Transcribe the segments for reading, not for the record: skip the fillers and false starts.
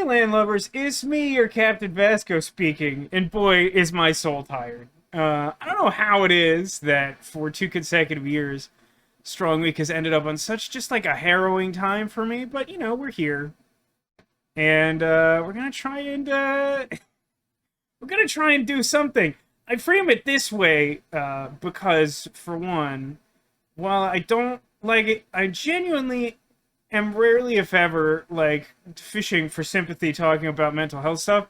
landlubbers, it's me, your Captain Vasco speaking, and boy, is my soul tired. I don't know how it is that for 2 consecutive years, Strong Week has ended up on such just like a harrowing time for me, but you know, we're here. And we're gonna try and we're gonna try and do something. I frame it this way, because for one, while I don't like it, I genuinely am rarely, if ever, like fishing for sympathy talking about mental health stuff.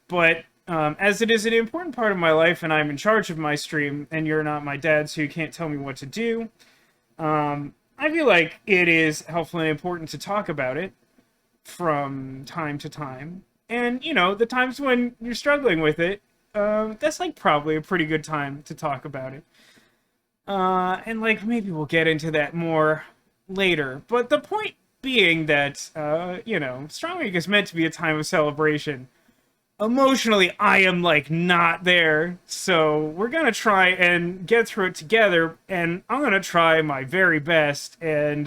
But as it is an important part of my life, and I'm in charge of my stream, and you're not my dad, so you can't tell me what to do. I feel like it is helpful and important to talk about it from time to time. And, you know, the times when you're struggling with it, that's like probably a pretty good time to talk about it. And like maybe we'll get into that more later. But the point being that, you know, Strong Week is meant to be a time of celebration. Emotionally, I am like not there. So we're gonna try and get through it together. And I'm gonna try my very best. And,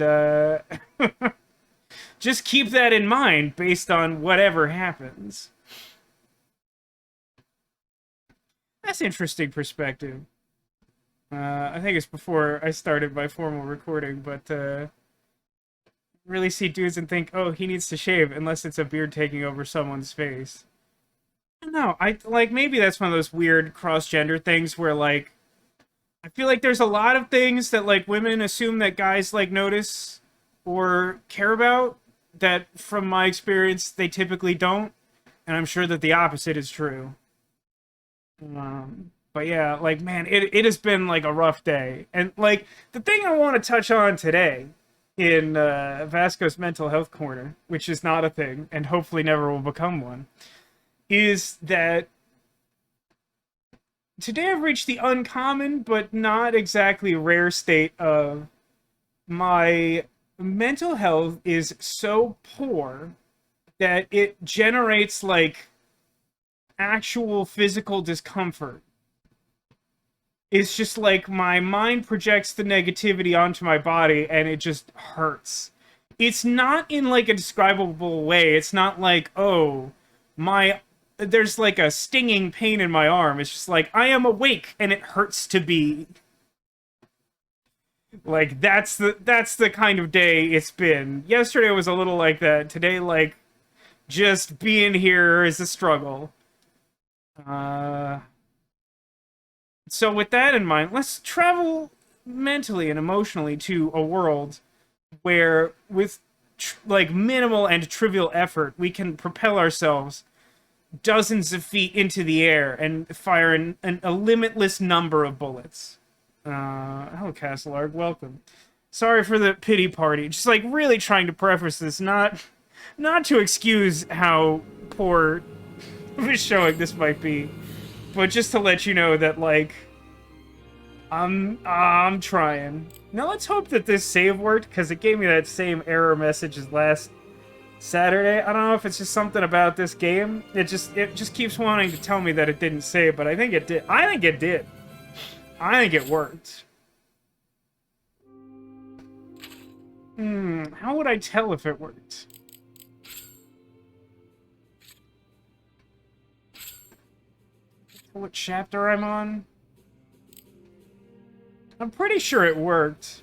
just keep that in mind based on whatever happens. That's interesting perspective. I think it's before I started my formal recording, but really see dudes and think, oh, he needs to shave unless it's a beard taking over someone's face. I don't know. I like maybe that's one of those weird cross-gender things where like I feel like there's a lot of things that like women assume that guys like notice or care about that from my experience they typically don't, and I'm sure that the opposite is true. But yeah, like man, it has been like a rough day, and like the thing I want to touch on today in Vasco's mental health corner, which is not a thing, and hopefully never will become one, is that today I've reached the uncommon but not exactly rare state of my mental health is so poor that it generates like actual physical discomfort. It's just like my mind projects the negativity onto my body and it just hurts. It's not in like a describable way. It's not like, oh, my there's like a stinging pain in my arm. It's just like I am awake and it hurts to be. Like that's the kind of day it's been. Yesterday was a little like that. Today, like just being here is a struggle. So with that in mind, let's travel mentally and emotionally to a world where, with like minimal and trivial effort, we can propel ourselves dozens of feet into the air and fire a limitless number of bullets. Hello, Castlearg, welcome. Sorry for the pity party. Just like really trying to preface this, not to excuse how poor of a showing this might be, but just to let you know that like I'm trying. Now let's hope that this save worked, because it gave me that same error message as last Saturday. I don't know if it's just something about this game. It just keeps wanting to tell me that it didn't save, but I think it did. I think it did. I think it worked. How would I tell if it worked? What chapter I'm on? I'm pretty sure it worked.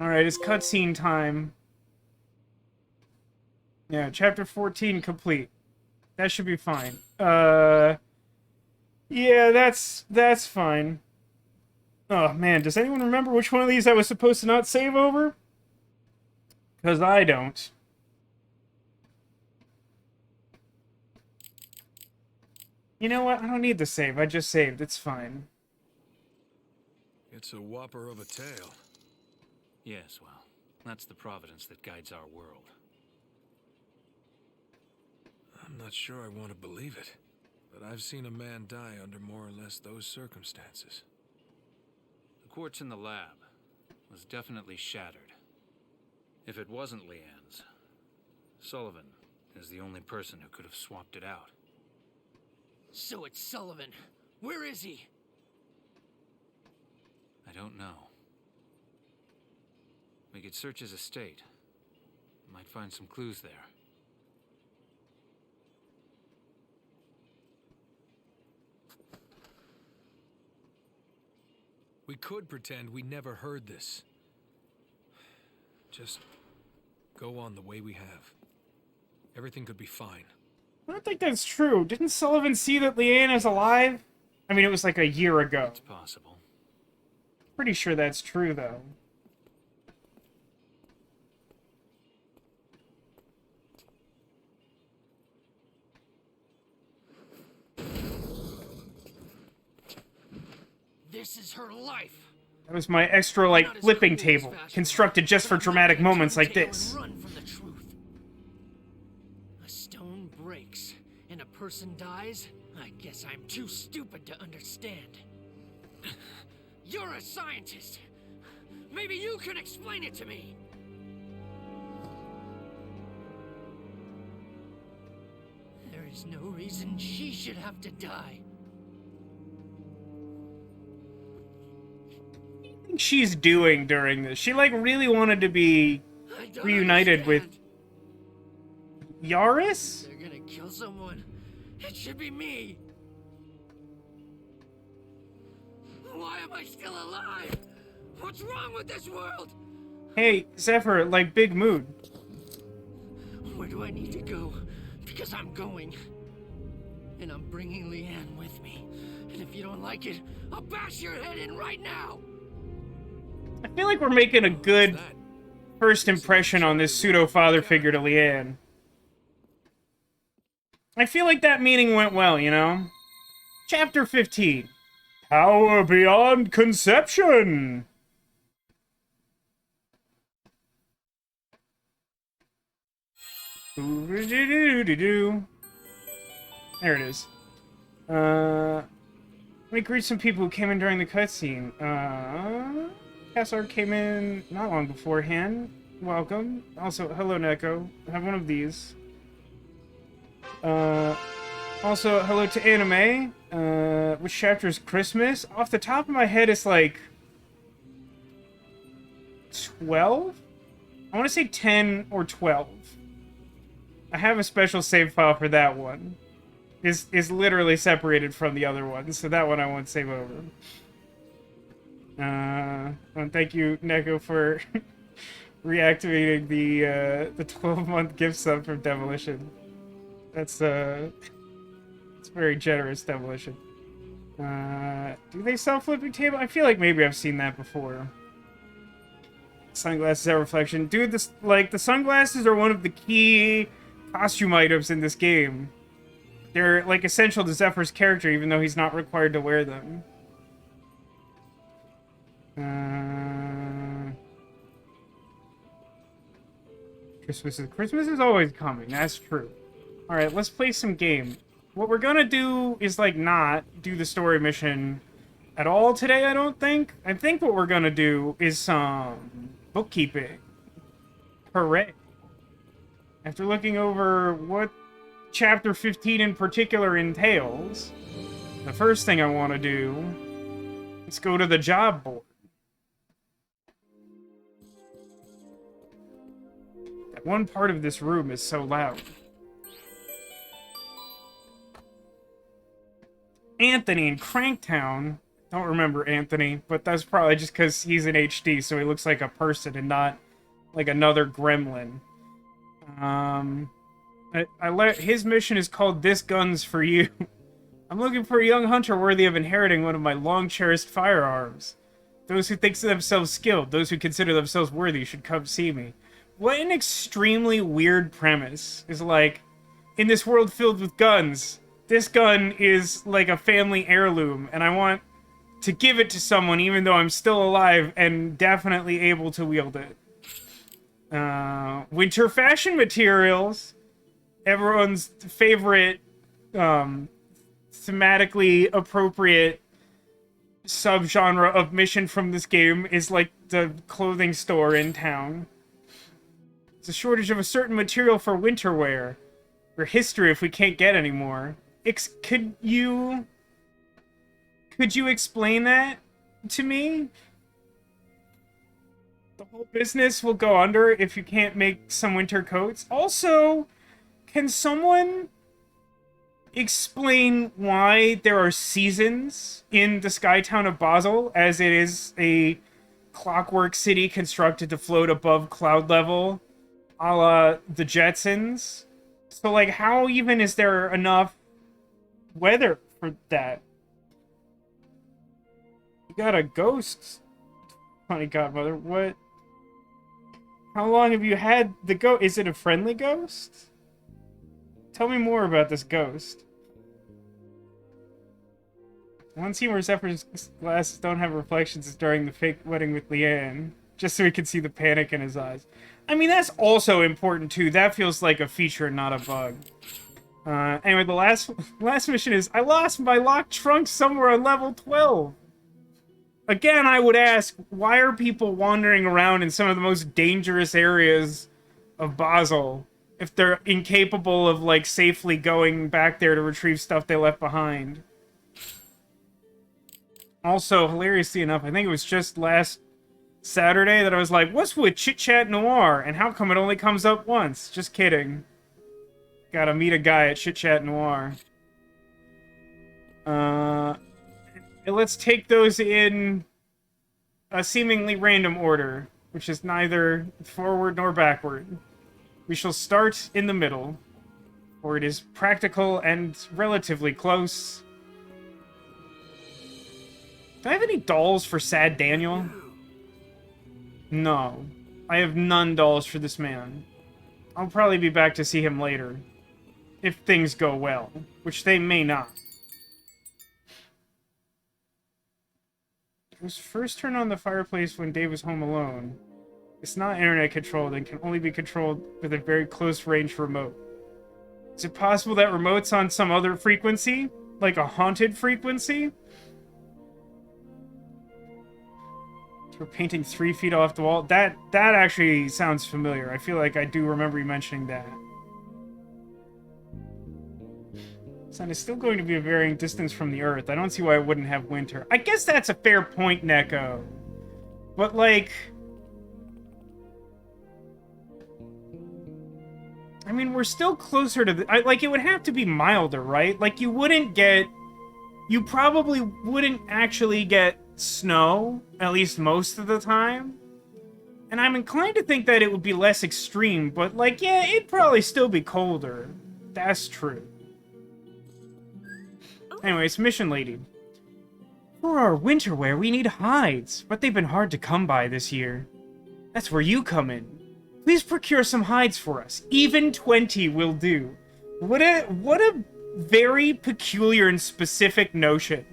Alright, it's cutscene time. Yeah, chapter 14 complete. That should be fine. Yeah, that's fine. Oh man, does anyone remember which one of these I was supposed to not save over? Because I don't. You know what? I don't need the save. I just saved. It's fine. It's a whopper of a tale. Yes, well, that's the providence that guides our world. I'm not sure I want to believe it, but I've seen a man die under more or less those circumstances. The quartz in the lab was definitely shattered. If it wasn't Leanne's, Sullivan is the only person who could have swapped it out. So it's Sullivan. Where is he? I don't know. We could search his estate. Might find some clues there. We could pretend we never heard this. Just go on the way we have. Everything could be fine. I don't think that's true. Didn't Sullivan see that Leanne is alive? I mean, it was like a year ago. It's possible. Pretty sure that's true, though. This is her life. That was my extra, like, flipping table, constructed just for dramatic moments like this. Run from the truth. A stone breaks and a person dies. I guess I'm too stupid to understand. You're a scientist. Maybe you can explain it to me. There is no reason she should have to die. She's doing during this. She like really wanted to be I don't reunited with understand. Yaris? They're gonna kill someone. It should be me. Why am I still alive? What's wrong with this world? Hey, Zephyr, like big mood. Where do I need to go? Because I'm going. And I'm bringing Leanne with me. And if you don't like it, I'll bash your head in right now. I feel like we're making a good first impression on this pseudo-father figure to Leanne. I feel like that meeting went well, you know? Chapter 15. Power Beyond Conception! Ooh-doo-doo-doo-doo. There it is. Let me greet some people who came in during the cutscene. Cassar came in not long beforehand. Welcome. Also, hello, Neko. I have one of these. Also, hello to Anime. Which chapter is Christmas? Off the top of my head, it's like 12? I want to say 10 or 12. I have a special save file for that one. Is literally separated from the other ones, so that one I won't save over. And thank you, Neko, for reactivating the 12-month gift sub from Demolition. That's it's very generous, Demolition. Do they sell flipping table? I feel like maybe I've seen that before. Sunglasses at reflection, dude. This the sunglasses are one of the key costume items in this game. They're like essential to Zephyr's character, even though he's not required to wear them. Christmas is always coming. That's true. All right, let's play some game. What we're gonna do is like not do the story mission at all today. I don't think. I think what we're gonna do is some bookkeeping. Hooray! After looking over what Chapter 15 in particular entails, the first thing I want to do is go to the job board. That one part of this room is so loud. Anthony in Cranktown. Don't remember Anthony, but that's probably just because he's in HD, so he looks like a person and not like another gremlin. His mission is called This Gun's For You. I'm looking for a young hunter worthy of inheriting one of my long-cherished firearms. Those who think themselves skilled, those who consider themselves worthy, should come see me. What an extremely weird premise. Is like, in this world filled with guns, this gun is like a family heirloom, and I want to give it to someone even though I'm still alive and definitely able to wield it. Winter fashion materials. Everyone's favorite, thematically appropriate subgenre of mission from this game is like the clothing store in town. It's a shortage of a certain material for winter wear. Or history if we can't get any more. Could you explain that to me? The whole business will go under if you can't make some winter coats. Also, can someone explain why there are seasons in the sky town of Basel, as it is a clockwork city constructed to float above cloud level, a la the Jetsons? So, like, how even is there enough weather for that? You got a ghost, honey godmother. What? How long have you had the ghost? Is it a friendly ghost? Tell me more about this ghost. One scene where Zephyr's glasses don't have reflections is during the fake wedding with Leanne, just so we can see the panic in his eyes. I mean, that's also important too. That feels like a feature, not a bug. Anyway, the last mission is, I lost my locked trunk somewhere on level 12. Again, I would ask, why are people wandering around in some of the most dangerous areas of Basel if they're incapable of, like, safely going back there to retrieve stuff they left behind? Also, hilariously enough, I think it was just last Saturday that I was like, what's with Chit-Chat Noir? And how come it only comes up once? Just kidding. Gotta meet a guy at Chit-Chat Noir. Let's take those in a seemingly random order, which is neither forward nor backward. We shall start in the middle, for it is practical and relatively close. Do I have any dolls for Sad Daniel? No. I have none dolls for this man. I'll probably be back to see him later. If things go well, which they may not. It was first turned on the fireplace when Dave was home alone. It's not internet controlled and can only be controlled with a very close range remote. Is it possible that remote's on some other frequency? Like a haunted frequency? We're painting 3 feet off the wall. That actually sounds familiar. I feel like I do remember you mentioning that. Sun is still going to be a varying distance from the Earth. I don't see why it wouldn't have winter. I guess that's a fair point, Neko. But, like... I mean, we're still closer to the... like, it would have to be milder, right? Like, you wouldn't get... You probably wouldn't actually get snow, at least most of the time. And I'm inclined to think that it would be less extreme, but, like, yeah, it'd probably still be colder. That's true. Anyways, mission lady. For our winter wear, we need hides, but they've been hard to come by this year. That's where you come in. Please procure some hides for us. Even 20 will do. What a very peculiar and specific notion.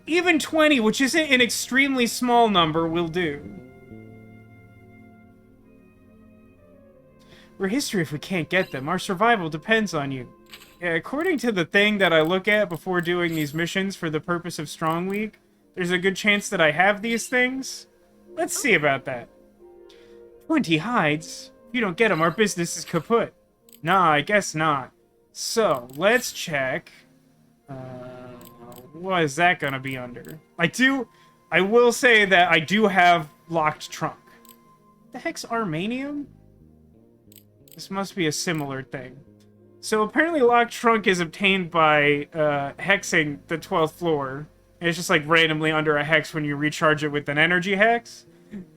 Even 20, which isn't an extremely small number, will do. We're history if we can't get them. Our survival depends on you. Yeah, according to the thing that I look at before doing these missions for the purpose of Strong Week, there's a good chance that I have these things. Let's see about that. 20 hides? If you don't get them, our business is kaput. Nah, I guess not. So, let's check. What is that gonna be under? I will say that I do have locked trunk. The heck's Armanium? This must be a similar thing. So apparently locked trunk is obtained by hexing the 12th floor. And it's just like randomly under a hex when you recharge it with an energy hex.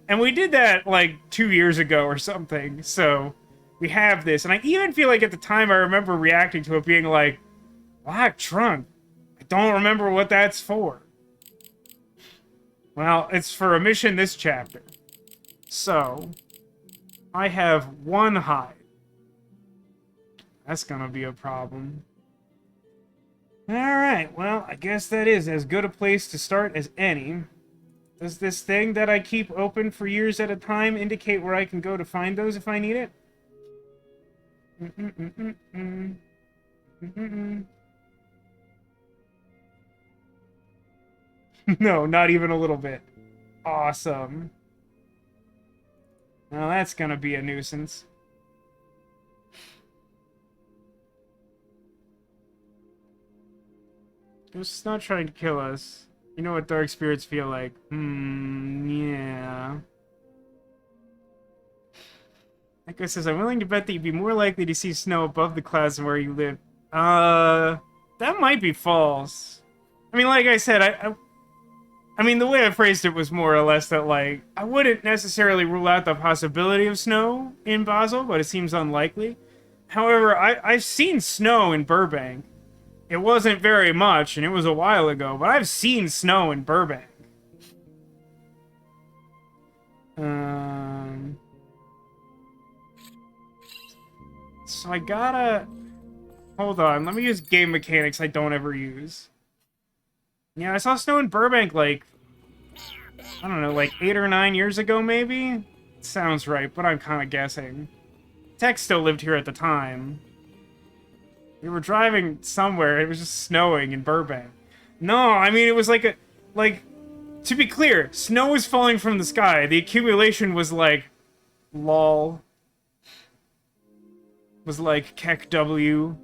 And we did that like 2 years ago or something. So we have this. And I even feel like at the time I remember reacting to it being like, locked trunk? I don't remember what that's for. Well, it's for a mission this chapter. So I have 1 hide. That's gonna be a problem. Alright, well, I guess that is as good a place to start as any. Does this thing that I keep open for years at a time indicate where I can go to find those if I need it? No, not even a little bit. Awesome. Now that's gonna be a nuisance. It's not trying to kill us. You know what dark spirits feel like. Yeah. Echo says, I'm willing to bet that you'd be more likely to see snow above the clouds than where you live. That might be false. I mean, like I said, I mean, the way I phrased it was more or less that, like, I wouldn't necessarily rule out the possibility of snow in Basel, but it seems unlikely. However, I've seen snow in Burbank. It wasn't very much, and it was a while ago, but I've seen snow in Burbank. So I gotta... Hold on, let me use game mechanics I don't ever use. Yeah, I saw snow in Burbank, like... I don't know, like 8 or 9 years ago, maybe? Sounds right, but I'm kind of guessing. Tex still lived here at the time. We were driving somewhere, it was just snowing in Burbank. No, I mean, it was like a... Like, to be clear, snow was falling from the sky. The accumulation was like... lol. Was like Kek W.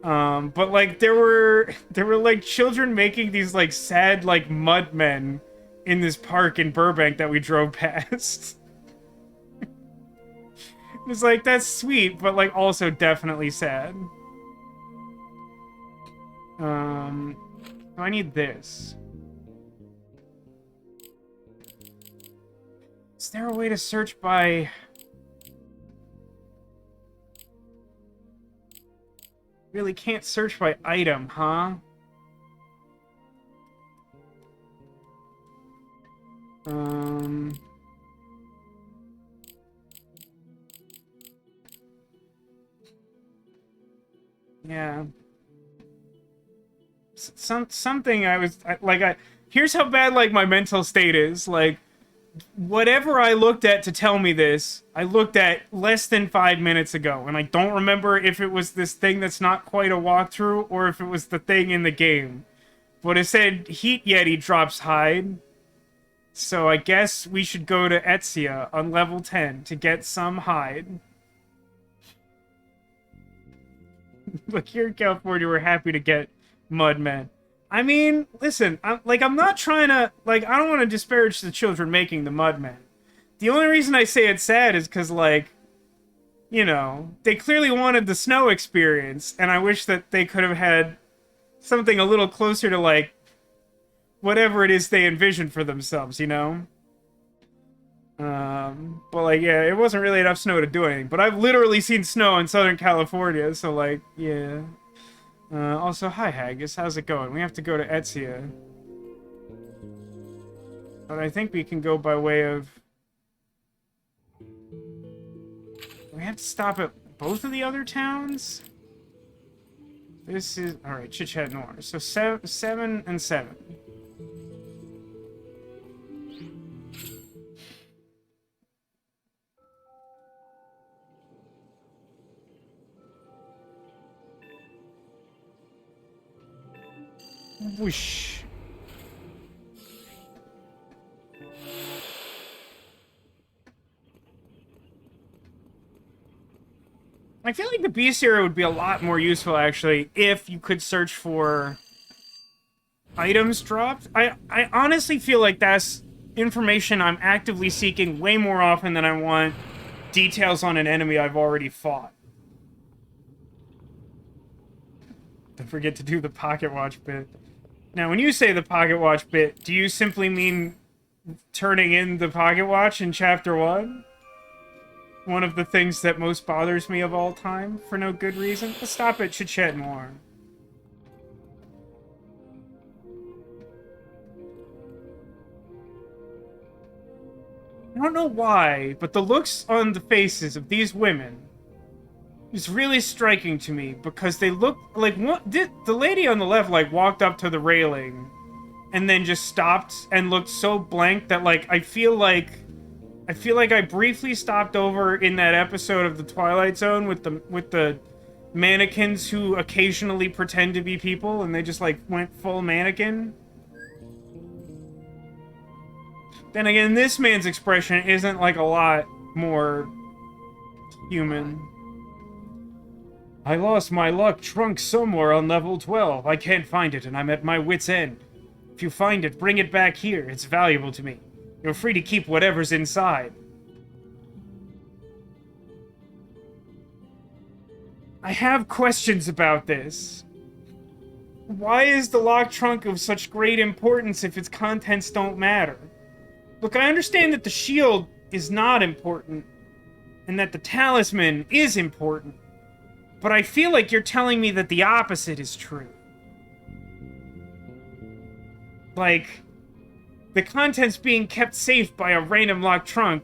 But like, there were like children making these like sad like mud men in this park in Burbank that we drove past. It's like, that's sweet, but like also definitely sad. I need this. Is there a way to search by... Really can't search by item, huh? Yeah. Something here's how bad, like, my mental state is. Like, whatever I looked at to tell me this, I looked at less than 5 minutes ago, and I don't remember if it was this thing that's not quite a walkthrough, or if it was the thing in the game. But it said, Heat Yeti drops hide. So I guess we should go to Etsia on level 10 to get some hide. Look, here in California, we're happy to get Mudmen. I mean, listen, I'm not trying to, like, I don't want to disparage the children making the Mudmen. The only reason I say it's sad is because, like, you know, they clearly wanted the snow experience, and I wish that they could have had something a little closer to, like, whatever it is they envisioned for themselves, you know? But, like, yeah, it wasn't really enough snow to do anything. But I've literally seen snow in Southern California, so, like, yeah. Also, hi, Haggis. How's it going? We have to go to Etsia. But I think we can go by way of... We have to stop at both of the other towns? This is... Alright, Chit-Chat Noir. So, 7 and 7. Whoosh. I feel like the beast area would be a lot more useful, actually, if you could search for items dropped. I honestly feel like that's information I'm actively seeking way more often than I want details on an enemy I've already fought. Don't forget to do the pocket watch bit. Now, when you say the pocket watch bit, do you simply mean turning in the pocket watch in Chapter 1? One of the things that most bothers me of all time, for no good reason? Let's stop at Chit-Chat Noir. I don't know why, but the looks on the faces of these women is really striking to me, because they look like the lady on the left like walked up to the railing and then just stopped and looked so blank that like I feel like I briefly stopped over in that episode of The Twilight Zone with the mannequins who occasionally pretend to be people and they just like went full mannequin. Then again, this man's expression isn't like a lot more human. I lost my luck trunk somewhere on level 12. I can't find it, and I'm at my wit's end. If you find it, bring it back here. It's valuable to me. You're free to keep whatever's inside. I have questions about this. Why is the locked trunk of such great importance if its contents don't matter? Look, I understand that the shield is not important, and that the talisman is important, but I feel like you're telling me that the opposite is true. Like, the contents being kept safe by a random locked trunk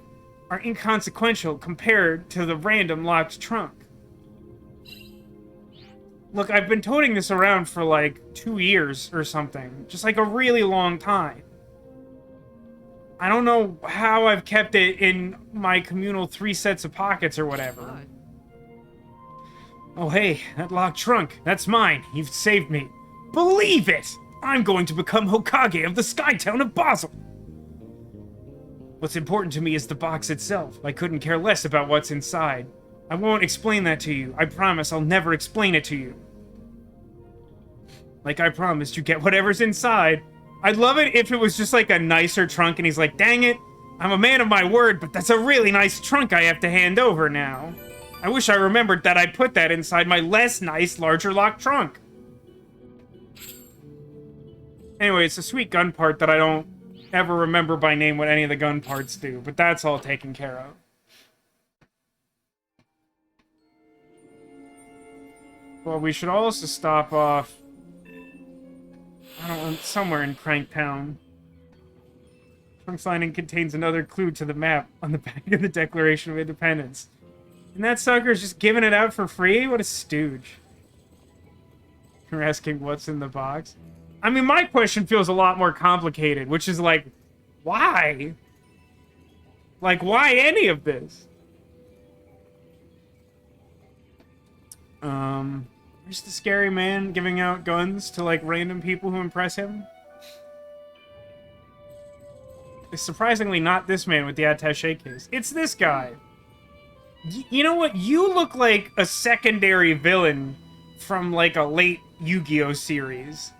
are inconsequential compared to the random locked trunk. Look, I've been toting this around for like 2 years or something. Just like a really long time. I don't know how I've kept it in my communal 3 sets of pockets or whatever. Oh hey, that locked trunk. That's mine. You've saved me. Believe it! I'm going to become Hokage of the Sky Town of Basel. What's important to me is the box itself. I couldn't care less about what's inside. I won't explain that to you. I promise I'll never explain it to you. Like I promised, you get whatever's inside. I'd love it if it was just like a nicer trunk and he's like, dang it, I'm a man of my word, but that's a really nice trunk I have to hand over now. I wish I remembered that I put that inside my less nice, larger locked trunk. Anyway, it's a sweet gun part that I don't ever remember by name what any of the gun parts do, but that's all taken care of. Well, we should also stop off, I don't know, somewhere in Cranktown. Trunk finding contains another clue to the map on the back of the Declaration of Independence. And that sucker's just giving it out for free? What a stooge. You're asking what's in the box? I mean, my question feels a lot more complicated, which is like, why? Like, why any of this? Where's the scary man giving out guns to, like, random people who impress him? It's surprisingly not this man with the attaché case. It's this guy. You know what? You look like a secondary villain from, like, a late Yu-Gi-Oh! Series.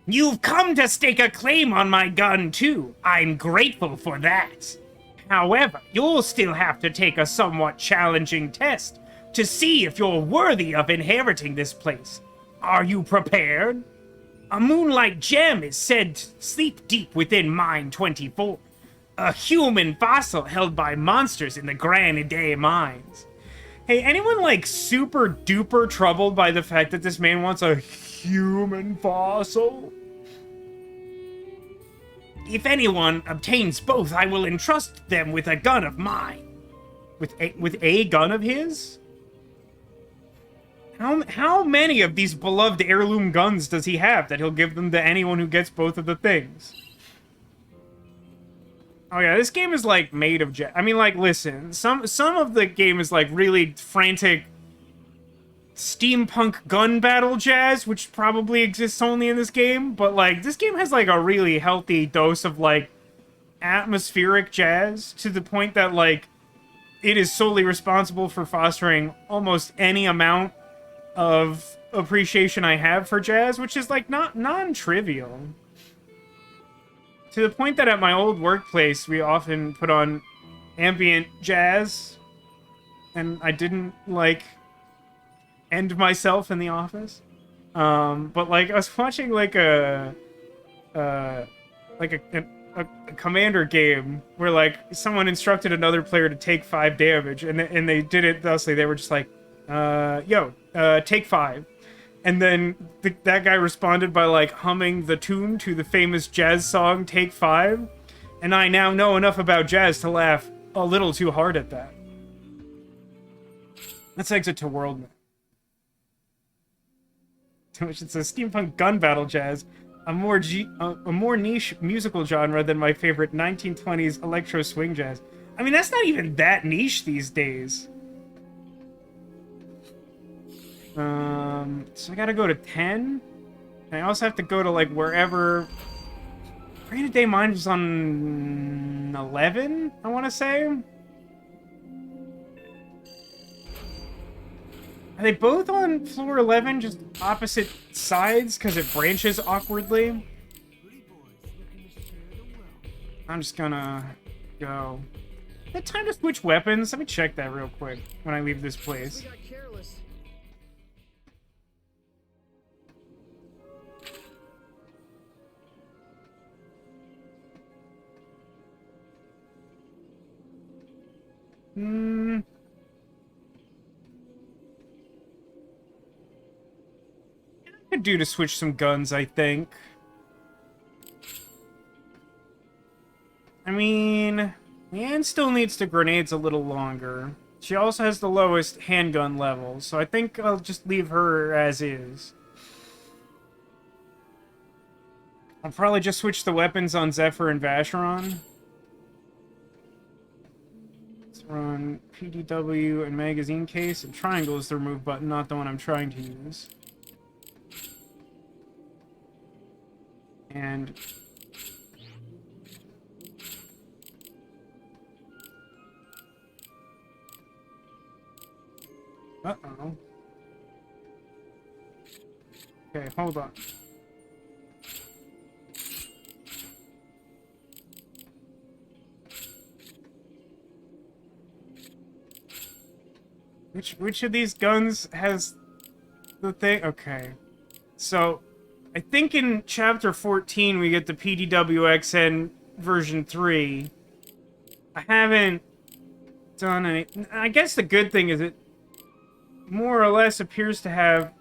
You've come to stake a claim on my gun, too. I'm grateful for that. However, you'll still have to take a somewhat challenging test to see if you're worthy of inheriting this place. Are you prepared? A moonlight gem is said to sleep deep within Mine 24, a human fossil held by monsters in the Granite mines. Hey, anyone, like, super duper troubled by the fact that this man wants a human fossil? If anyone obtains both, I will entrust them with a gun of mine. With a gun of his? How many of these beloved heirloom guns does he have that he'll give them to anyone who gets both of the things? Oh yeah, this game is like made of I mean, like, listen, some of the game is like really frantic steampunk gun battle jazz, which probably exists only in this game, but like this game has like a really healthy dose of like atmospheric jazz to the point that like it is solely responsible for fostering almost any amount of appreciation I have for jazz, which is like not non-trivial. To the point that at my old workplace we often put on ambient jazz, and I didn't like end myself in the office. But like I was watching like a commander game where like someone instructed another player to take 5 damage, and they did it thusly. They were just like, take 5. And then that guy responded by like humming the tune to the famous jazz song Take 5. And I now know enough about jazz to laugh a little too hard at that. Let's exit to World Map. Which it's a steampunk gun battle jazz, a more niche musical genre than my favorite 1920s electro swing jazz. I mean, that's not even that niche these days. So I gotta go to 10, and I also have to go to like wherever. Granite Mine was on 11, I want to say. Are they both on floor 11, just opposite sides, because it branches awkwardly? I'm just gonna go. Is it time to switch weapons? Let me check that real quick when I leave this place. We got careless. Could do to switch some guns, I think. I mean, Leanne still needs the grenades a little longer. She also has the lowest handgun level, so I think I'll just leave her as is. I'll probably just switch the weapons on Zephyr and Vacheron. Let's run PDW and magazine case, and triangle is the remove button, not the one I'm trying to use. And uh-oh. Okay, hold on. Which of these guns has the thing? Okay. So, I think in Chapter 14 we get the PDWXN version 3. I haven't done any... I guess the good thing is it more or less appears to have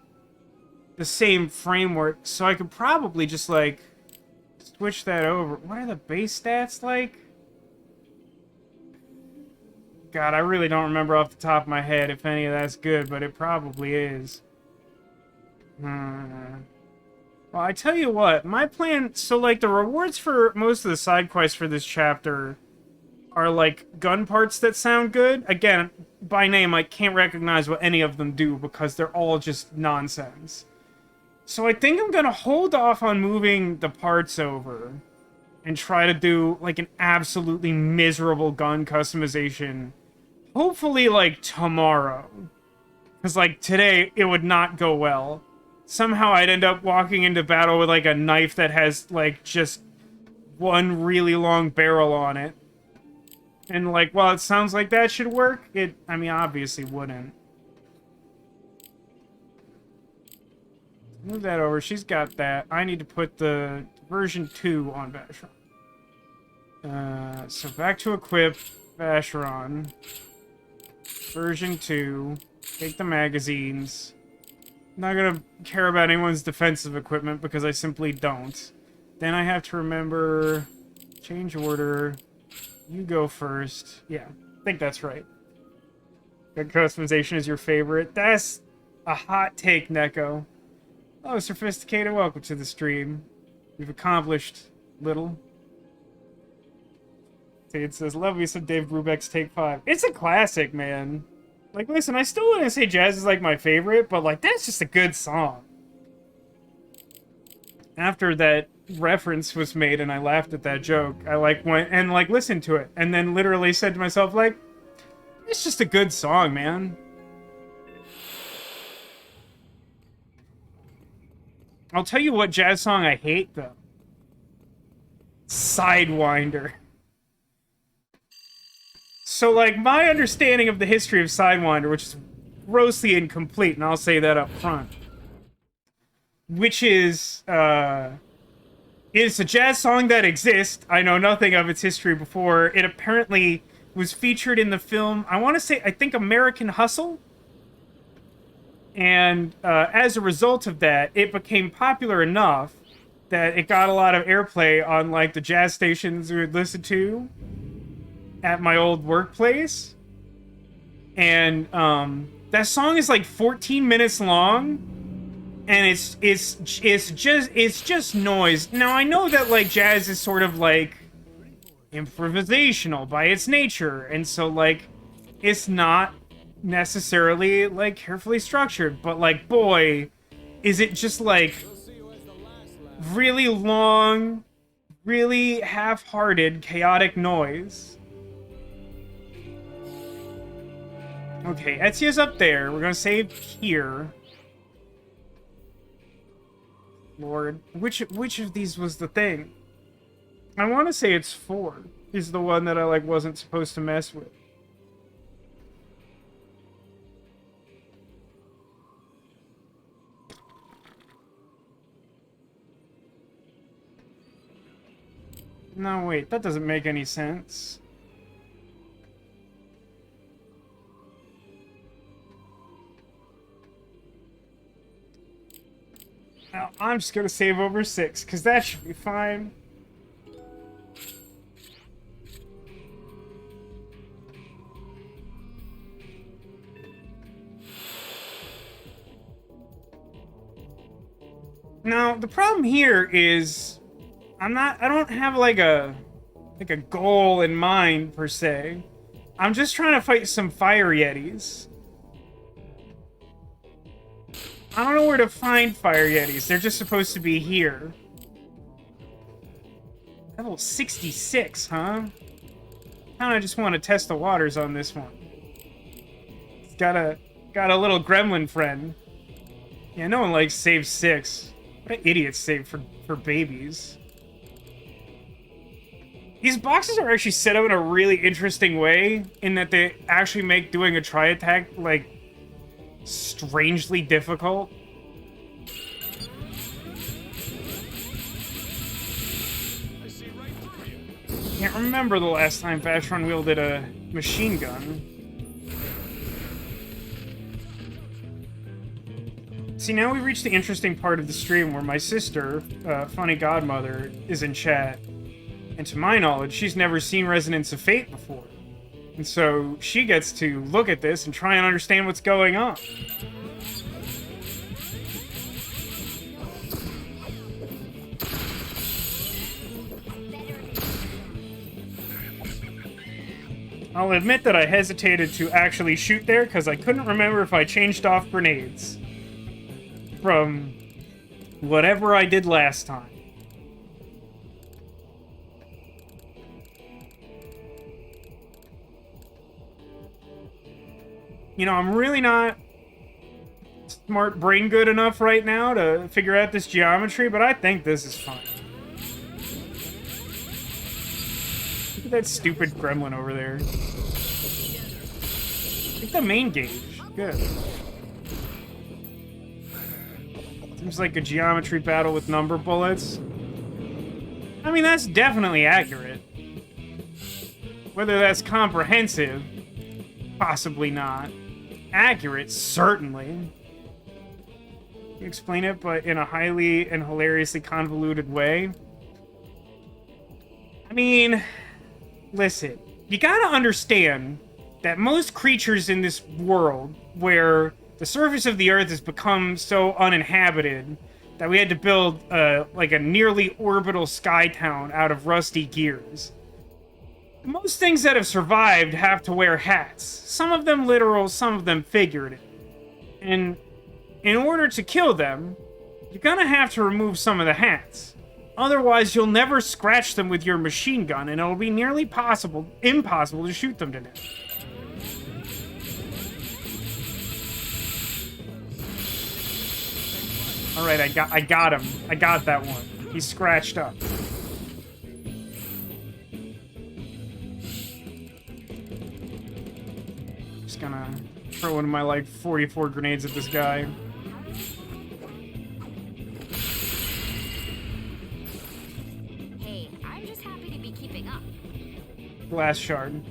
the same framework, so I could probably just, like, switch that over. What are the base stats like? God, I really don't remember off the top of my head if any of that's good, but it probably is. Well, I tell you what, my plan... So, like, the rewards for most of the side quests for this chapter are, like, gun parts that sound good. Again, by name, I can't recognize what any of them do because they're all just nonsense. So I think I'm gonna hold off on moving the parts over and try to do, like, an absolutely miserable gun customization. Hopefully, like, tomorrow. Because, like, today, it would not go well. Somehow I'd end up walking into battle with, like, a knife that has, like, just one really long barrel on it. And, like, while it sounds like that should work, I mean, obviously wouldn't. Move that over. She's got that. I need to put the version 2 on Vacheron. So back to equip Vacheron. Version 2. Take the magazines. Not gonna care about anyone's defensive equipment because I simply don't. Then I have to remember... Change order. You go first. Yeah, I think that's right. Good customization is your favorite. That's a hot take, Neko. Oh, Sophisticated, welcome to the stream. We've accomplished little. It says, love me some Dave Brubeck's Take 5. It's a classic, man. Like, listen, I still wouldn't say jazz is, like, my favorite, but, like, that's just a good song. After that reference was made and I laughed at that joke, I, like, went and, like, listened to it. And then literally said to myself, like, it's just a good song, man. I'll tell you what jazz song I hate, though. Sidewinder. So, like, my understanding of the history of Sidewinder, which is grossly incomplete, and I'll say that up front, which is a jazz song that exists. I know nothing of its history before. It apparently was featured in the film, I think American Hustle? And as a result of that, it became popular enough that it got a lot of airplay on, like, the jazz stations we would listen to at my old workplace. And that song is, like, 14 minutes long, and it's just noise. Now, I know that, like, jazz is sort of, like, improvisational by its nature, and so, like, it's not necessarily, like, carefully structured, but, like, boy, is it just, like, really long, really half-hearted, chaotic noise. Okay, Ezio's up there. We're gonna save here. Lord, which of these was the thing? I want to say it's 4 is the one that I like wasn't supposed to mess with. No, wait, that doesn't make any sense. Now, I'm just gonna save over 6, because that should be fine. Now, the problem here is I don't have like a goal in mind per se. I'm just trying to fight some fire yetis. I don't know where to find fire yetis. They're just supposed to be here. Level 66, huh? Kinda just want to test the waters on this one. It's got a little gremlin friend. Yeah, no one likes save 6. What an idiot save for babies. These boxes are actually set up in a really interesting way in that they actually make doing a tri-attack, like, strangely difficult. Can't remember the last time Vashron wielded a machine gun. See, now we've reached the interesting part of the stream where my sister, Funny Godmother, is in chat. And to my knowledge, she's never seen Resonance of Fate before. And so she gets to look at this and try and understand what's going on. I'll admit that I hesitated to actually shoot there because I couldn't remember if I changed off grenades from whatever I did last time. You know, I'm really not smart brain good enough right now to figure out this geometry, but I think this is fine. Look at that stupid gremlin over there. Take the main gauge. Good. Seems like a geometry battle with number bullets. I mean, that's definitely accurate. Whether that's comprehensive, possibly not. Accurate, certainly. You explain it, but in a highly and hilariously convoluted way. I mean, listen, you gotta understand that most creatures in this world, where the surface of the Earth has become so uninhabited that we had to build like a nearly orbital sky town out of rusty gears. Most things that have survived have to wear hats. Some of them literal, some of them figurative. And in order to kill them, you're gonna have to remove some of the hats. Otherwise, you'll never scratch them with your machine gun, and it'll be nearly impossible to shoot them to death. Alright, I got him. I got that one. He's scratched up. Just gonna throw one of my, like, 44 grenades at this guy. Hey, I'm just happy to be keeping up. Glass shard.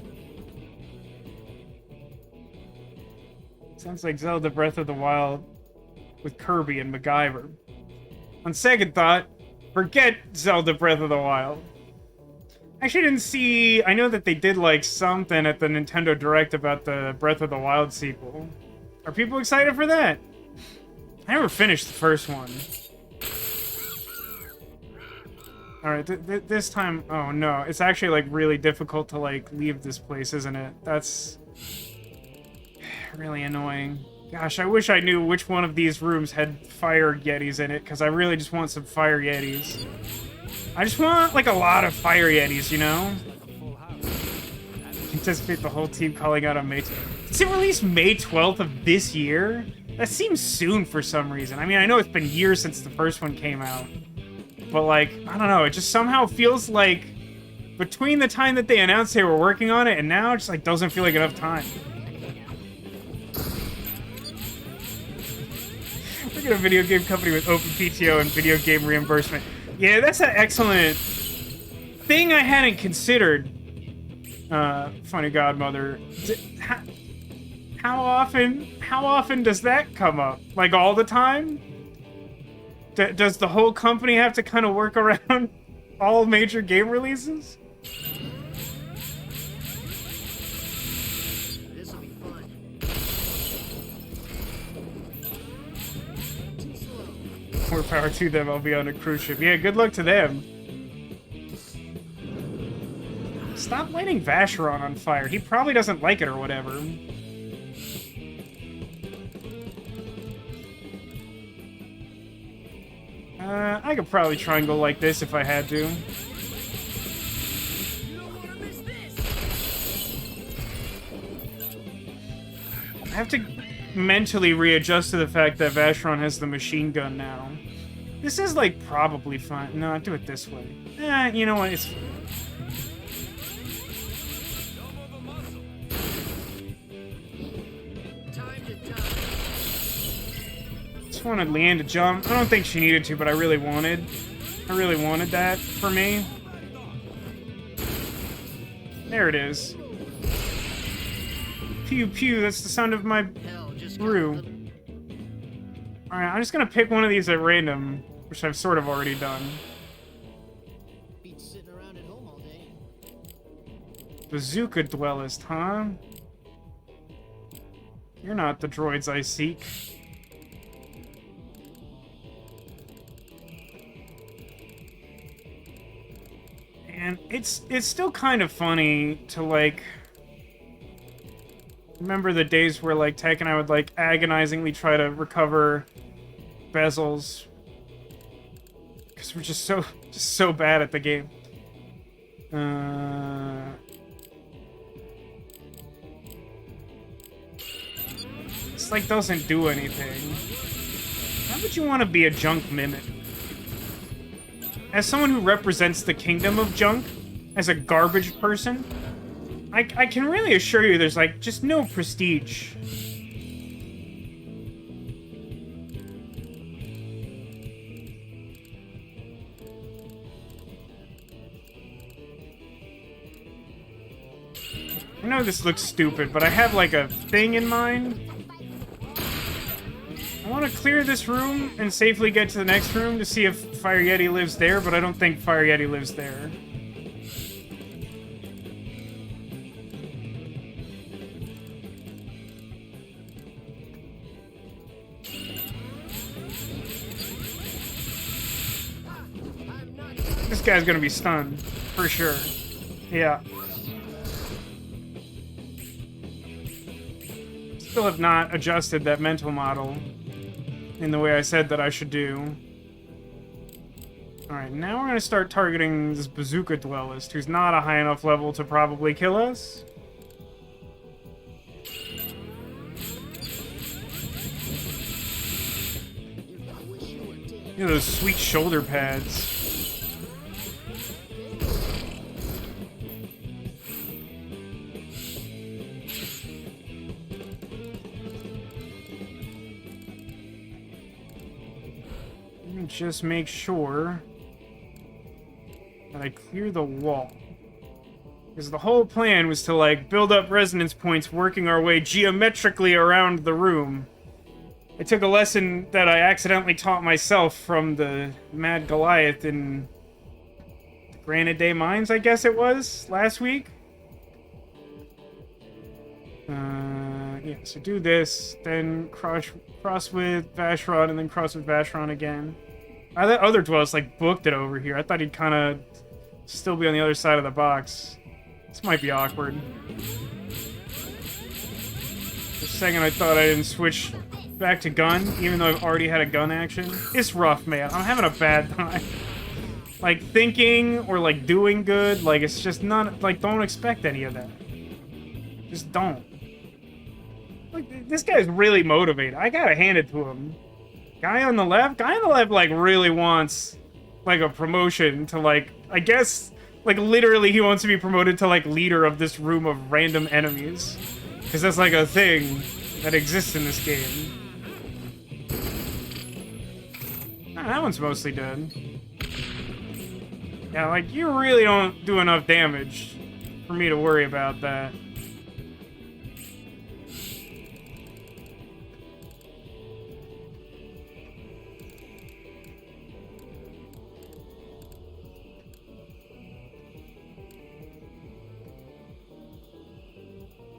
Sounds like Zelda Breath of the Wild with Kirby and MacGyver. On second thought, forget Zelda Breath of the Wild. I actually didn't see... I know that they did, like, something at the Nintendo Direct about the Breath of the Wild sequel. Are people excited for that? I never finished the first one. Alright, this time... Oh, no. It's actually, like, really difficult to, like, leave this place, isn't it? That's... really annoying. Gosh, I wish I knew which one of these rooms had fire yetis in it, because I really just want some fire yetis. I just want, like, a lot of fire yetis, you know? Anticipate the whole team calling out on mates. Is it released May 12th of this year? That seems soon for some reason. I mean, I know it's been years since the first one came out. But, like, I don't know. It just somehow feels like between the time that they announced they were working on it and now, it just, like, doesn't feel like enough time. Look at a video game company with open PTO and video game reimbursement. Yeah, that's an excellent thing I hadn't considered. Funny Godmother. How often does that come up? Like all the time? Does the whole company have to kind of work around all major game releases? This'll be fun. More power to them, I'll be on a cruise ship. Yeah, good luck to them. Stop lighting Vacheron on fire. He probably doesn't like it or whatever. I could probably try and go like this if I had to. I have to mentally readjust to the fact that Vacheron has the machine gun now. This is, like, probably fine. No, do it this way. You know what? It's... Just wanted Leanne to jump. I don't think she needed to, but I really wanted that for me. There it is. Pew pew, that's the sound of my brew. Alright, I'm just gonna pick one of these at random, which I've sort of already done. Beats sitting around at home all day. Bazooka Dwellist, huh? You're not the droids I seek. And it's still kind of funny to, like, remember the days where, like, Tech and I would, like, agonizingly try to recover Basels. Because we're just so bad at the game. It's like doesn't do anything. Why would you want to be a junk mimic? As someone who represents the kingdom of junk, as a garbage person, I can really assure you there's, like, just no prestige. I know this looks stupid, but I have, like, a thing in mind. I want to clear this room and safely get to the next room to see if Fire Yeti lives there, but I don't think Fire Yeti lives there. This guy's gonna be stunned, for sure. Yeah. Still have not adjusted that mental model in the way I said that I should do. Alright, now we're gonna start targeting this Bazooka Dwellist, who's not a high enough level to probably kill us. You know, those sweet shoulder pads. Just make sure that I clear the wall. Because the whole plan was to, like, build up resonance points working our way geometrically around the room. I took a lesson that I accidentally taught myself from the Mad Goliath in the Granite Day Mines, I guess it was, last week. Yeah, so do this, then cross with Vacheron, and then cross with Vacheron again. That other Dwellist, like, booked it over here. I thought he'd kind of still be on the other side of the box. This might be awkward. For a second, I thought I didn't switch back to gun, even though I've already had a gun action. It's rough, man. I'm having a bad time. Like, thinking or, like, doing good, like, it's just not... Like, don't expect any of that. Just don't. Like, this guy's really motivated. I gotta hand it to him. Guy on the left, like, really wants, like, a promotion to, like, I guess, like, literally he wants to be promoted to, like, leader of this room of random enemies. Because that's, like, a thing that exists in this game. Ah, that one's mostly dead. Yeah, like, you really don't do enough damage for me to worry about that.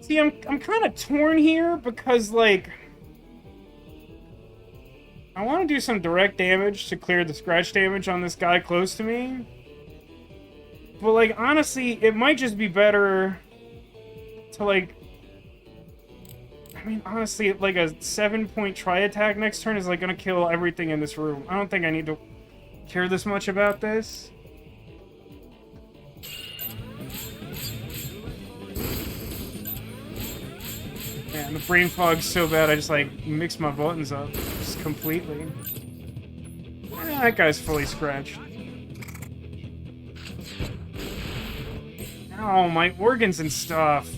See, I'm kind of torn here because, like, I want to do some direct damage to clear the scratch damage on this guy close to me. But, like, honestly, it might just be better to, like... I mean, honestly, like, a 7-point tri-attack next turn is, like, gonna kill everything in this room. I don't think I need to care this much about this. Man, the brain fog's so bad I just, like, mix my buttons up just completely. That guy's fully scratched. Oh, my organs and stuff.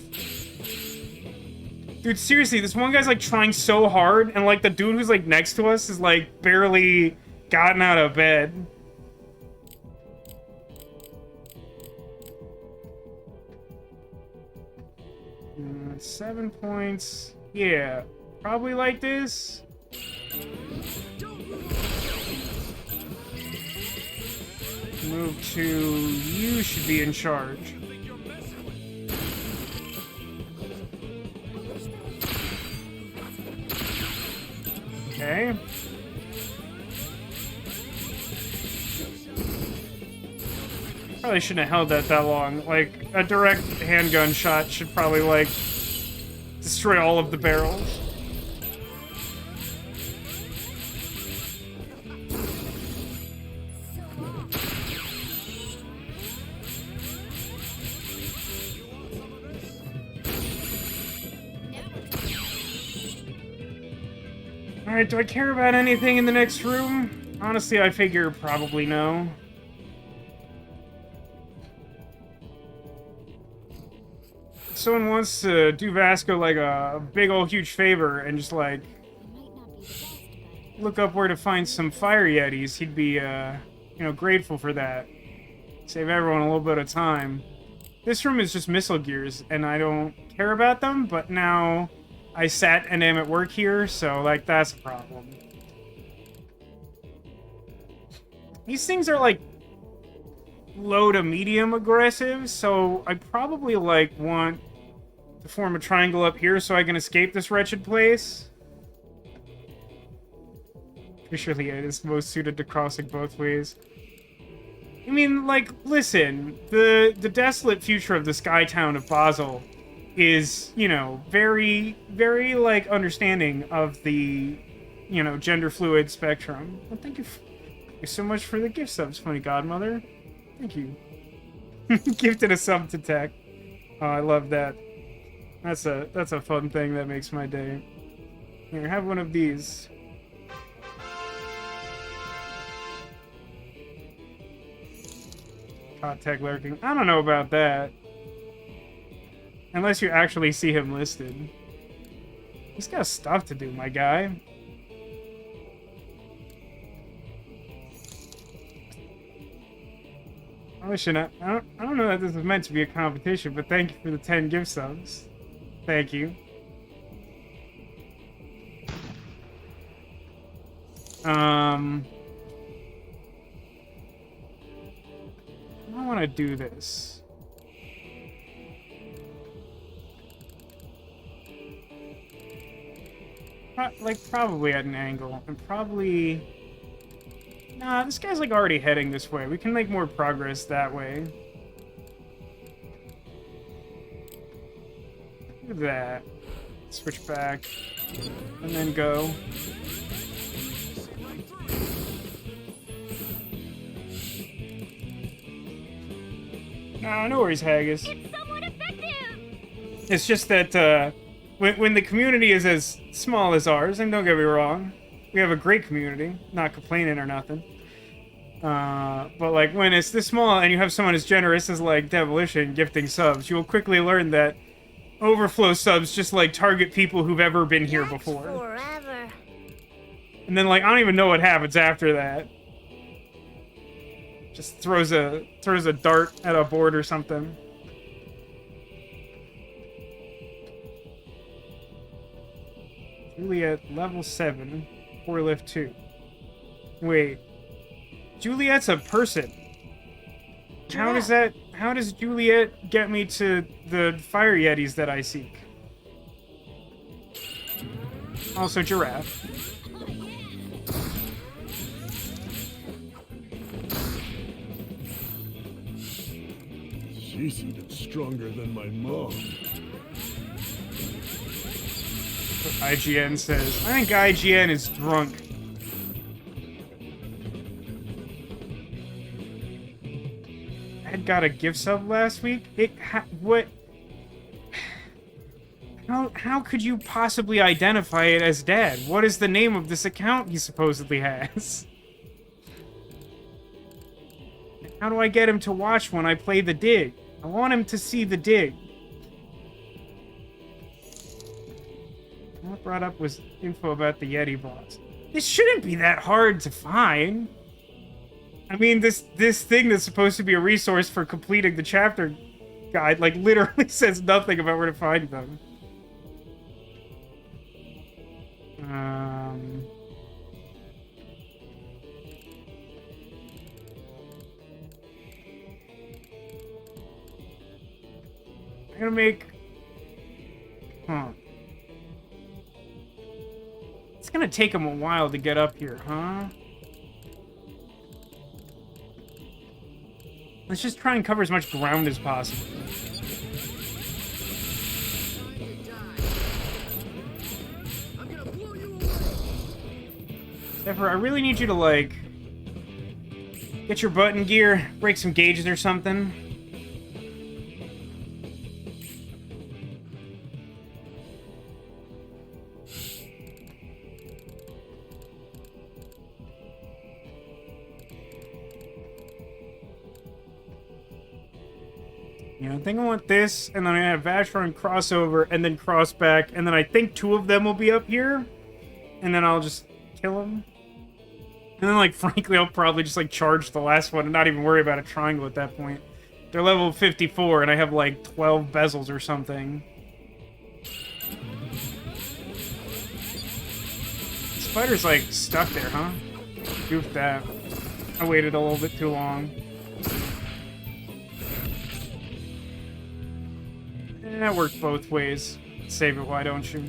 Dude, seriously, this one guy's, like, trying so hard, and, like, the dude who's, like, next to us is, like, barely gotten out of bed. 7 points. Yeah, probably like this. Move to... You should be in charge. Okay. Probably shouldn't have held that long. Like, a direct handgun shot should probably, like, destroy all of the barrels. Alright, do I care about anything in the next room? Honestly, I figure probably no. If someone wants to do Vasco like a big old huge favor and just like look up where to find some fire yetis, he'd be you know, grateful for that. Save everyone a little bit of time. This room is just missile gears and I don't care about them, but now I sat and am at work here, so, like, that's a problem. These things are, like, low to medium aggressive, so I probably, like, want to form a triangle up here so I can escape this wretched place. Pretty sure the it is most suited to crossing both ways. I mean, like, listen, the desolate future of the sky town of Basel is, you know, very, very, like, understanding of the, you know, gender fluid spectrum. Well, thank you so much for the gift subs, Funny Godmother. Thank you. Gifted a sub to tech. Oh, I love that. That's a fun thing that makes my day. Here, have one of these. Hot tech lurking. I don't know about that. Unless you actually see him listed. He's got stuff to do, my guy. I don't know that this was meant to be a competition, but thank you for the 10 gift subs. Thank you. I want to do this. Like, probably at an angle, and probably... Nah, this guy's, like, already heading this way. We can make more progress that way. Do that. Switch back. And then go. Nah, no worries, Haggis. It's somewhat effective! It's just that, when the community is as small as ours, and don't get me wrong, we have a great community, not complaining or nothing. But like when it's this small and you have someone as generous as like Demolition gifting subs, you will quickly learn that overflow subs just like target people who've ever been here before. Forever. And then like I don't even know what happens after that. Just throws a dart at a board or something. Juliet level 7, 4 lift 2. Wait. Juliet's a person. How does Juliet get me to the fire yetis that I seek? Also giraffe. She's even stronger than my mom. IGN says. I think IGN is drunk. I got a gift sub last week. What? How could you possibly identify it as Dad? What is the name of this account he supposedly has? How do I get him to watch when I play the dig? I want him to see the dig. What brought up was info about the Yeti boss. This shouldn't be that hard to find. I mean, this thing that's supposed to be a resource for completing the chapter guide, like, literally says nothing about where to find them. I'm gonna make... It's gonna take him a while to get up here, huh? Let's just try and cover as much ground as possible. Zephyr, I really need you to, like, get your butt in gear, break some gauges or something. You know, I think I want this, and then I have Vashron crossover, and then cross back, and then I think 2 of them will be up here, and then I'll just kill them. And then, like, frankly, I'll probably just, like, charge the last one and not even worry about a triangle at that point. They're level 54, and I have, like, 12 bezels or something. The spider's, like, stuck there, huh? Goofed that. I waited a little bit too long. That worked both ways. Save it, why don't you?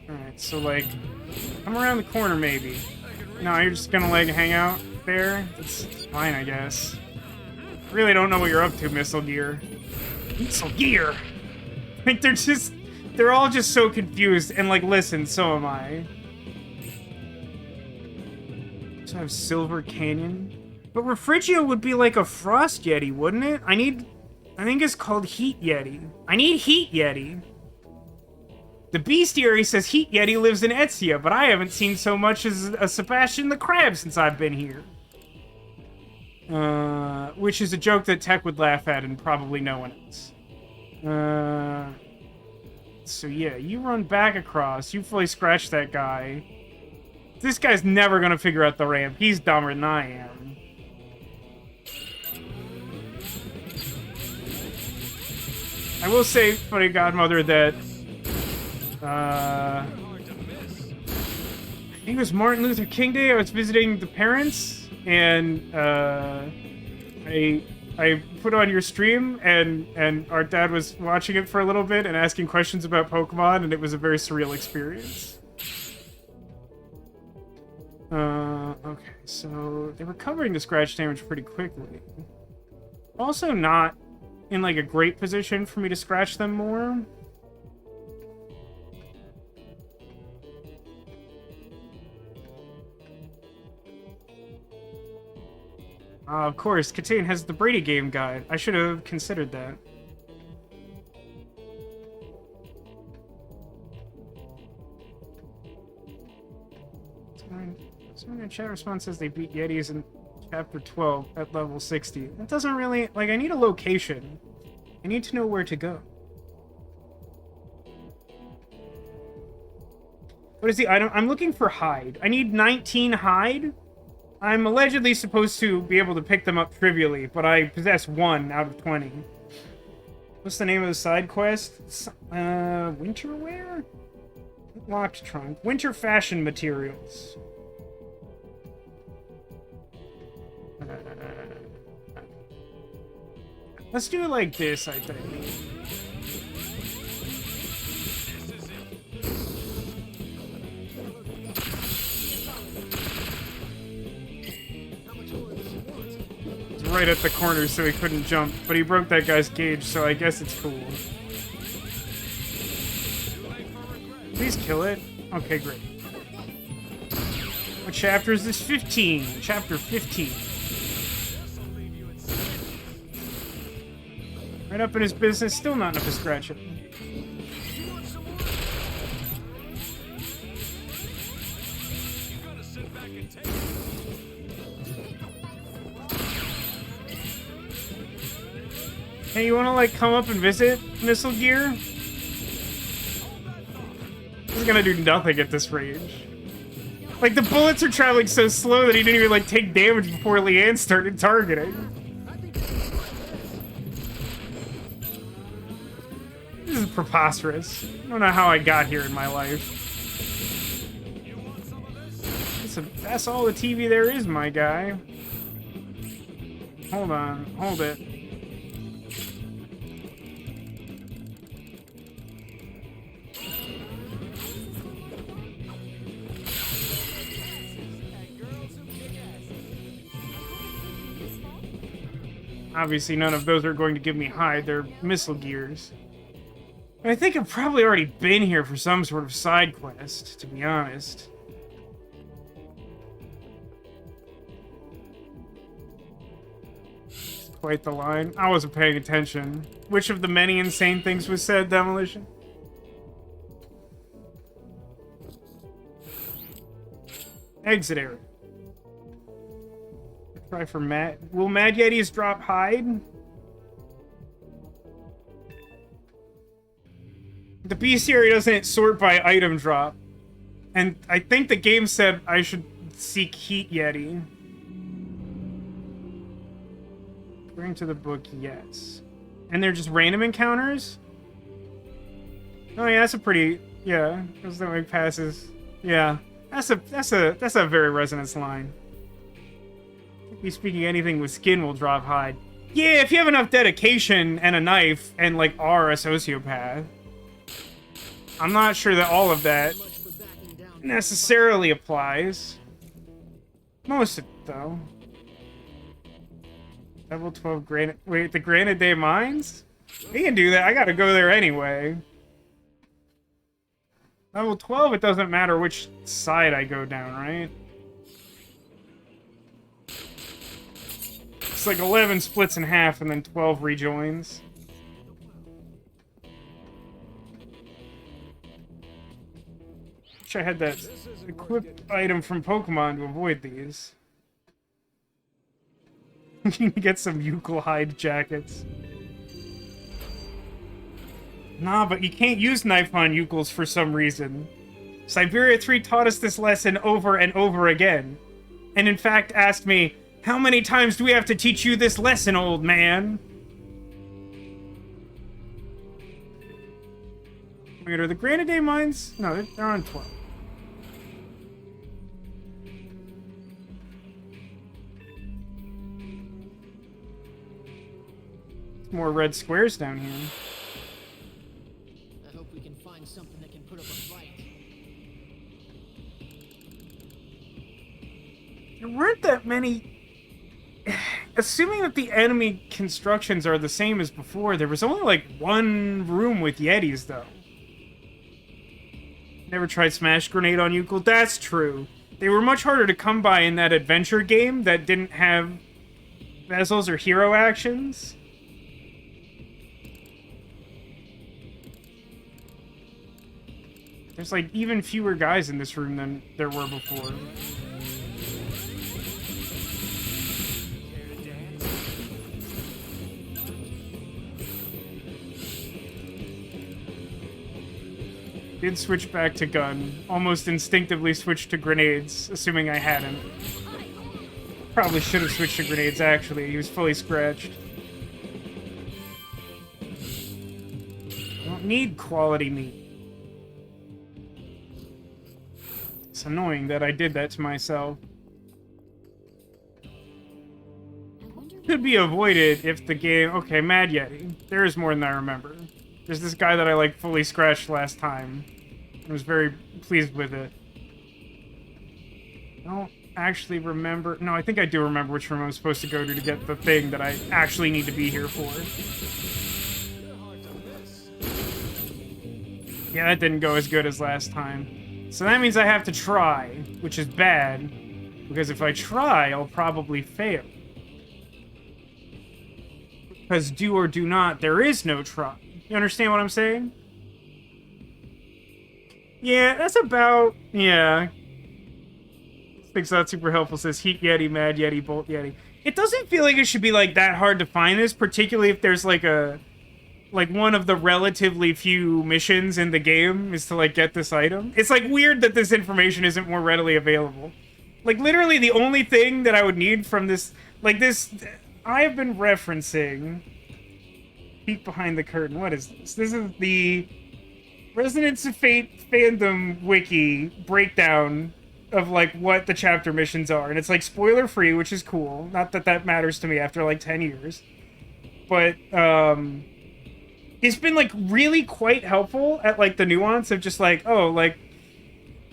Alright, so, like, I'm around the corner, maybe. No, you're just gonna, like, hang out there? It's fine, I guess. I really don't know what you're up to, Missile Gear. Missile Gear! Like, they're all just so confused, and, like, listen, so am I. So I have Silver Canyon. But Refrigia would be like a Frost Yeti, wouldn't it? I think it's called Heat Yeti. I need Heat Yeti. The Bestiary says Heat Yeti lives in Ezia, but I haven't seen so much as a Sebastian the Crab since I've been here. Which is a joke that Tech would laugh at and probably no one else. So yeah, you run back across. You fully scratch that guy. This guy's never gonna figure out the ramp. He's dumber than I am. I will say, Funny Godmother, that I think it was Martin Luther King Day. I was visiting the parents, and I put on your stream, and our dad was watching it for a little bit and asking questions about Pokemon, and it was a very surreal experience. Okay, so they were covering the scratch damage pretty quickly. Also not in, like, a great position for me to scratch them more. Of course, Catane has the Brady game guide. I should have considered that. Someone in chat response says they beat Yetis in chapter 12 at level 60. That doesn't really... Like, I need a location. I need to know where to go. What is the item? I'm looking for hide. I need 19 hide. I'm allegedly supposed to be able to pick them up trivially, but I possess 1 out of 20. What's the name of the side quest? Winter wear? Locked trunk. Winter fashion materials. Let's do it like this, I think. Right at the corner so he couldn't jump, but he broke that guy's gauge, so I guess it's cool. Please kill it. Okay, great. What chapter is this? 15. Chapter 15. Right up in his business, still not enough to scratch it. Hey, you wanna, like, come up and visit Missile Gear? This is gonna do nothing at this range. Like, the bullets are traveling so slow that he didn't even, like, take damage before Leanne started targeting. This is preposterous. I don't know how I got here in my life. That's all the TV there is, my guy. Hold on. Hold it. Obviously, none of those are going to give me hide. They're missile gears. I think I've probably already been here for some sort of side quest, to be honest. Quite the line. I wasn't paying attention. Which of the many insane things was said, Demolition? Exit area. Try for Mad... Will Mad Yetis drop hide? The bestiary doesn't sort by item drop. And I think the game said I should seek Heat Yeti. According to the book, yes. And they're just random encounters? Oh yeah, that's a pretty... Yeah, those that make passes. Yeah. That's a very resonance line. Be speaking anything with skin will drop hide. Yeah, if you have enough dedication and a knife and, like, are a sociopath. I'm not sure that all of that necessarily applies. Most of it, though. Level 12 granite... Wait, the Granite Day Mines? We can do that. I gotta go there anyway. Level 12, it doesn't matter which side I go down, right? It's like 11 splits in half and then 12 rejoins. Wish I had that equipped item from Pokemon to avoid these. You can get some Euclid hide jackets. Nah, but you can't use knife on Euclids for some reason. Siberia 3 taught us this lesson over and over again. And in fact asked me, how many times do we have to teach you this lesson, old man? Wait, are the Granite Day Mines? No, they're on 12. More red squares down here. I hope we can find something that can put up a fight. There weren't that many... Assuming that the enemy constructions are the same as before, there was only, like, one room with Yetis, though. Never tried Smash Grenade on Euclid? That's true. They were much harder to come by in that adventure game that didn't have Basels or hero actions. There's like even fewer guys in this room than there were before. Did switch back to gun. Almost instinctively switched to grenades, assuming I hadn't. Probably should have switched to grenades, actually. He was fully scratched. I don't need quality meat. It's annoying that I did that to myself. Could be avoided if the game... Okay, Mad Yeti. There is more than I remember. There's this guy that I, like, fully scratched last time. I was very pleased with it. I don't actually remember... No, I think I do remember which room I'm supposed to go to get the thing that I actually need to be here for. Yeah, that didn't go as good as last time. So that means I have to try, which is bad. Because if I try, I'll probably fail. Because do or do not, there is no try. You understand what I'm saying? Yeah, that's about... Yeah. Thing's not super helpful. Says Heat Yeti, Mad Yeti, Bolt Yeti. It doesn't feel like it should be, like, that hard to find this, particularly if there's, like, a... Like, one of the relatively few missions in the game is to, like, get this item. It's, like, weird that this information isn't more readily available. Like, literally the only thing that I would need from this... Like, this... I have been referencing... Peek behind the curtain. What is this? This is the Resonance of Fate fandom wiki breakdown of, like, what the chapter missions are. And it's, like, spoiler-free, which is cool. Not that that matters to me after, like, 10 years. But, it's been, like, really quite helpful at, like, the nuance of just, like, oh, like,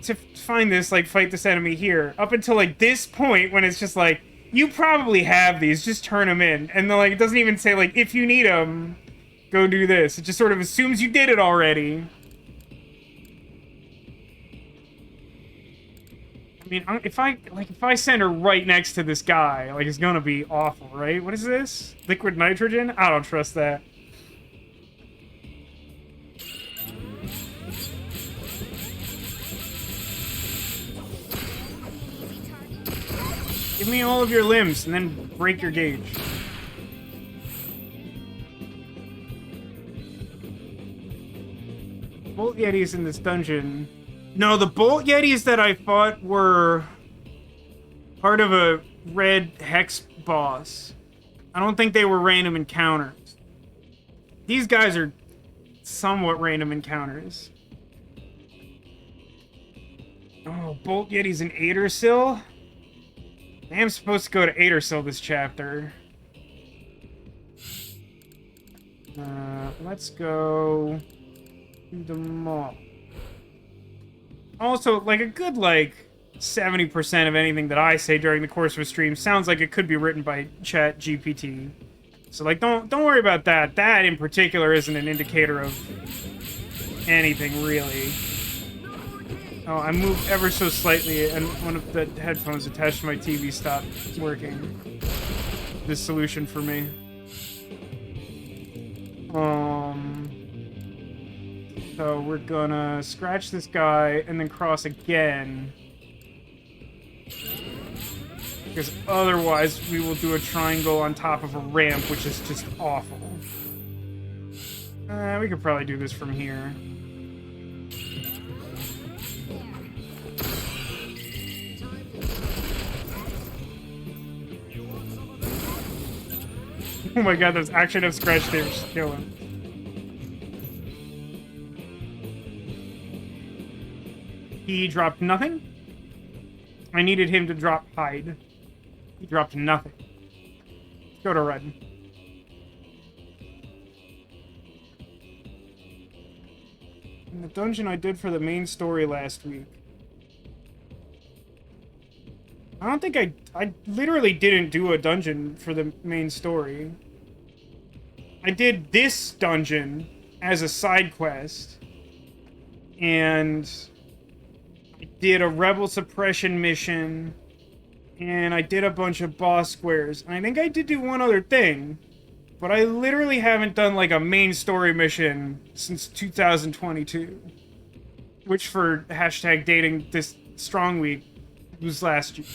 to find this, like, fight this enemy here. Up until, like, this point when it's just, like, you probably have these, just turn them in. And then, like, it doesn't even say, like, if you need them, go do this. It just sort of assumes you did it already. I mean, if I send her right next to this guy, like, it's gonna be awful, right? What is this? Liquid nitrogen? I don't trust that. Give me all of your limbs, and then break your gauge. Bolt Yetis in this dungeon. No, the Bolt Yetis that I fought were part of a red hex boss. I don't think they were random encounters. These guys are somewhat random encounters. Oh, Bolt Yetis in Adersil? I am supposed to go to Adersil this chapter. Let's go to the mall. Also, like, a good, like, 70% of anything that I say during the course of a stream sounds like it could be written by ChatGPT. So, like, don't worry about that. That, in particular, isn't an indicator of anything, really. Oh, I moved ever so slightly, and one of the headphones attached to my TV stopped working. This solution for me. So we're gonna scratch this guy and then cross again. Because otherwise we will do a triangle on top of a ramp, which is just awful. We could probably do this from here. Oh my god, those actually enough scratch damage to kill him. He dropped nothing. I needed him to drop hide. He dropped nothing. Let's go to red. In the dungeon I did for the main story last week. I don't think I literally didn't do a dungeon for the main story. I did this dungeon as a side quest. And I did a rebel suppression mission. And I did a bunch of boss squares. And I think I did do one other thing. But I literally haven't done, like, a main story mission since 2022. which for hashtag dating this strong week was last year.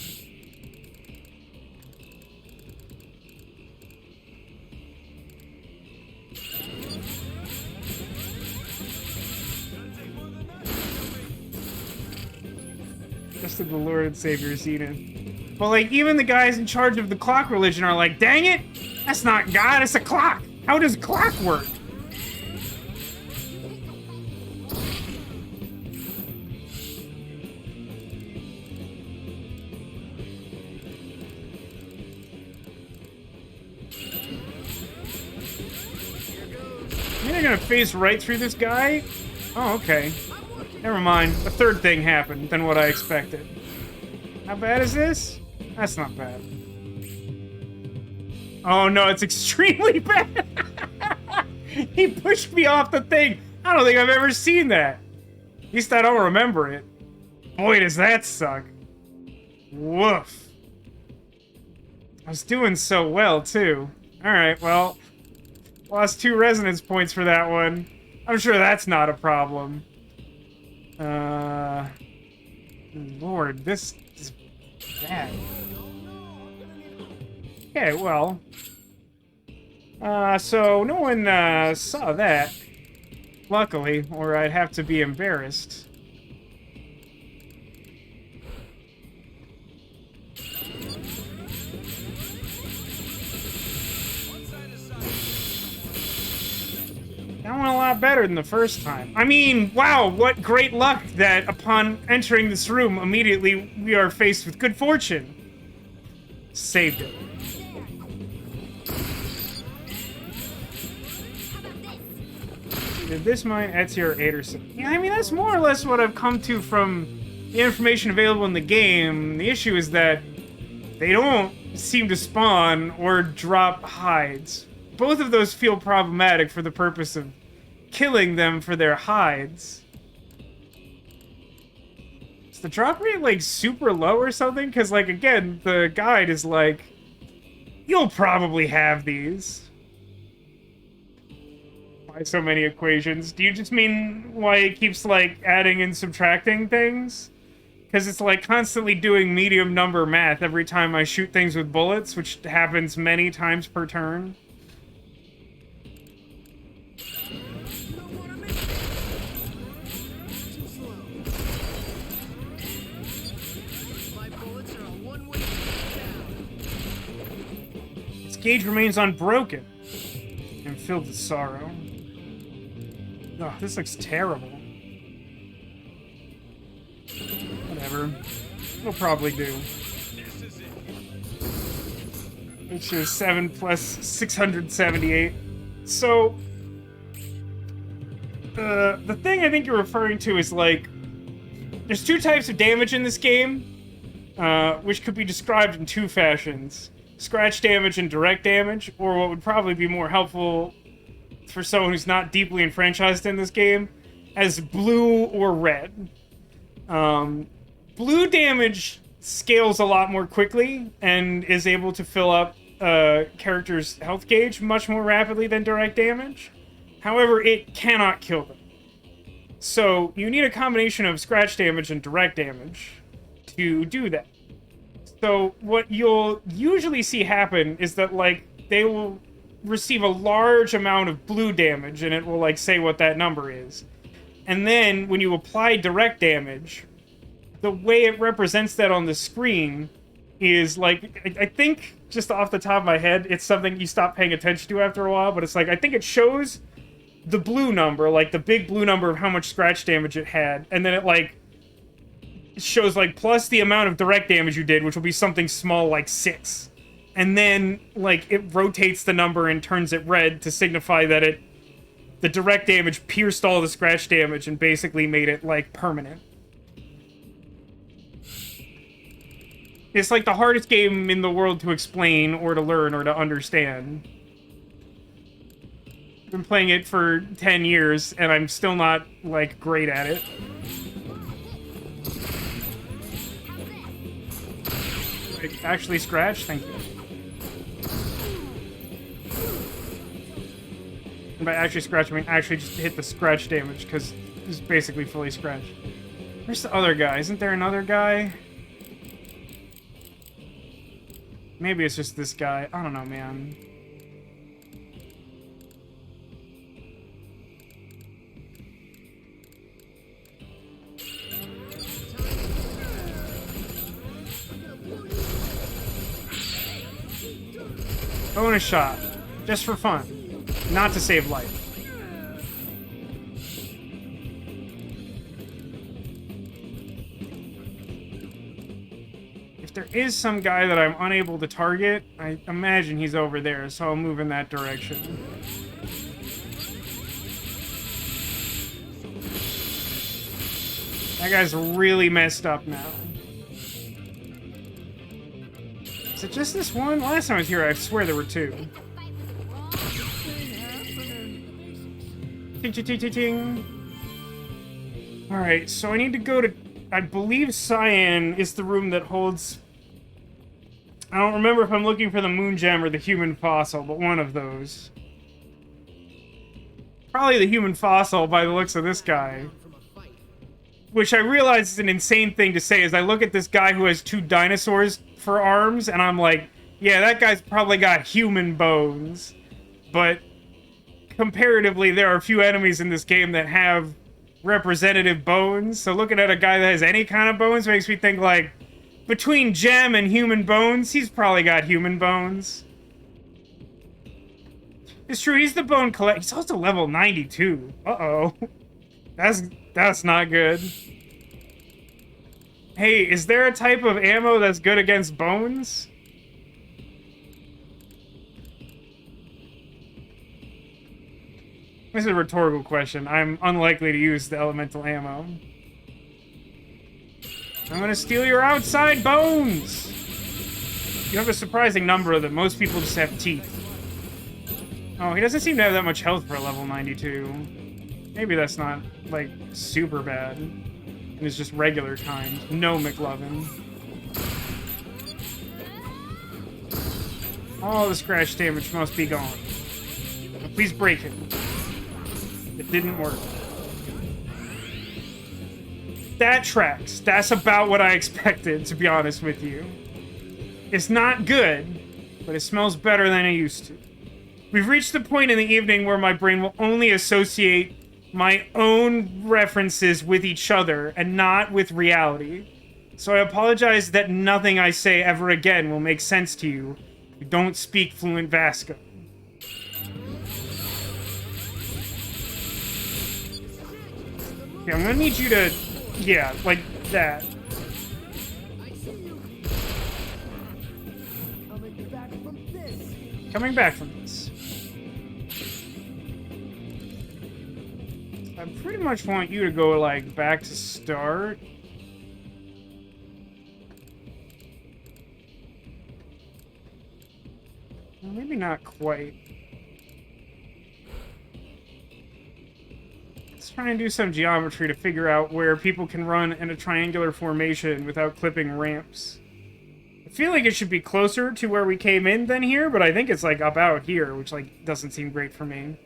Just the Lord and Savior Xena. But like, even the guys in charge of the clock religion are like, dang it, that's not God, it's a clock. How does clock work? You're gonna phase right through this guy? Oh, okay. Never mind. A third thing happened than what I expected. How bad is this? That's not bad. Oh no, it's extremely bad. He pushed me off the thing. I don't think I've ever seen that. At least I don't remember it. Boy, does that suck. Woof. I was doing so well, too. Alright, well. Lost 2 resonance points for that one. I'm sure that's not a problem. Lord, this is bad. Okay, well. So no one, saw that. Luckily, or I'd have to be embarrassed. That went a lot better than the first time. I mean, wow, what great luck that upon entering this room, immediately we are faced with good fortune. Saved it. Did this mine Etsy or Aderson? Yeah, I mean, that's more or less what I've come to from the information available in the game. The issue is that they don't seem to spawn or drop hides. Both of those feel problematic for the purpose of killing them for their hides. Is the drop rate, like, super low or something? Because, like, again, the guide is like, you'll probably have these. Why so many equations? Do you just mean why it keeps, like, adding and subtracting things? Because it's, like, constantly doing medium number math every time I shoot things with bullets, which happens many times per turn. Its gauge remains unbroken and filled with sorrow. Oh, this looks terrible. Whatever. It'll probably do. Which is 7 plus 678. So, the thing I think you're referring to is, like, there's 2 types of damage in this game, which could be described in 2 fashions. Scratch damage and direct damage, or what would probably be more helpful for someone who's not deeply enfranchised in this game, as blue or red. Blue damage scales a lot more quickly and is able to fill up a character's health gauge much more rapidly than direct damage. However, it cannot kill them. So you need a combination of scratch damage and direct damage to do that. So what you'll usually see happen is that, like, they will receive a large amount of blue damage, and it will, like, say what that number is. And then, when you apply direct damage, the way it represents that on the screen is, like, I think, just off the top of my head, it's something you stop paying attention to after a while, but it's like, I think it shows the blue number, like, the big blue number of how much scratch damage it had, and then it, like, shows, like, plus the amount of direct damage you did, which will be something small like 6. And then, like, it rotates the number and turns it red to signify that the direct damage pierced all the scratch damage and basically made it, like, permanent. It's, like, the hardest game in the world to explain or to learn or to understand. I've been playing it for 10 years, and I'm still not, like, great at it. Actually scratch? Thank you. And by actually scratch, I mean actually just hit the scratch damage, because He's basically fully scratched. Where's the other guy? Isn't there another guy? Maybe it's just this guy. I don't know, man. Bonus shot. Just for fun. Not to save life. If there is some guy that I'm unable to target, I imagine he's over there, so I'll move in that direction. That guy's really messed up now. Is it just this one? Last time I was here, I swear there were two. Ting, ting, ting, ting, ting. Alright, so I need to go to... I believe Cyan is the room that holds... I don't remember if I'm looking for the moon gem or the human fossil, but one of those. Probably the human fossil by the looks of this guy. Which I realize is an insane thing to say, as I look at this guy who has 2 dinosaurs for arms, and I'm like, yeah, that guy's probably got human bones. But comparatively, there are a few enemies in this game that have representative bones. So looking at a guy that has any kind of bones makes me think, like, between gem and human bones, he's probably got human bones. It's true, he's the bone collector. He's also level 92. Uh-oh. That's not good. Hey, is there a type of ammo that's good against bones? This is a rhetorical question. I'm unlikely to use the elemental ammo. I'm gonna steal your outside bones! You have a surprising number of them. Most people just have teeth. Oh, he doesn't seem to have that much health for a level 92. Maybe that's not, like, super bad. And it's just regular kind. No McLovin. All the scratch damage must be gone. Now please break it. It didn't work. That tracks. That's about what I expected, to be honest with you. It's not good, but it smells better than it used to. We've reached the point in the evening where my brain will only associate my own references with each other and not with reality. So I apologize that nothing I say ever again will make sense to you. You don't speak fluent Vasco. Okay, I'm gonna need you to... Yeah, like that. Coming back from this. I pretty much want you to go, like, back to start. Well, maybe not quite. Let's try and do some geometry to figure out where people can run in a triangular formation without clipping ramps. I feel like it should be closer to where we came in than here, but I think it's, like, about here, which, like, doesn't seem great for me.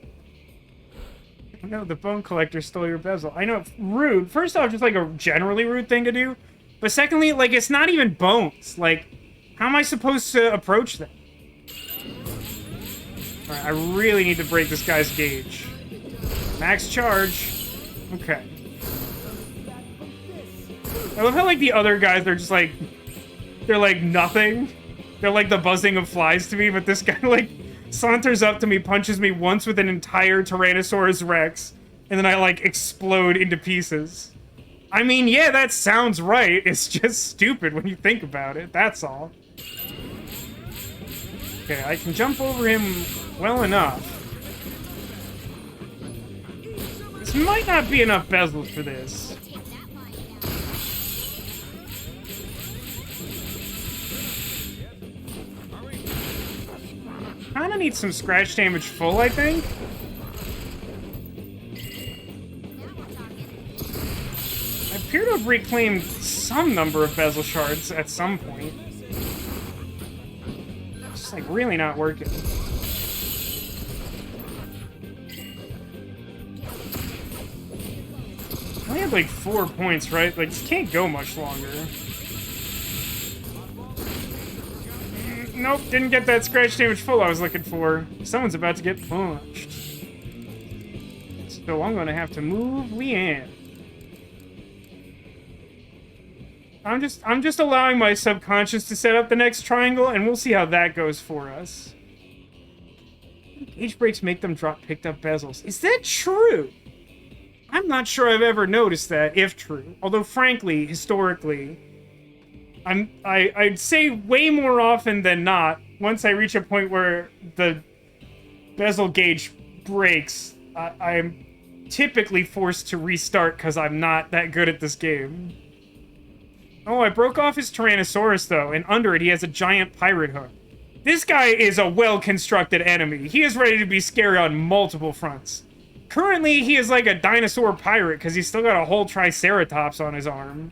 No, the bone collector stole your bezel. I know, rude. First off, just like a generally rude thing to do. But secondly, like, it's not even bones. Like, how am I supposed to approach them? Alright, I really need to break this guy's gauge. Max charge. Okay. I love how, like, the other guys, they're just like... They're like nothing. They're like the buzzing of flies to me, but this guy, like... saunters up to me, punches me once with an entire Tyrannosaurus Rex, and then I, like, explode into pieces. I mean, yeah, that sounds right. It's just stupid when you think about it. That's all. Okay, I can jump over him well enough. This might not be enough bezels for this. Kinda need some scratch damage full, I think. I appear to have reclaimed some number of bezel shards at some point. It's just, like, really not working. I only have like 4 points, right? Like, this can't go much longer. Nope, didn't get that scratch damage full I was looking for. Someone's about to get punched. So I'm gonna have to move Leanne. I'm just allowing my subconscious to set up the next triangle, and we'll see how that goes for us. Gauge breaks make them drop picked up bezels. Is that true? I'm not sure I've ever noticed that, if true. Although, frankly, historically, I'd say way more often than not, once I reach a point where the bezel gauge breaks, I'm typically forced to restart because I'm not that good at this game. Oh, I broke off his Tyrannosaurus, though, and under it he has a giant pirate hook. This guy is a well-constructed enemy. He is ready to be scary on multiple fronts. Currently, he is like a dinosaur pirate because he's still got a whole Triceratops on his arm.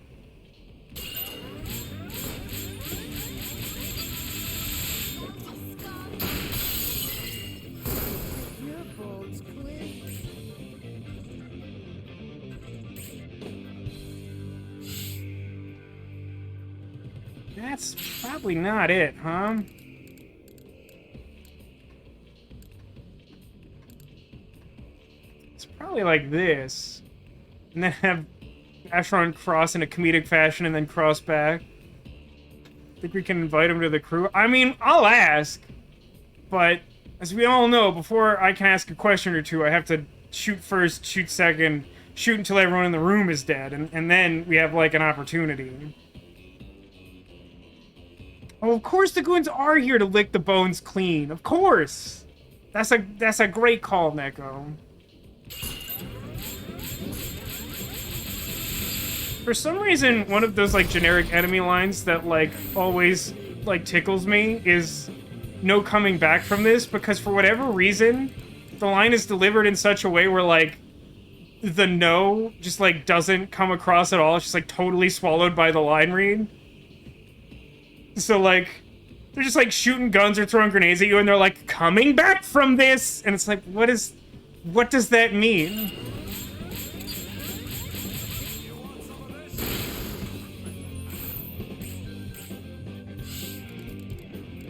That's probably not it, huh? It's probably like this. And then have Ashron cross in a comedic fashion and then cross back. Think we can invite him to the crew? I mean, I'll ask. But, as we all know, before I can ask a question or two, I have to shoot first, shoot second, shoot until everyone in the room is dead, and then we have, like, an opportunity. Oh, of course the goons are here to lick the bones clean. Of course! That's a great call, Neko. For some reason, one of those, like, generic enemy lines that, like, always, like, tickles me is no coming back from this, because for whatever reason, the line is delivered in such a way where, like, the no just, like, doesn't come across at all. It's just, like, totally swallowed by the line read. So, like, they're just, like, shooting guns or throwing grenades at you, and they're, like, coming back from this! And it's like, what does that mean?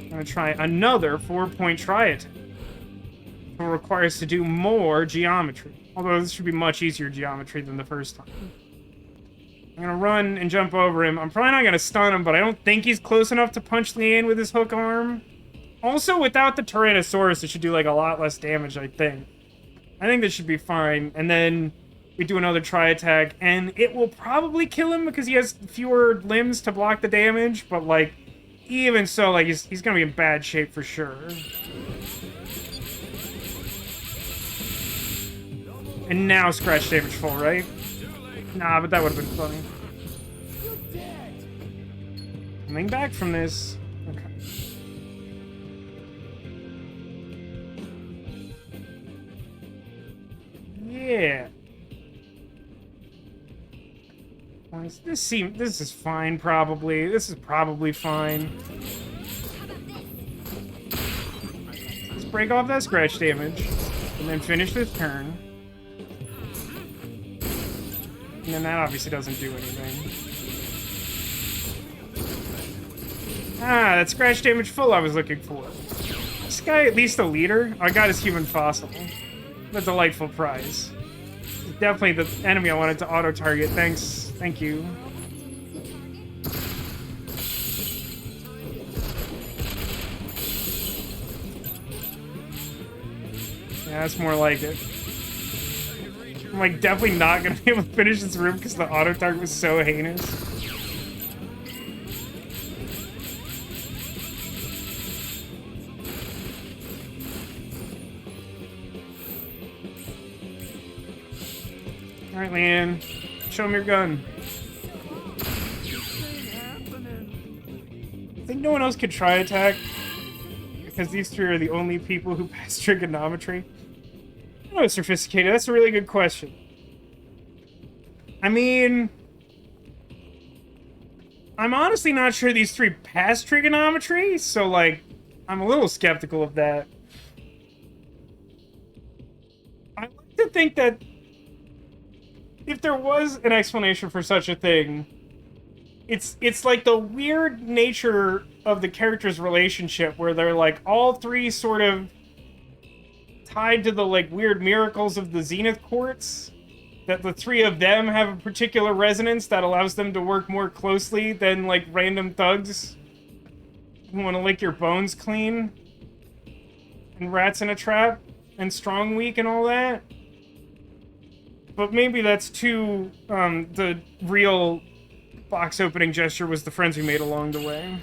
I'm gonna try another 4-point try it. It will require us to do more geometry. Although this should be much easier geometry than the first time. I'm gonna run and jump over him. I'm probably not gonna stun him, but I don't think he's close enough to punch Leanne with his hook arm. Also, without the Tyrannosaurus, it should do, like, a lot less damage, I think. I think this should be fine. And then we do another try attack, and it will probably kill him because he has fewer limbs to block the damage, but, like, even so, like, he's gonna be in bad shape for sure. And now scratch damage full, right? Nah, but that would have been funny. Coming back from this. Okay. Yeah. This is fine, probably. This is probably fine. Let's break off that scratch damage. And then finish this turn. And then that obviously doesn't do anything. Ah, that scratch damage full I was looking for. This guy at least a leader? I got his human fossil. A delightful prize. It's definitely the enemy I wanted to auto-target. Thanks. Thank you. Yeah, that's more like it. I'm, like, definitely not gonna be able to finish this room because the auto-target was so heinous. Alright, Leanne. Show me your gun. I think no one else could try attack because these three are the only people who pass trigonometry. I know, sophisticated. That's a really good question. I mean, I'm honestly not sure these three pass trigonometry, so, like, I'm a little skeptical of that. I like to think that if there was an explanation for such a thing, it's like the weird nature of the characters' relationship where they're like all three sort of tied to the like weird miracles of the Zenith Quartz. That the three of them have a particular resonance that allows them to work more closely than like random thugs who want to lick your bones clean. And rats in a trap and strong weak and all that. But maybe that's too the real box opening gesture was the friends we made along the way.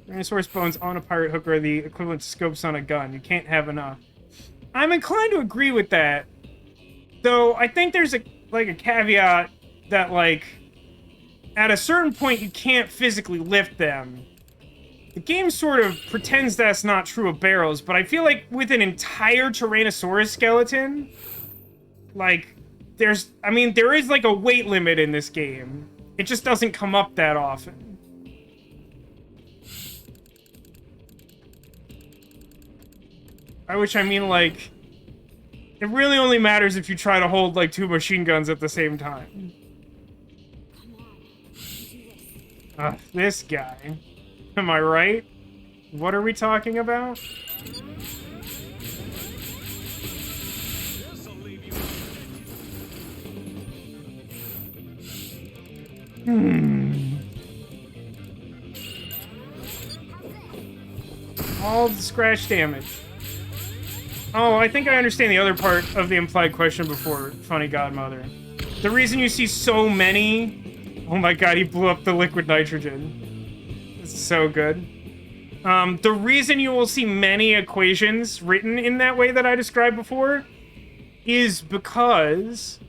Tyrannosaurus bones on a pirate hook are the equivalent to scopes on a gun. You can't have enough. I'm inclined to agree with that. Though I think there's a caveat that like at a certain point you can't physically lift them. The game sort of pretends that's not true of barrels, but I feel like with an entire Tyrannosaurus skeleton, like there is like a weight limit in this game. It just doesn't come up that often. By which I mean, like, it really only matters if you try to hold, like, 2 machine guns at the same time. This guy. Am I right? What are we talking about? All the scratch damage. Oh, I think I understand the other part of the implied question before, Funny Godmother. The reason you see so many... Oh my god, he blew up the liquid nitrogen. This is so good. The reason you will see many equations written in that way that I described before is because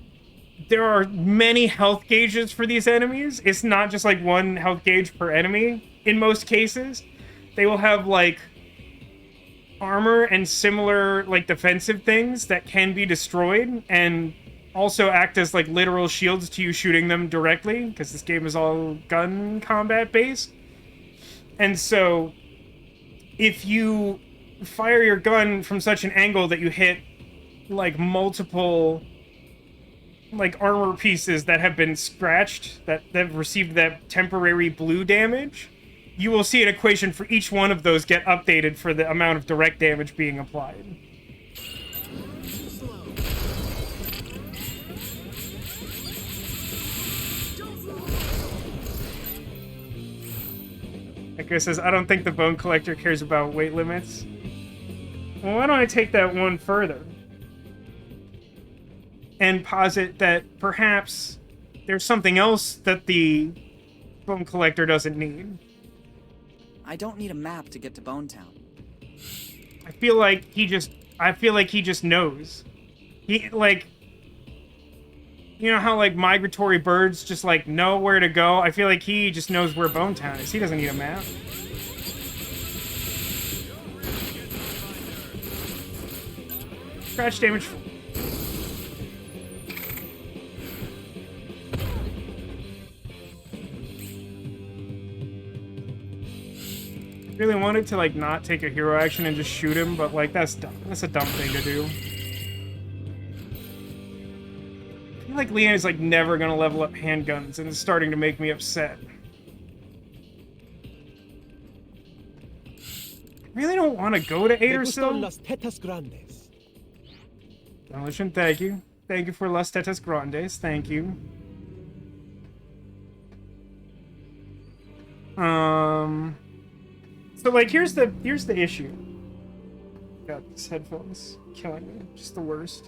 there are many health gauges for these enemies. It's not just like one health gauge per enemy in most cases. They will have like armor and similar like defensive things that can be destroyed and also act as like literal shields to you shooting them directly because this game is all gun combat based. And so if you fire your gun from such an angle that you hit like multiple like armor pieces that have been scratched, that have received that temporary blue damage, you will see an equation for each one of those get updated for the amount of direct damage being applied. Echo says, I don't think the Bone Collector cares about weight limits. Well, why don't I take that one further? And posit that perhaps there's something else that the Bone Collector doesn't need. I don't need a map to get to Bone Town. I feel like he just knows. He, like... You know how, like, migratory birds just, like, know where to go? I feel like he just knows where Bone Town is. He doesn't need a map. Scratch damage. Really wanted to, like, not take a hero action and just shoot him, but, like, that's dumb. That's a dumb thing to do. I feel like Leanne is, like, never gonna level up handguns, and it's starting to make me upset. I really don't want to go to Adersil. Demolition, thank you. Thank you for Las Tetas Grandes. Thank you. So, like, here's the issue. God, these headphones killing me. Just the worst.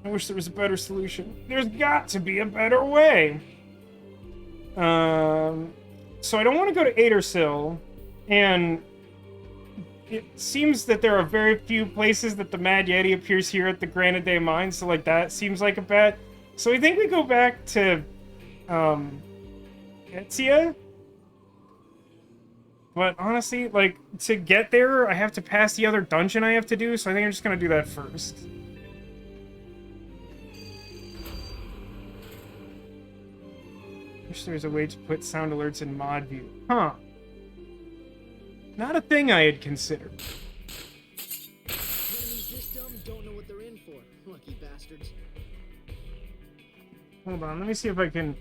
I wish there was a better solution. There's got to be a better way. So I don't want to go to Adersil, and it seems that there are very few places that the Mad Yeti appears here at the Granite Day Mine, so, like, that seems like a bet. So I think we go back to, Etsia. But honestly, like, to get there, I have to pass the other dungeon I have to do, so I think I'm just gonna do that first. Wish there was a way to put sound alerts in mod view. Huh. Not a thing I had considered. Enemies this dumb don't know what they're in for. Hold on, let me see if I can...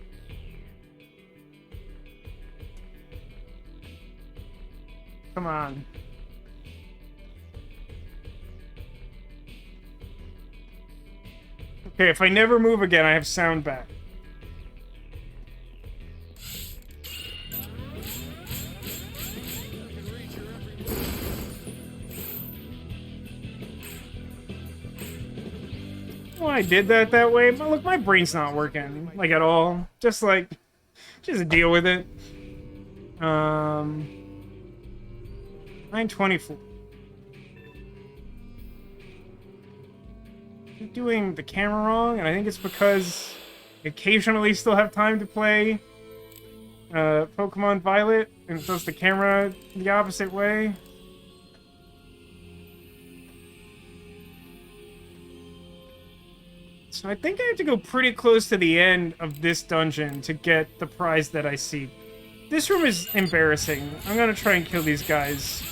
Come on. Okay, if I never move again, I have sound back. Well, I did that way, but look, my brain's not working, like, at all. Just deal with it. 924. Keep doing the camera wrong, and I think it's because I occasionally still have time to play Pokemon Violet, and it does the camera the opposite way. So I think I have to go pretty close to the end of this dungeon to get the prize that I seek. This room is embarrassing. I'm gonna try and kill these guys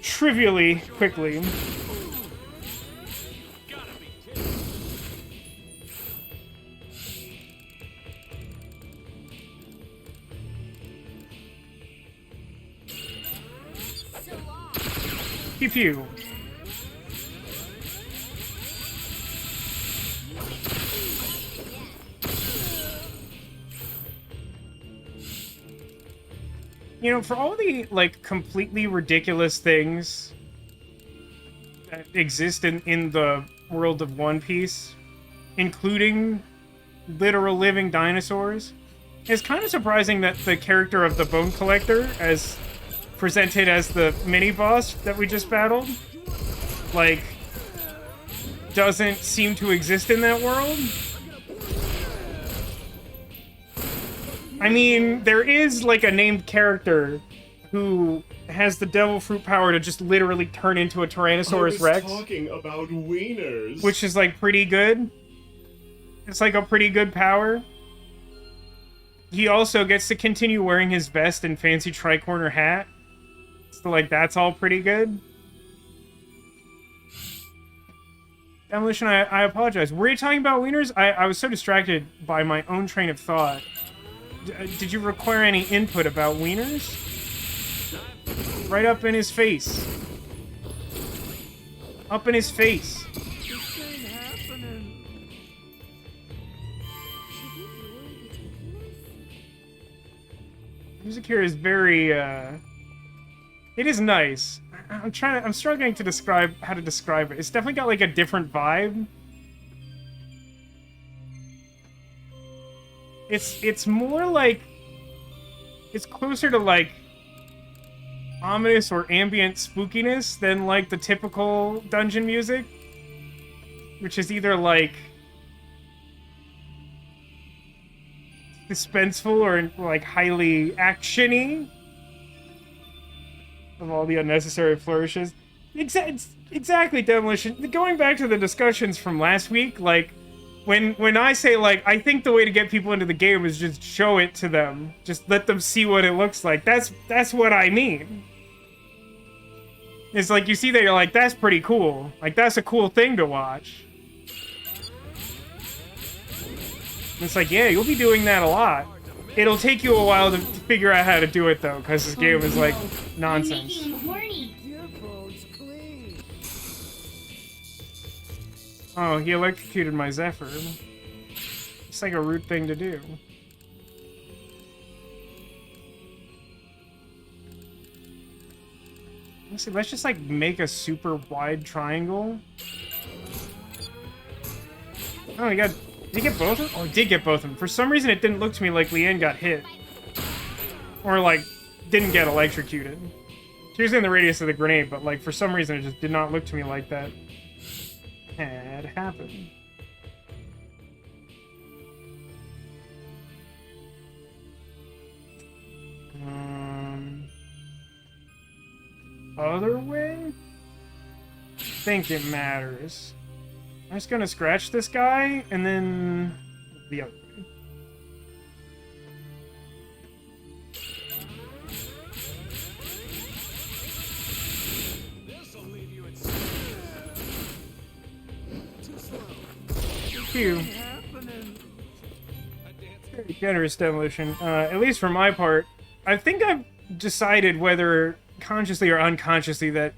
trivially quickly. Pew pew. You know, for all the, like, completely ridiculous things that exist in the world of One Piece, including literal living dinosaurs, it's kind of surprising that the character of the Bone Collector, as presented as the mini-boss that we just battled, like, doesn't seem to exist in that world. I mean, there is, like, a named character who has the devil fruit power to just literally turn into a Tyrannosaurus Rex. Talking about wieners. Which is, like, pretty good. It's, like, a pretty good power. He also gets to continue wearing his vest and fancy tricorner hat. So, like, that's all pretty good. Demolition, I apologize. Were you talking about wieners? I was so distracted by my own train of thought. Did you require any input about wieners? Right up in his face. Up in his face. Music here is very, it is nice. I'm struggling to describe how to describe it. It's definitely got, like, a different vibe. It's more like... It's closer to, like, ominous or ambient spookiness than, like, the typical dungeon music. Which is either, like, suspenseful or, like, highly action-y. Of all the unnecessary flourishes. Exactly, Demolition. Going back to the discussions from last week, like, when I say, like, I think the way to get people into the game is just show it to them. Just let them see what it looks like. That's what I mean. It's like, you see that, you're like, that's pretty cool. Like, that's a cool thing to watch. And it's like, yeah, you'll be doing that a lot. It'll take you a while to figure out how to do it, though, because this game is, like, nonsense. Oh, he electrocuted my Zephyr. It's like a rude thing to do. Let's just, like, make a super wide triangle. Oh, he got... Did he get both of them? Oh, he did get both of them. For some reason, it didn't look to me like Leanne got hit. Or, like, didn't get electrocuted. She was in the radius of the grenade, but, like, for some reason, it just did not look to me like that had happened. Other way? I think it matters. I'm just gonna scratch this guy, and then the other way. Phew. Very generous demolition. At least for my part, I think I've decided whether consciously or unconsciously that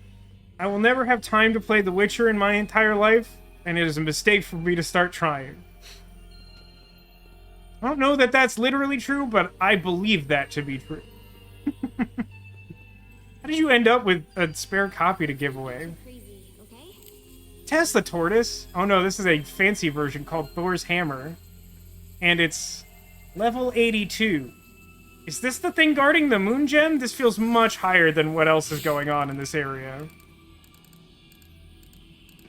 I will never have time to play The Witcher in my entire life, and it is a mistake for me to start trying. I don't know that that's literally true, but I believe that to be true. How did you end up with a spare copy to give away? Crazy, okay? Tesla Tortoise? Oh no, this is a fancy version called Thor's Hammer. And it's level 82. Is this the thing guarding the moon gem? This feels much higher than what else is going on in this area.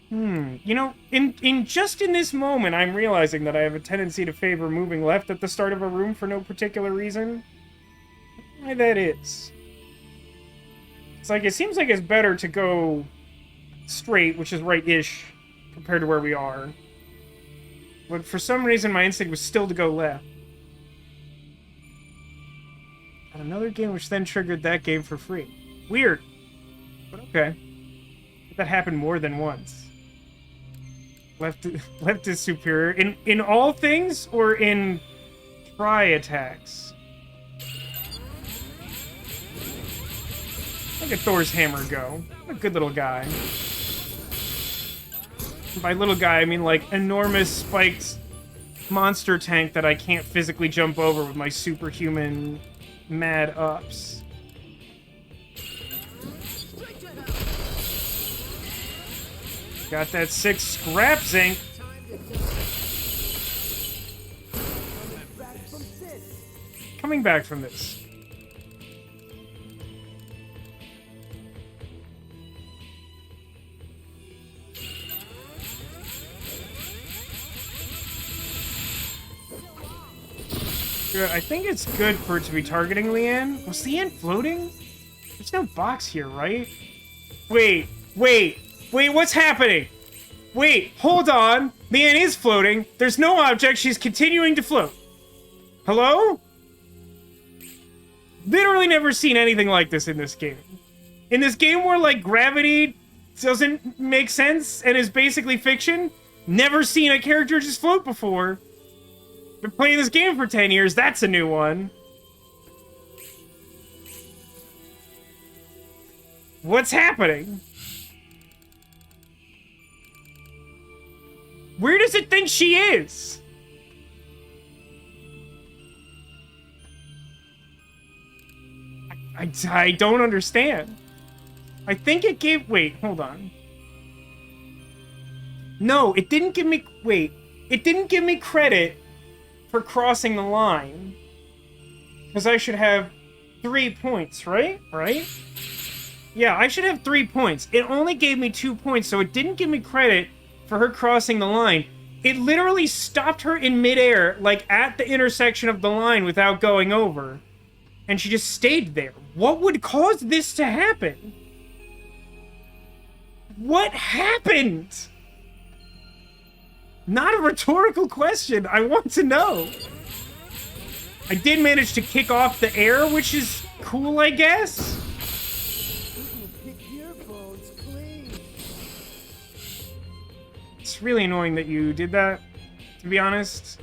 You know, in this moment, I'm realizing that I have a tendency to favor moving left at the start of a room for no particular reason. Why that is? It's like, it seems like it's better to go straight, which is right-ish, compared to where we are. But for some reason, my instinct was still to go left. And another game which then triggered that game for free. Weird. But okay. That happened more than once. Left is superior. In all things, or in try attacks? Look at Thor's hammer go. What a good little guy. By little guy, I mean like enormous spiked monster tank that I can't physically jump over with my superhuman mad ups. Got that 6 scrap zinc. Coming back from this. Good. I think it's good for it to be targeting Leanne. Was Leanne floating? There's no box here, right? Wait, what's happening? Wait, hold on. Leanne is floating. There's no object. She's continuing to float. Hello? Literally never seen anything like this in this game. In this game where, like, gravity doesn't make sense and is basically fiction, never seen a character just float before. Been playing this game for 10 years, that's a new one. What's happening? Where does it think she is? I don't understand. I think it gave... Wait, hold on. No, it didn't give me... Wait. It didn't give me credit for crossing the line. Because I should have 3 points, right? Right? Yeah, I should have 3 points. It only gave me 2 points, so it didn't give me credit for her crossing the line. It literally stopped her in midair, like at the intersection of the line without going over. And she just stayed there. What would cause this to happen? What happened? Not a rhetorical question. I want to know. I did manage to kick off the air, which is cool, I guess. It's really annoying that you did that, to be honest.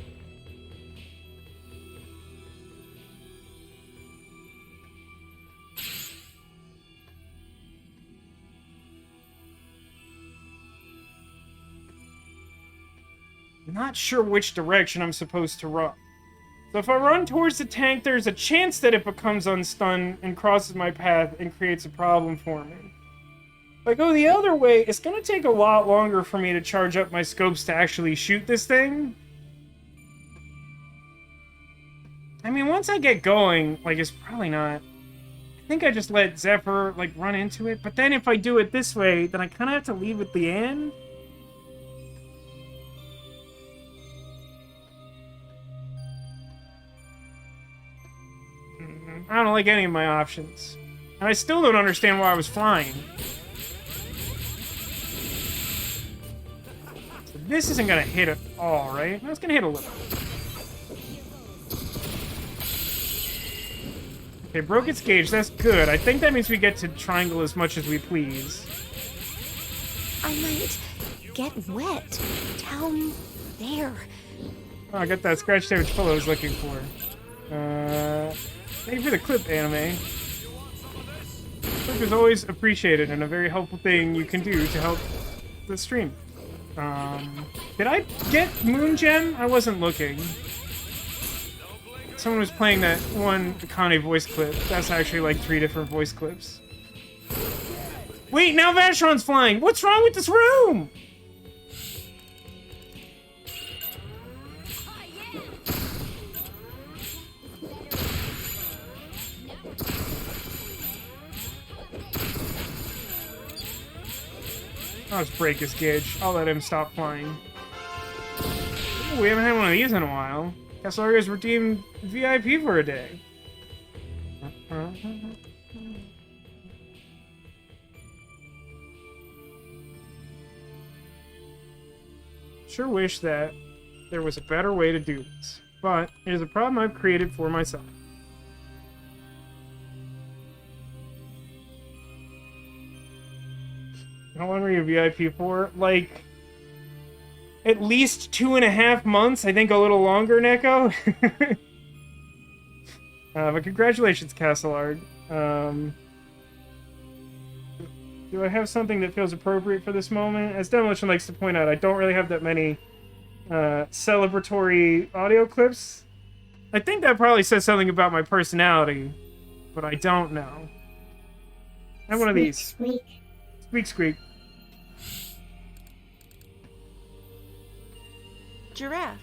Not sure which direction I'm supposed to run. So if I run towards the tank, there's a chance that it becomes unstunned and crosses my path and creates a problem for me. If I go the other way, it's gonna take a lot longer for me to charge up my scopes to actually shoot this thing. I mean, once I get going, like, it's probably not... I think I just let Zephyr, like, run into it. But then if I do it this way, then I kind of have to leave with Leanne. I don't like any of my options. And I still don't understand why I was flying. So this isn't gonna hit at all, right? No, it's gonna hit a little. Okay, broke its gauge, that's good. I think that means we get to triangle as much as we please. I might get wet down there. Oh, I got that scratch damage pillow I was looking for. Thank you for the clip, anime. Clip is always appreciated and a very helpful thing you can do to help the stream. Did I get Moon Gem? I wasn't looking. Someone was playing that one Akane voice clip. That's actually like 3 different voice clips. Wait, now Vashron's flying! What's wrong with this room? I'll just break his gauge. I'll let him stop flying. Ooh, we haven't had one of these in a while. Castlaria's redeemed VIP for a day. Sure wish that there was a better way to do this, but it is a problem I've created for myself. How long were you VIP for? Like, at least 2.5 months. I think a little longer, Neko. But congratulations, Castleard. Do I have something that feels appropriate for this moment? As Demolition likes to point out, I don't really have that many celebratory audio clips. I think that probably says something about my personality, but I don't know. I have one of these. Squeak. Squeak, squeak. Giraffe.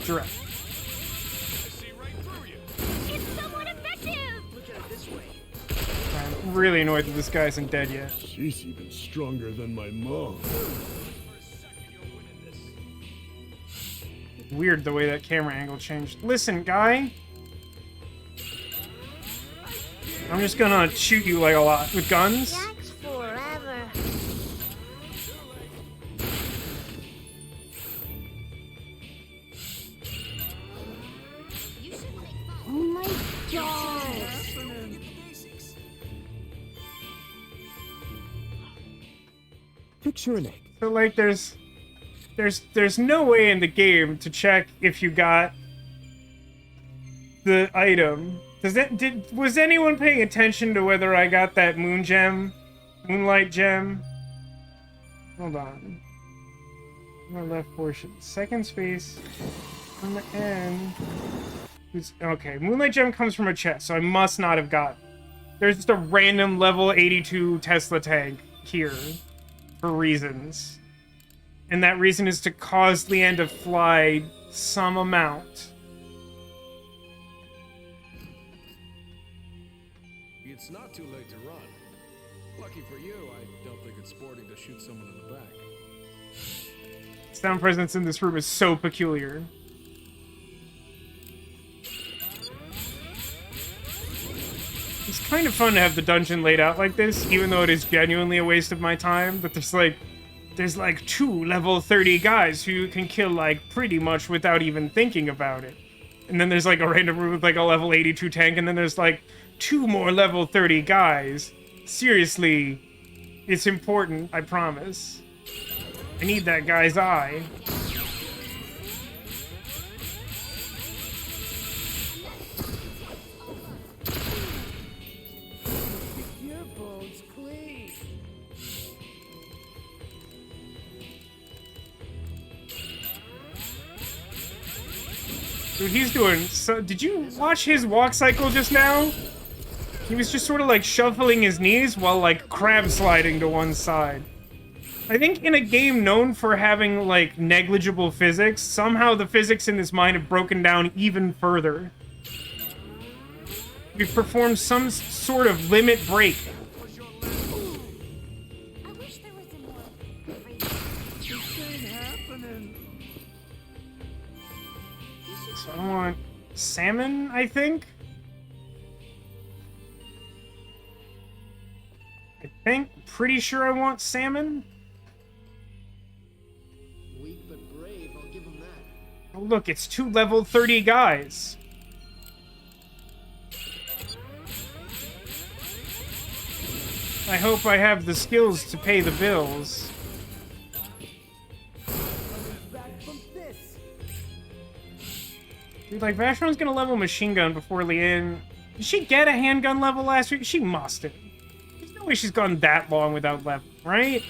Giraffe. It's somewhat effective! Look at it this way. I'm really annoyed that this guy isn't dead yet. She's even stronger than my mom. Weird the way that camera angle changed. Listen, guy. I'm just gonna shoot you like a lot with guns. Jack's forever. Oh my god! Picture an egg. So like there's no way in the game to check if you got the item. Was anyone paying attention to whether I got that moonlight gem? Hold on. My left portion. Second space on the end. Okay, moonlight gem comes from a chest, so I must not have got. There's just a random level 82 Tesla tank here for reasons. And that reason is to cause Leanne to fly some amount. It's not too late to run. Lucky for you, I don't think it's sporting to shoot someone in the back. Sound presence in this room is so peculiar. It's kind of fun to have the dungeon laid out like this, even though it is genuinely a waste of my time. But there's like 2 level 30 guys who you can kill like pretty much without even thinking about it. And then there's like a random room with like a level 82 tank, and then there's like 2 more level 30 guys. Seriously, it's important, I promise. I need that guy's eye. Your bone's clean. Dude, he's doing so. Did you watch his walk cycle just now? He was just sort of like shuffling his knees while like crab sliding to one side. I think in a game known for having like negligible physics, somehow the physics in this mine have broken down even further. We've performed some sort of limit break. I wish there was a more. This ain't happening. So I want salmon, I think? Pretty sure I want salmon. Weak but brave, I'll give him that. Oh, look, it's 2 level 30 guys. I hope I have the skills to pay the bills. Dude, like, Vacheron's gonna level machine gun before Leanne... Did she get a handgun level last week? She must have. There's no way she's gone that long without level, right?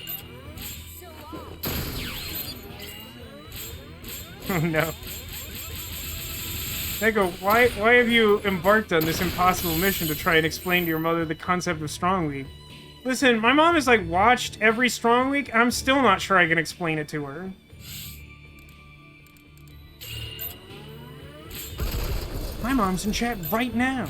Oh no. Echo, why have you embarked on this impossible mission to try and explain to your mother the concept of Strong Week? Listen, my mom has, like, watched every Strong Week. I'm still not sure I can explain it to her. My mom's in chat right now.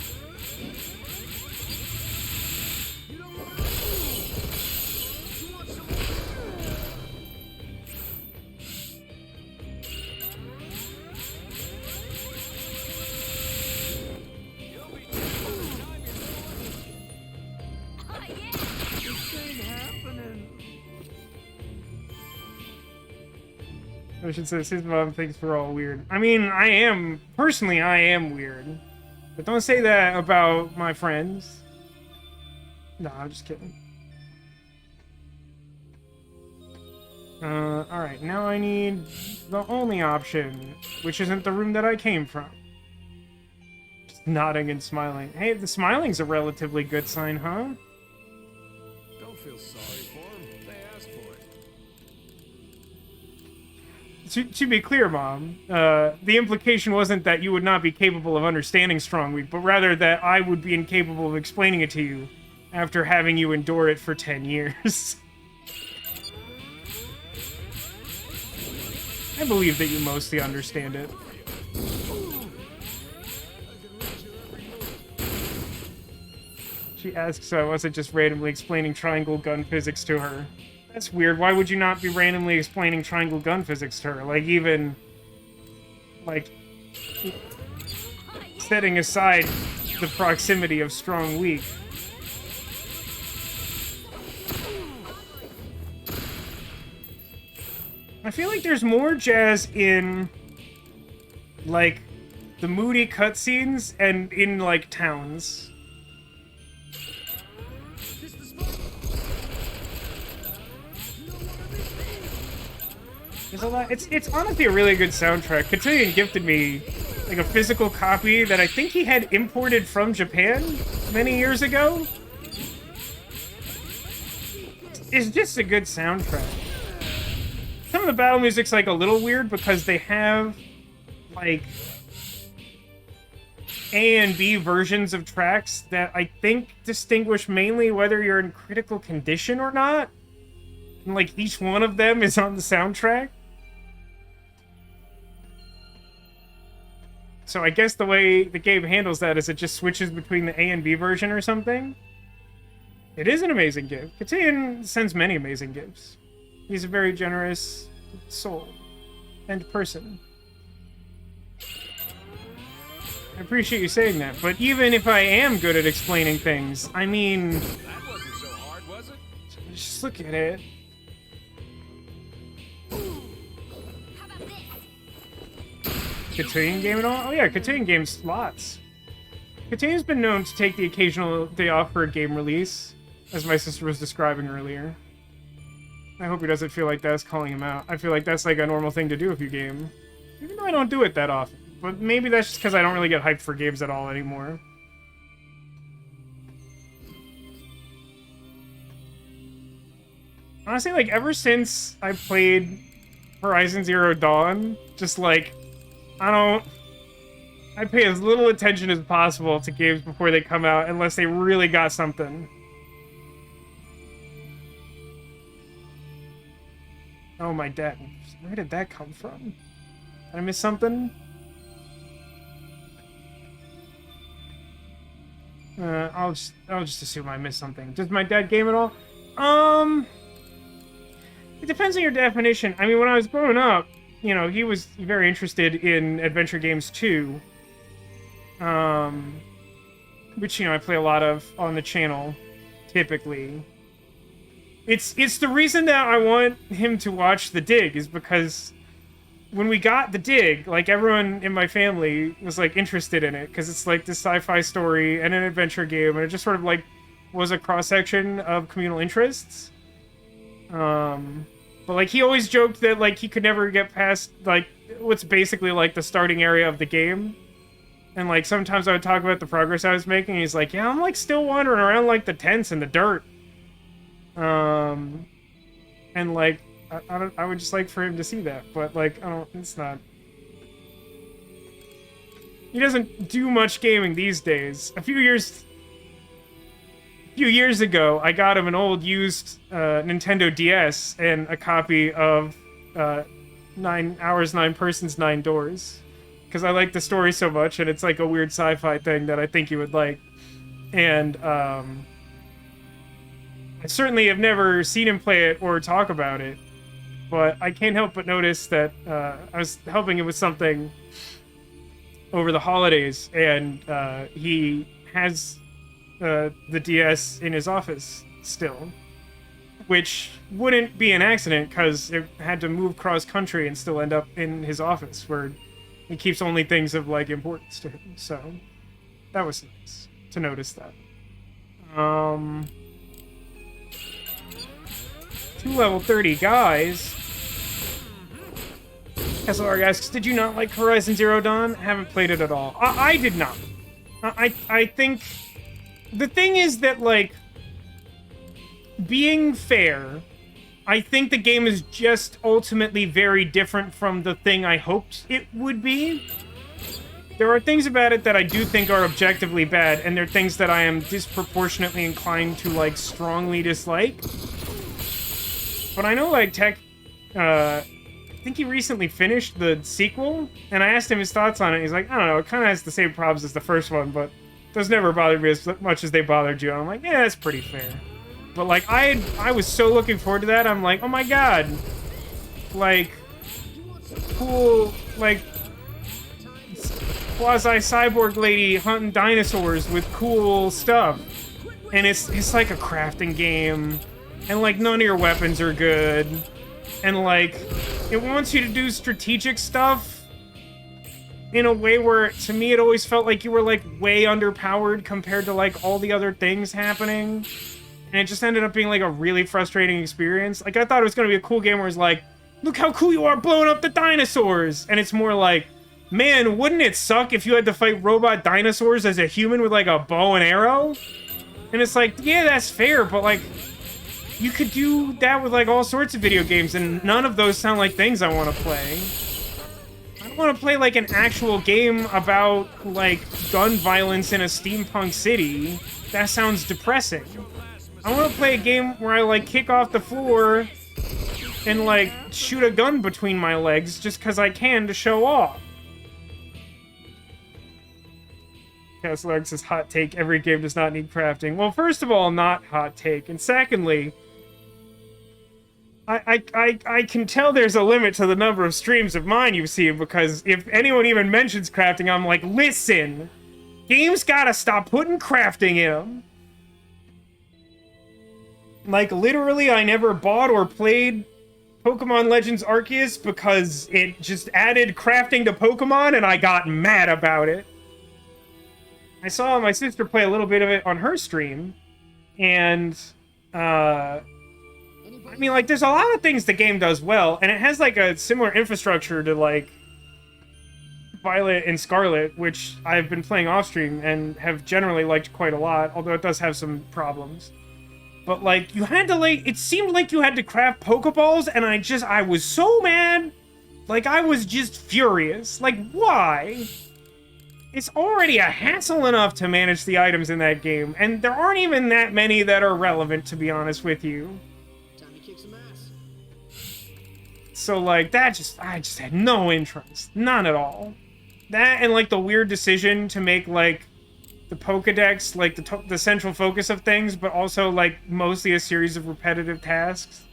I should say, his mom thinks we're all weird. I mean, personally, I am weird. But don't say that about my friends. No, I'm just kidding. Alright, now I need the only option, which isn't the room that I came from. Just nodding and smiling. Hey, the smiling's a relatively good sign, huh? Don't feel sorry for him. They asked for it. To be clear, Mom, the implication wasn't that you would not be capable of understanding Strong Week, but rather that I would be incapable of explaining it to you after having you endure it for 10 years. I believe that you mostly understand it. She asks, was it just randomly explaining triangle gun physics to her? That's weird. Why would you not be randomly explaining triangle gun physics to her? Like, even... like... setting aside the proximity of Strong Week. I feel like there's more jazz in, like, the moody cutscenes and in, like, towns. There's a lot. It's honestly a really good soundtrack. Cotillion gifted me, like, a physical copy that I think he had imported from Japan many years ago. It's just a good soundtrack. Some of the battle music's, like, a little weird because they have, like, A and B versions of tracks that I think distinguish mainly whether you're in critical condition or not. And, like, each one of them is on the soundtrack. So I guess the way the game handles that is it just switches between the A and B version or something. It is an amazing gift. Cotillion sends many amazing gifts. He's a very generous soul and person. I appreciate you saying that, but even if I am good at explaining things, I mean... That wasn't so hard, was it? Just look at it. Cotillion game at all? Oh yeah, Cotillion games lots. Cotillion's been known to take the occasional day off for a game release, as my sister was describing earlier. I hope he doesn't feel like that's calling him out. I feel like that's like a normal thing to do if you game. Even though I don't do it that often. But maybe that's just because I don't really get hyped for games at all anymore. Honestly, like, ever since I played Horizon Zero Dawn, just like, I pay as little attention as possible to games before they come out unless they really got something. Oh, my dad. Where did that come from? Did I miss something? I'll just assume I missed something. Does my dad game at all? It depends on your definition. I mean, when I was growing up, you know, he was very interested in adventure games too. Which, you know, I play a lot of on the channel, typically. It's the reason that I want him to watch The Dig, is because when we got The Dig, like, everyone in my family was, like, interested in it, because it's, like, this sci-fi story and an adventure game, and it just sort of, like, was a cross-section of communal interests. But But, like, he always joked that, like, he could never get past, like, what's basically, like, the starting area of the game. And, like, sometimes I would talk about the progress I was making, and he's like, yeah, I'm, like, still wandering around, like, the tents and the dirt. And, like, I would just like for him to see that. But, like, it's not... He doesn't do much gaming these days. A few years ago, I got him an old used Nintendo DS and a copy of 9 Hours, 9 Persons, 9 Doors. Because I like the story so much, and it's like a weird sci-fi thing that I think you would like. And I certainly have never seen him play it or talk about it. But I can't help but notice that I was helping him with something over the holidays, and he has the DS in his office still, which wouldn't be an accident because it had to move cross country and still end up in his office where he keeps only things of like importance to him. So that was nice to notice that. 2 level 30 guys. SLR asks, did you not like Horizon Zero Dawn? I haven't played it at all. I did not. I think... The thing is that, like... Being fair, I think the game is just ultimately very different from the thing I hoped it would be. There are things about it that I do think are objectively bad, and there are things that I am disproportionately inclined to, like, strongly dislike. But I know, like, Tech... I think he recently finished the sequel, and I asked him his thoughts on it. He's like, I don't know, it kind of has the same problems as the first one, but those never bothered me as much as they bothered you. And I'm like, yeah, that's pretty fair. But, like, I was so looking forward to that. I'm like, oh my god. Like, cool, like, quasi-cyborg lady hunting dinosaurs with cool stuff. And it's like a crafting game, and, like, none of your weapons are good. And, like, it wants you to do strategic stuff in a way where, to me, it always felt like you were, like, way underpowered compared to, like, all the other things happening. And it just ended up being, like, a really frustrating experience. Like, I thought it was gonna be a cool game where it's like, look how cool you are blowing up the dinosaurs! And it's more like, man, wouldn't it suck if you had to fight robot dinosaurs as a human with, like, a bow and arrow? And it's like, yeah, that's fair, but, like... You could do that with, like, all sorts of video games, and none of those sound like things I want to play. I don't want to play, like, an actual game about, like, gun violence in a steampunk city. That sounds depressing. I want to play a game where I, like, kick off the floor and, like, shoot a gun between my legs just because I can to show off. Castleark says, hot take, every game does not need crafting. Well, first of all, not hot take, and secondly... I can tell there's a limit to the number of streams of mine you've seen, because if anyone even mentions crafting, I'm like, listen, games gotta stop putting crafting in them. Like, literally, I never bought or played Pokemon Legends Arceus because it just added crafting to Pokemon, and I got mad about it. I saw my sister play a little bit of it on her stream, and, I mean, like, there's a lot of things the game does well, and it has, like, a similar infrastructure to, like, Violet and Scarlet, which I've been playing off-stream and have generally liked quite a lot, although it does have some problems. But, like, you had to, like, it seemed like you had to craft Pokeballs, and I was so mad. Like, I was just furious. Like, why? It's already a hassle enough to manage the items in that game, and there aren't even that many that are relevant, to be honest with you. So, like, I just had no interest. None at all. That and, like, the weird decision to make, like, the Pokedex, like, the central focus of things, but also, like, mostly a series of repetitive tasks.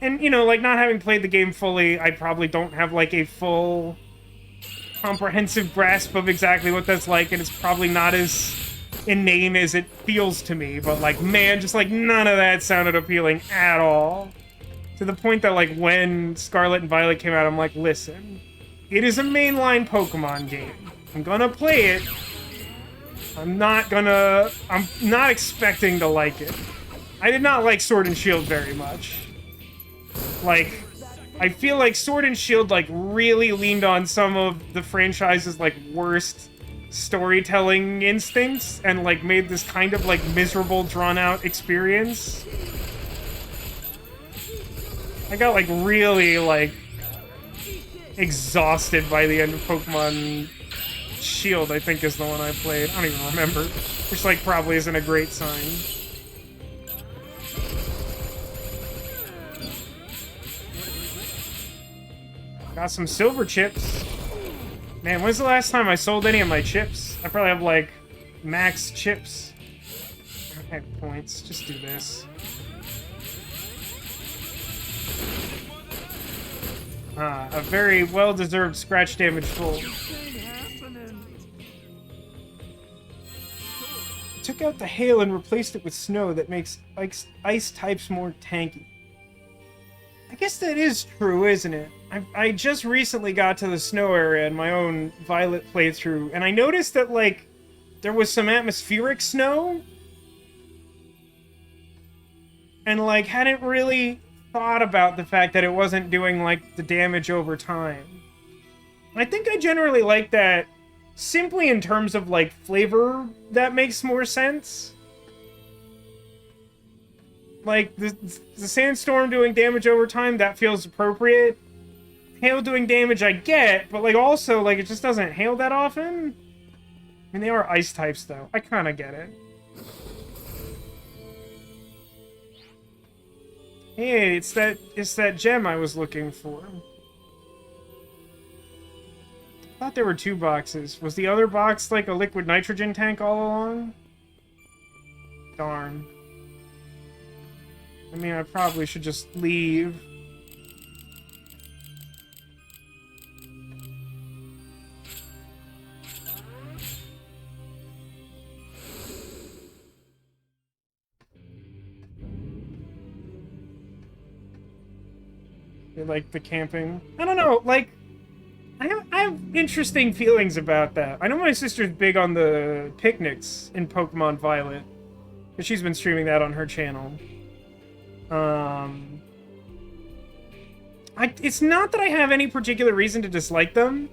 And, you know, like, not having played the game fully, I probably don't have, like, a full comprehensive grasp of exactly what that's like, and it's probably not as inane as it feels to me, but, like, man, just, like, none of that sounded appealing at all. To the point that, like, when Scarlet and Violet came out, I'm like, listen, it is a mainline Pokemon game. I'm gonna play it. I'm not expecting to like it. I did not like Sword and Shield very much. Like, I feel like Sword and Shield like really leaned on some of the franchise's like worst storytelling instincts and like made this kind of like miserable, drawn-out experience. I got like really like exhausted by the end of Pokemon Shield, I think is the one I played. I don't even remember. Which like probably isn't a great sign. Got some silver chips. Man, when's the last time I sold any of my chips? I probably have like max chips. Okay, points. Just do this. A very well-deserved scratch damage full. Took out the hail and replaced it with snow that makes ice types more tanky. I guess that is true, isn't it? I just recently got to the snow area in my own Violet playthrough, and I noticed that, like, there was some atmospheric snow, and, like, hadn't really thought about the fact that it wasn't doing, like, the damage over time. I think I generally like that simply in terms of, like, flavor that makes more sense. Like, the sandstorm doing damage over time, that feels appropriate. Hail doing damage, I get, but, like, also, like, it just doesn't hail that often. I mean, they are ice types, though. I kind of get it. Hey, it's that gem I was looking for. I thought there were 2 boxes. Was the other box, like, a liquid nitrogen tank all along? Darn. I mean, I probably should just leave. Like the camping. I don't know, like, I have interesting feelings about that. I know my sister's big on the picnics in Pokemon Violet, because she's been streaming that on her channel. It's not that I have any particular reason to dislike them.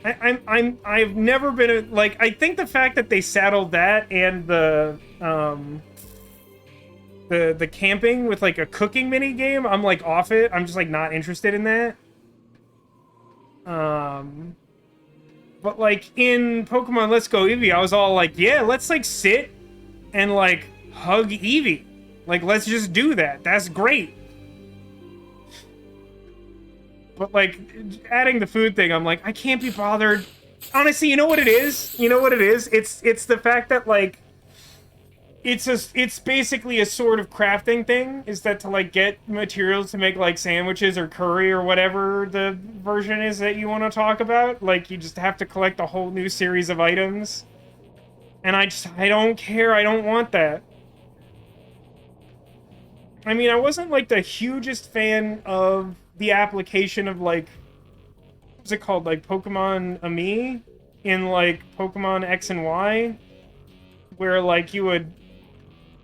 I've never been like, I think the fact that they saddled that and the camping with like a cooking mini game, I'm like off it. I'm just like not interested in that. But like in Pokemon Let's Go Eevee, I was all like, yeah, let's like sit and like hug Eevee. Like, let's just do that. That's great. But like adding the food thing, I'm like, I can't be bothered. Honestly, you know what it is? You know what it is? It's the fact that like it's basically a sort of crafting thing, is that to like get materials to make like sandwiches or curry or whatever the version is that you want to talk about. Like, you just have to collect a whole new series of items. And I don't care. I don't want that. I mean, I wasn't like the hugest fan of the application of like, what's it called? Like Pokemon Ami in like Pokemon X and Y, where like you would,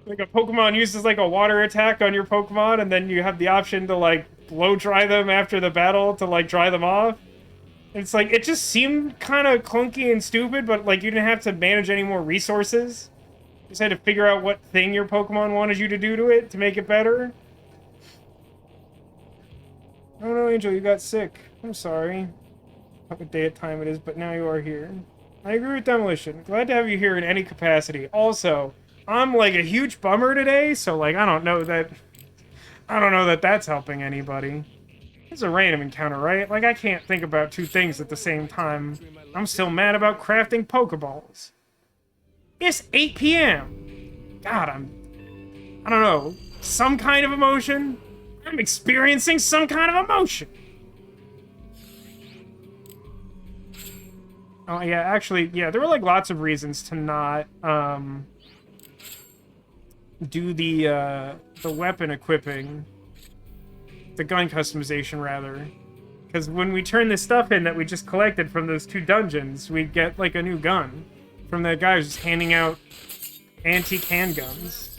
like a Pokemon uses like a water attack on your Pokemon, and then you have the option to like blow dry them after the battle to like dry them off. It's like, it just seemed kind of clunky and stupid, but like you didn't have to manage any more resources. You just had to figure out what thing your Pokemon wanted you to do to it to make it better. Oh no, Angel, you got sick. I'm sorry. What day at time it is, but now you are here. I agree with Demolition. Glad to have you here in any capacity. Also, I'm like a huge bummer today, so like I don't know that that's helping anybody. It's a random encounter, right? Like, I can't think about 2 things at the same time. I'm still mad about crafting Pokeballs. It's 8 p.m. God, I don't know, some kind of emotion? I'm experiencing some kind of emotion. Oh, yeah, actually, yeah, there were, like, lots of reasons to not, do the weapon equipping. The gun customization, rather. Because when we turn this stuff in that we just collected from those 2 dungeons, we get, like, a new gun. From that guy who's just handing out antique handguns.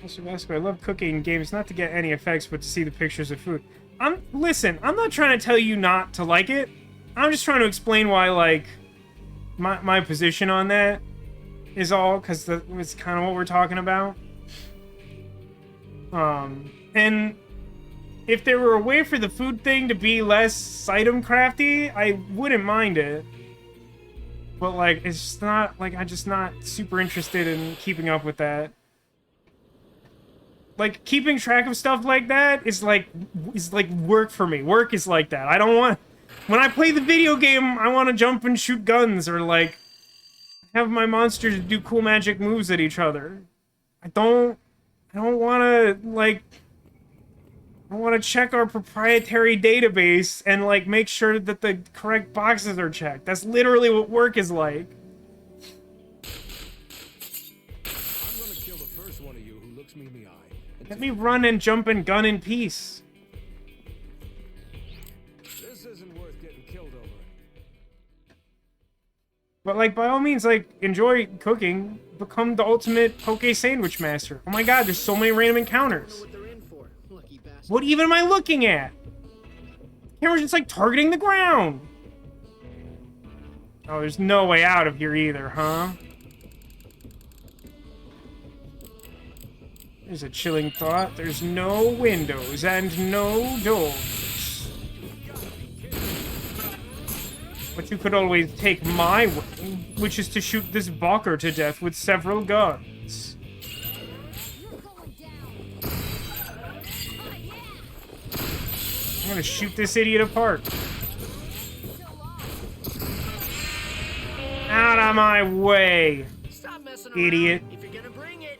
Mr. Vasco, I love cooking games not to get any effects, but to see the pictures of food. Listen, I'm not trying to tell you not to like it. I'm just trying to explain why, like, my position on that is all, because it's kind of what we're talking about. And if there were a way for the food thing to be less item crafty, I wouldn't mind it. But, like, it's just not, like, I'm just not super interested in keeping up with that. Like, keeping track of stuff like that is like work for me. Work is like that. I don't want... When I play the video game, I want to jump and shoot guns or, like, have my monsters do cool magic moves at each other. I don't want to, like... I want to check our proprietary database and, like, make sure that the correct boxes are checked. That's literally what work is like. I'm gonna kill the first one of you who looks me in the eye. Let me run and jump and gun in peace. This isn't worth getting killed over. But, like, by all means, like, enjoy cooking. Become the ultimate poke sandwich master. Oh my god, there's so many random encounters. What even am I looking at? The camera's just, like, targeting the ground. Oh, there's no way out of here either, huh? There's a chilling thought. There's no windows and no doors. But you could always take my way, which is to shoot this balker to death with several guns. I'm gonna shoot this idiot apart. Out of my way, Stop messing idiot. around if you're gonna bring it.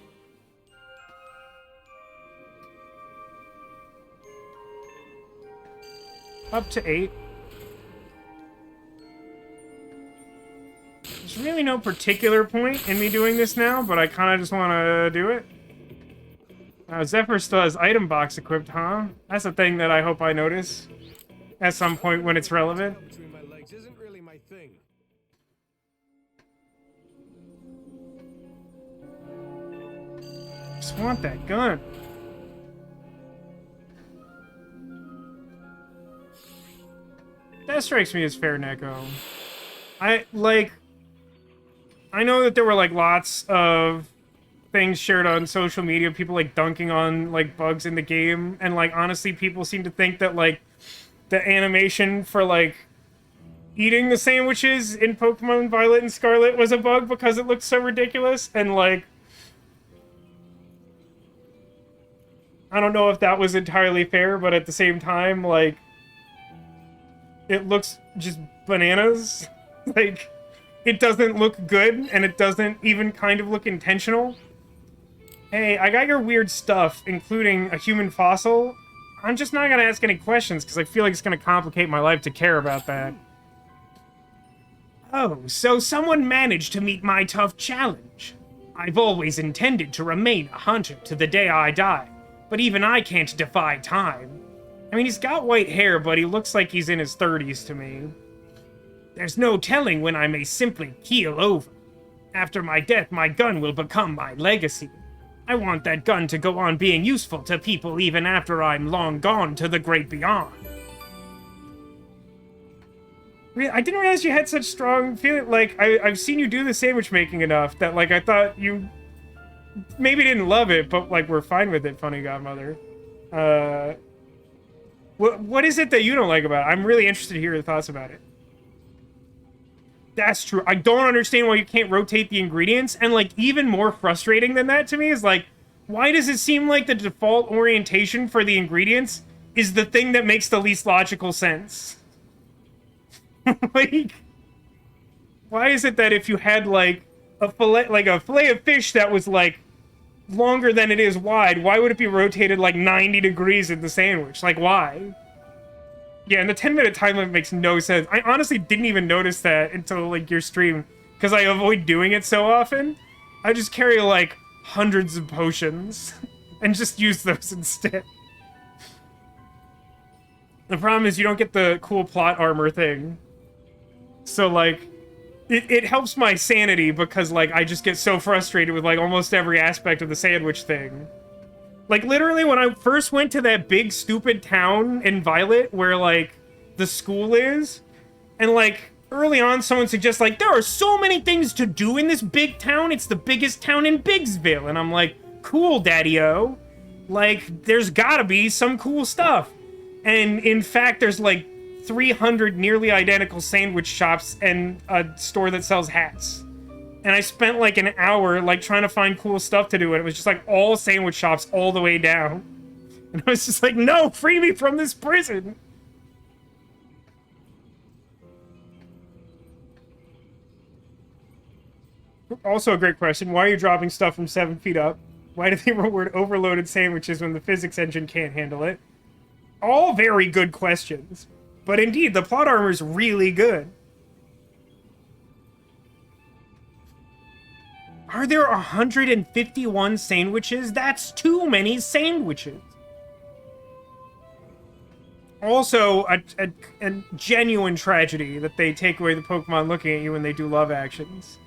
Up to 8. There's really no particular point in me doing this now, but I kind of just want to do it. Zephyr still has item box equipped, huh? That's a thing that I hope I notice at some point when it's relevant. Between my legs isn't really my thing. Just want that gun. That strikes me as fair, Neko. I know that there were, like, lots of things shared on social media, people, like, dunking on, like, bugs in the game, and, like, honestly, people seem to think that, like, the animation for, like, eating the sandwiches in Pokemon Violet and Scarlet was a bug because it looked so ridiculous, and, like, I don't know if that was entirely fair, but at the same time, like, it looks just bananas. Like, it doesn't look good, and it doesn't even kind of look intentional. Hey, I got your weird stuff, including a human fossil. I'm just not gonna ask any questions, because I feel like it's gonna complicate my life to care about that. Oh, so someone managed to meet my tough challenge. I've always intended to remain a hunter to the day I die, but even I can't defy time. I mean, he's got white hair, but he looks like he's in his 30s to me. There's no telling when I may simply keel over. After my death, my gun will become my legacy. I want that gun to go on being useful to people even after I'm long gone to the great beyond. I didn't realize you had such strong feeling. Like, I've seen you do the sandwich making enough that, like, I thought you maybe didn't love it, but, like, we're fine with it, Funny Godmother. What is it that you don't like about it? I'm really interested to hear your thoughts about it. That's true. I don't understand why you can't rotate the ingredients, and, like, even more frustrating than that to me is, like, why does it seem like the default orientation for the ingredients is the thing that makes the least logical sense? Like, why is it that if you had, like, a fillet of fish that was, like, longer than it is wide, why would it be rotated, like, 90 degrees in the sandwich? Like, why? Yeah, and the 10-minute time limit makes no sense. I honestly didn't even notice that until, like, your stream, because I avoid doing it so often. I just carry, like, hundreds of potions and just use those instead. The problem is you don't get the cool plot armor thing. So, like, it helps my sanity because, like, I just get so frustrated with, like, almost every aspect of the sandwich thing Like, literally, when I first went to that big, stupid town in Violet where, like, the school is, and, like, early on, someone suggests, like, there are so many things to do in this big town. It's the biggest town in Bigsville. And I'm like, cool, Daddy-O. Like, there's gotta be some cool stuff. And, in fact, there's, like, 300 nearly identical sandwich shops and a store that sells hats. And I spent like an hour like trying to find cool stuff to do, and it was just like all sandwich shops all the way down. And I was just like, no, free me from this prison. Also a great question. Why are you dropping stuff from 7 feet up? Why do they reward overloaded sandwiches when the physics engine can't handle it? All very good questions. But indeed, the plot armor is really good. Are there 151 sandwiches? That's too many sandwiches. Also, a genuine tragedy that they take away the Pokemon looking at you when they do love actions.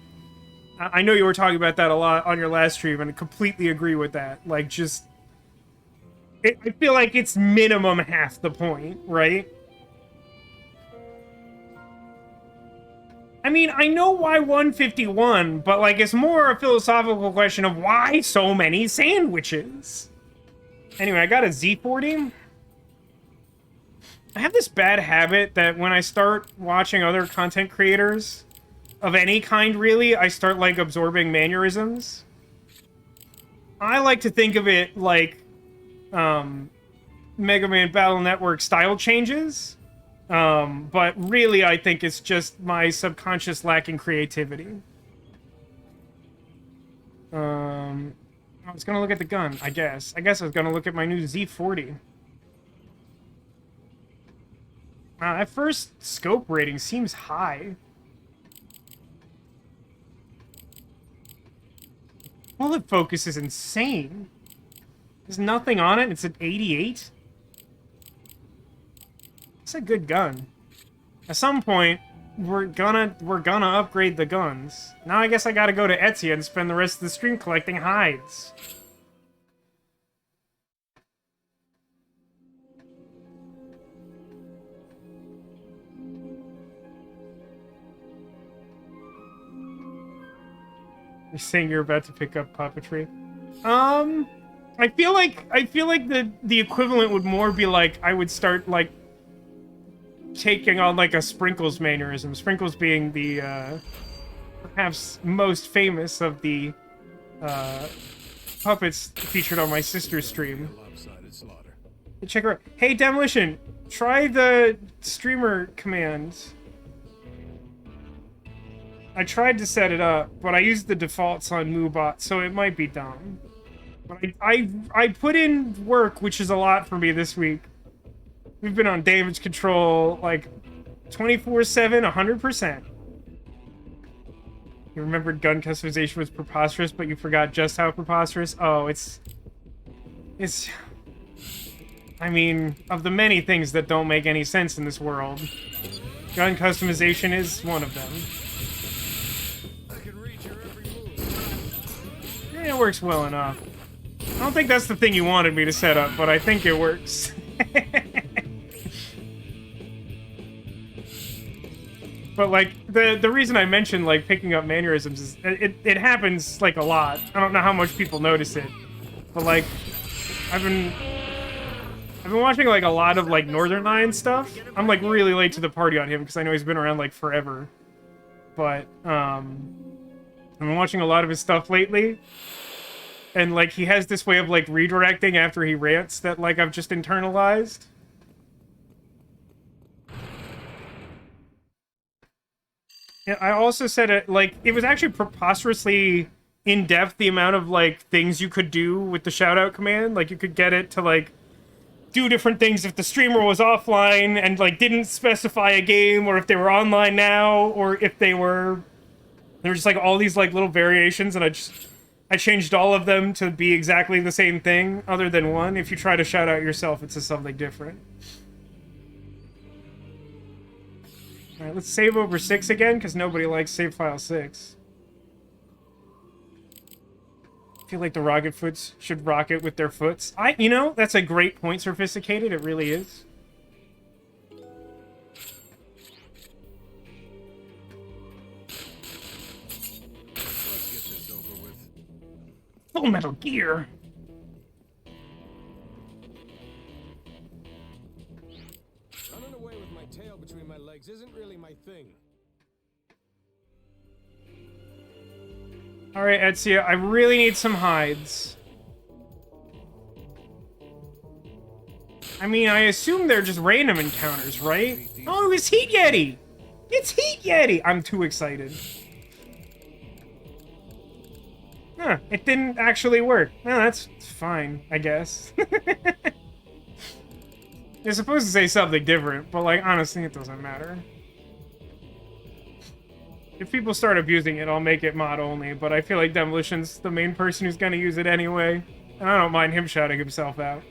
I know you were talking about that a lot on your last stream, and I completely agree with that. Like, just... I feel like it's minimum half the point, right? I mean, I know why 151, but, like, it's more a philosophical question of why so many sandwiches? Anyway, I got a Z40. I have this bad habit that when I start watching other content creators, of any kind, really, I start, like, absorbing mannerisms. I like to think of it like, Mega Man Battle Network style changes. But really, I think it's just my subconscious lacking creativity. I was gonna look at the gun, I guess. I was gonna look at my new Z40. That first scope rating seems high. Bullet focus is insane. There's nothing on it. It's at 88. It's a good gun. At some point, we're gonna upgrade the guns. Now I guess I gotta go to Etsy and spend the rest of the stream collecting hides. You're saying you're about to pick up puppetry? I feel like the equivalent would more be like I would start like taking on like a Sprinkles mannerism. Sprinkles being the perhaps most famous of the puppets featured on my sister's stream. Check her out. Hey Demolition, try the streamer command. I tried to set it up, but I used the defaults on Moobot, so it might be dumb. But I put in work, which is a lot for me this week. We've been on damage control, like, 24/7, 100%. You remembered gun customization was preposterous, but you forgot just how preposterous? Oh, it's... I mean, of the many things that don't make any sense in this world, gun customization is one of them. It works well enough. I don't think that's the thing you wanted me to set up, but I think it works. But, like, the reason I mentioned, like, picking up mannerisms is it happens, like, a lot. I don't know how much people notice it. But, like, I've been watching, like, a lot of, like, Northern Lion stuff. I'm, like, really late to the party on him because I know he's been around, like, forever. But, I've been watching a lot of his stuff lately. And, like, he has this way of, like, redirecting after he rants that, like, I've just internalized. And I also said it, like, it was actually preposterously in-depth, the amount of, like, things you could do with the shout-out command. Like, you could get it to, like, do different things if the streamer was offline and, like, didn't specify a game, or if they were online now, or if they were... There were just, like, all these, like, little variations, and I changed all of them to be exactly the same thing, other than one. If you try to shout out yourself, it says something different. Alright, let's save over 6 again, because nobody likes save file 6. feel like the rocket foots should rocket with their foots. You know, that's a great point, Sophisticated. It really is. Let's get this over with. Full Metal Gear. Running away with my tail between my legs isn't really my thing. Alright, Ezio, I really need some hides. I mean, I assume they're just random encounters, right? Oh, it's Heat Yeti! It's Heat Yeti! I'm too excited. Huh, it didn't actually work. Well, that's fine, I guess. You're supposed to say something different, but, like, honestly, it doesn't matter. If people start abusing it, I'll make it mod only, but I feel like Demolition's the main person who's gonna use it anyway, and I don't mind him shouting himself out.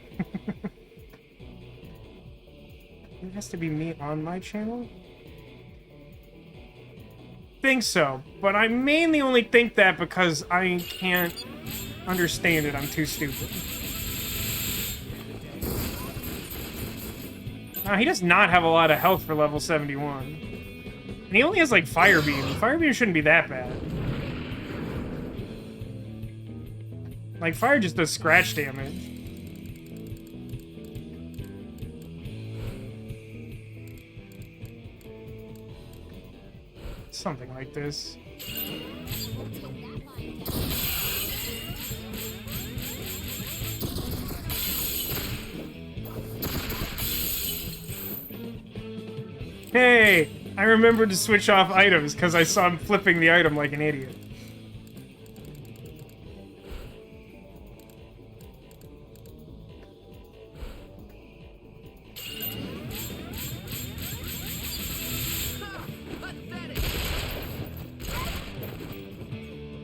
It has to be me on my channel? Think so, but I mainly only think that because I can't understand it. I'm too stupid. Nah, he does not have a lot of health for level 71. And he only has, like, Fire Beam. Fire Beam shouldn't be that bad. Like, Fire just does scratch damage. Something like this. Hey! I remembered to switch off items because I saw him flipping the item like an idiot.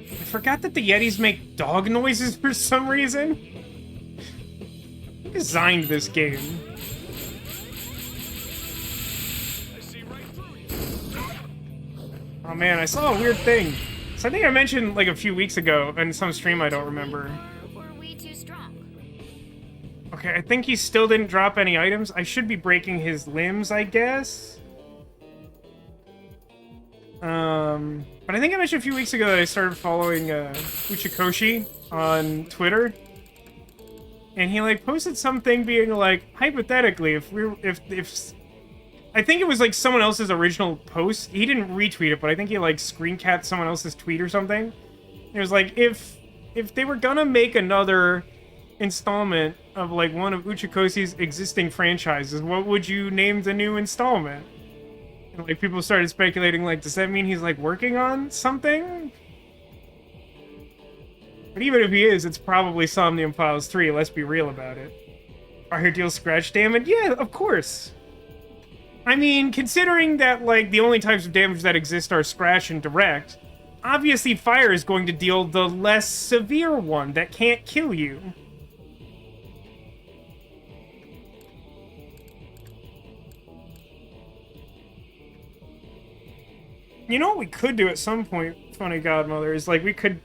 I forgot that the Yetis make dog noises for some reason. Who designed this game? Oh man, I saw a weird thing. So I think I mentioned like a few weeks ago in some stream I don't remember. Or were we too strong? Okay, I think he still didn't drop any items. I should be breaking his limbs, I guess. But I think I mentioned a few weeks ago that I started following Uchikoshi on Twitter. And he like posted something being like, hypothetically, if I think it was like someone else's original post. He didn't retweet it, but I think he like screen capped someone else's tweet or something. It was like, if they were gonna make another installment of like one of Uchikoshi's existing franchises, what would you name the new installment? And like people started speculating, like, does that mean he's like working on something? But even if he is, it's probably Somnium Files 3, let's be real about it. Fire deals scratch damage? Yeah, of course. I mean, considering that, like, the only types of damage that exist are scratch and direct, obviously fire is going to deal the less severe one that can't kill you. You know what we could do at some point, Funny Godmother, is, like, we could,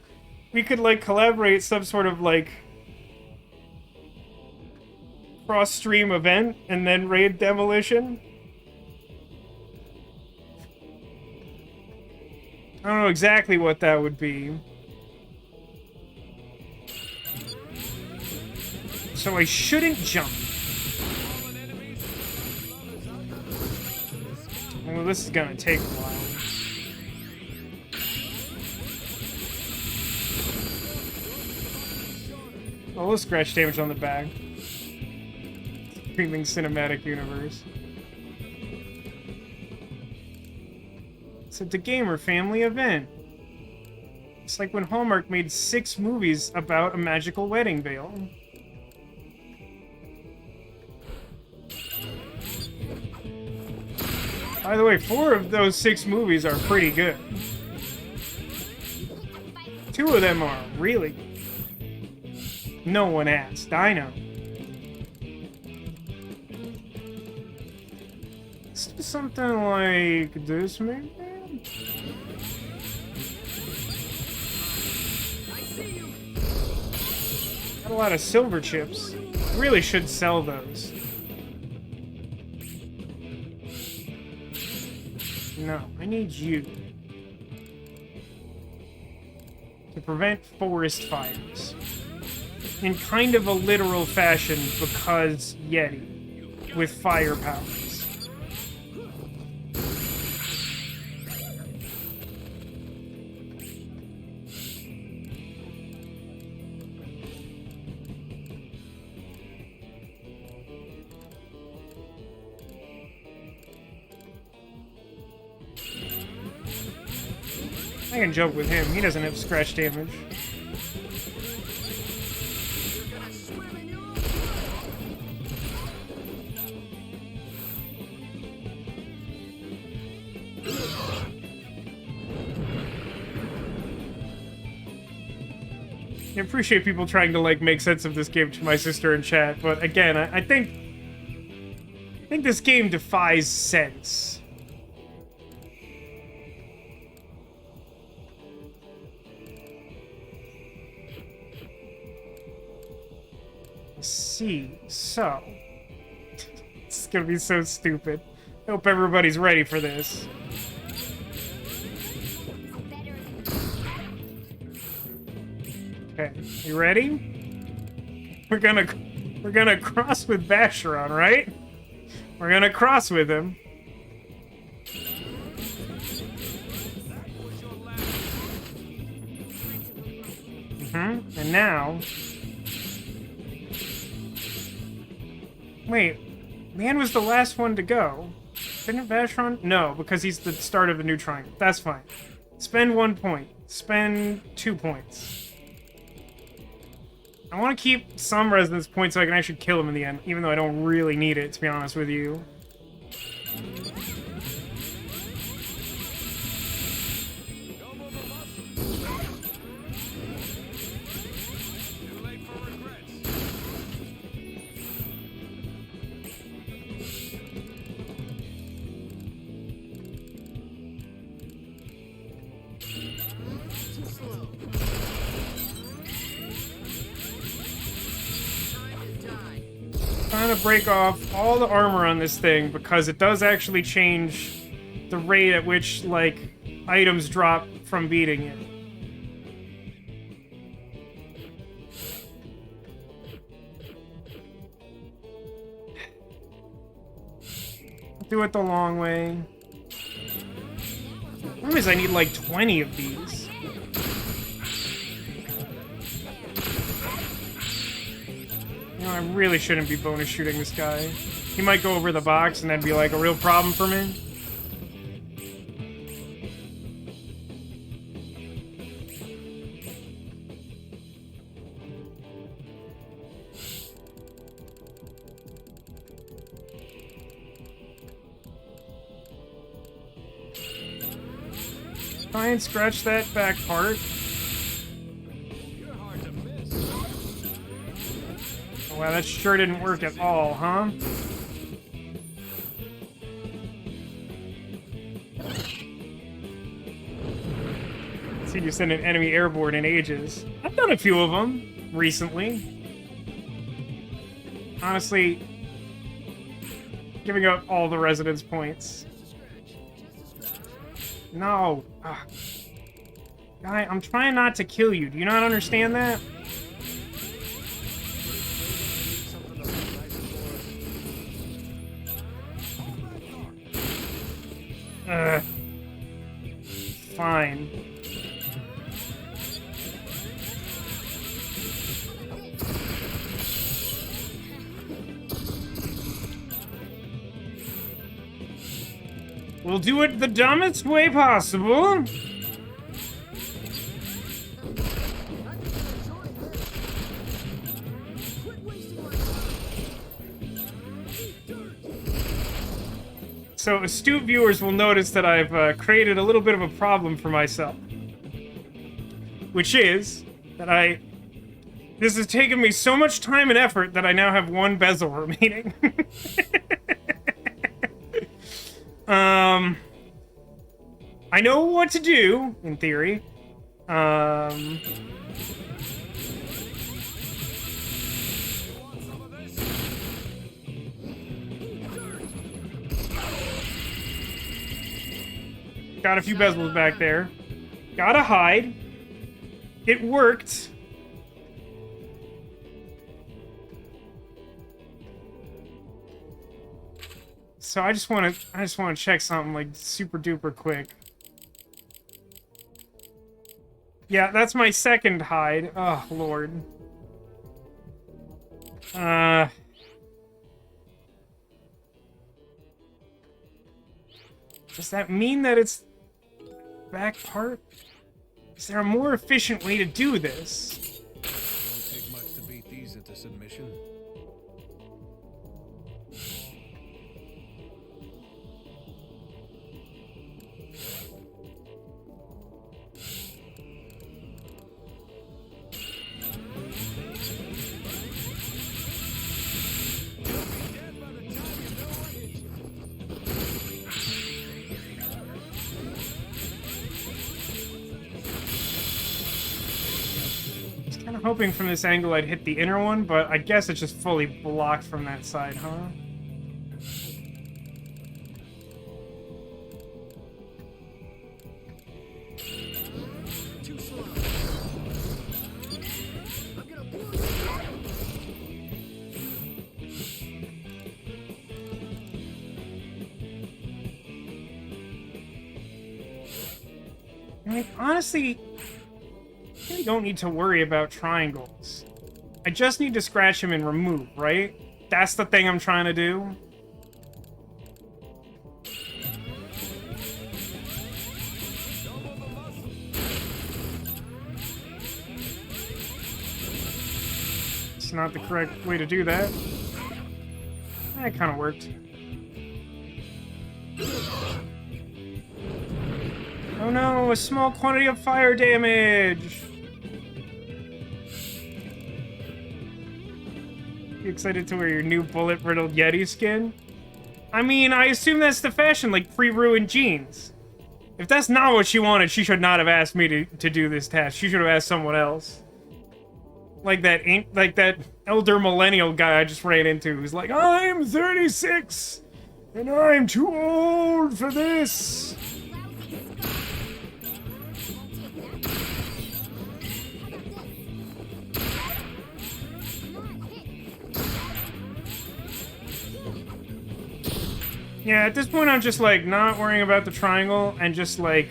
like, collaborate some sort of, like, cross-stream event and then raid Demolition. I don't know exactly what that would be. So I shouldn't jump. Well, this is gonna take a while. Oh, we'll scratch damage on the back. Streaming cinematic universe. It's a gamer family event. It's like when Hallmark made 6 movies about a magical wedding veil. By the way, 4 of those 6 movies are pretty good. 2 of them are, really. No one asked, I know. Let's do something like this, maybe? A lot of silver chips. Really should sell those. No, I need you. To prevent forest fires. In kind of a literal fashion, because Yeti. With fire powers. I can jump with him. He doesn't have scratch damage. I appreciate people trying to, like, make sense of this game to my sister in chat, but again, I think this game defies sense. See, so it's gonna be so stupid. I hope everybody's ready for this. Okay, you ready? We're gonna cross with Basharon, right? We're gonna cross with him. And now. Wait, man was the last one to go. Didn't Basharon? No, because he's the start of the new triangle. That's fine. Spend 1 point. Spend 2 points. I want to keep some resonance points so I can actually kill him in the end, even though I don't really need it, to be honest with you. Trying to break off all the armor on this thing because it does actually change the rate at which, like, items drop from beating it. Do it the long way. The problem is I need like 20 of these. You know, I really shouldn't be bonus shooting this guy. He might go over the box and then be like a real problem for me. Try and scratch that back part. Oh, wow, that sure didn't work at all, huh? See, you send an enemy airborne in ages. I've done a few of them recently. Honestly, giving up all the resonance points. No. Ugh. Guy, I'm trying not to kill you. Do you not understand that? Fine. We'll do it the dumbest way possible. So astute viewers will notice that I've created a little bit of a problem for myself. Which is that this has taken me so much time and effort that I now have one bezel remaining. I know what to do, in theory. Got a few bezels back there. Gotta hide. It worked. So I just want to check something like super duper quick. Yeah, that's my second hide. Oh, Lord. Does that mean that it's back part? Is there a more efficient way to do this? Won't take much to beat these into submission. Hoping from this angle I'd hit the inner one, but I guess it's just fully blocked from that side, huh? Too slow. I'm gonna blow I mean, honestly, I don't need to worry about triangles. I just need to scratch him and remove, right? That's the thing I'm trying to do. It's not the correct way to do that. That kind of worked. Oh no, a small quantity of fire damage! You excited to wear your new bullet-riddled Yeti skin? I mean, I assume that's the fashion, like pre-ruined jeans. If that's not what she wanted, she should not have asked me to do this task. She should have asked someone else. Like that elder millennial guy I just ran into who's like, I'm 36, and I'm too old for this. Yeah, at this point I'm just, like, not worrying about the triangle and just, like,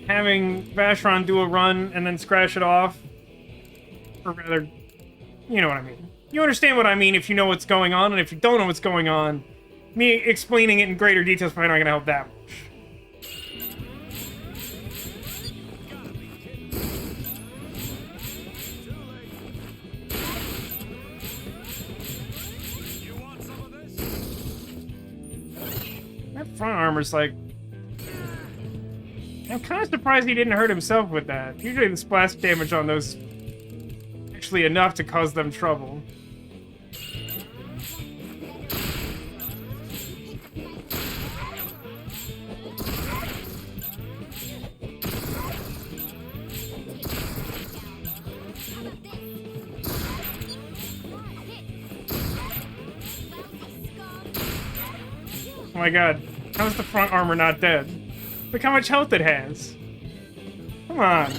having Vacheron do a run and then scratch it off. Or rather, you know what I mean. You understand what I mean if you know what's going on, and if you don't know what's going on, me explaining it in greater detail is probably not going to help that much. That front armor's like... I'm kind of surprised he didn't hurt himself with that. Usually the splash damage on those... actually enough to cause them trouble. Oh my god, how's the front armor not dead? Look how much health it has. Come on.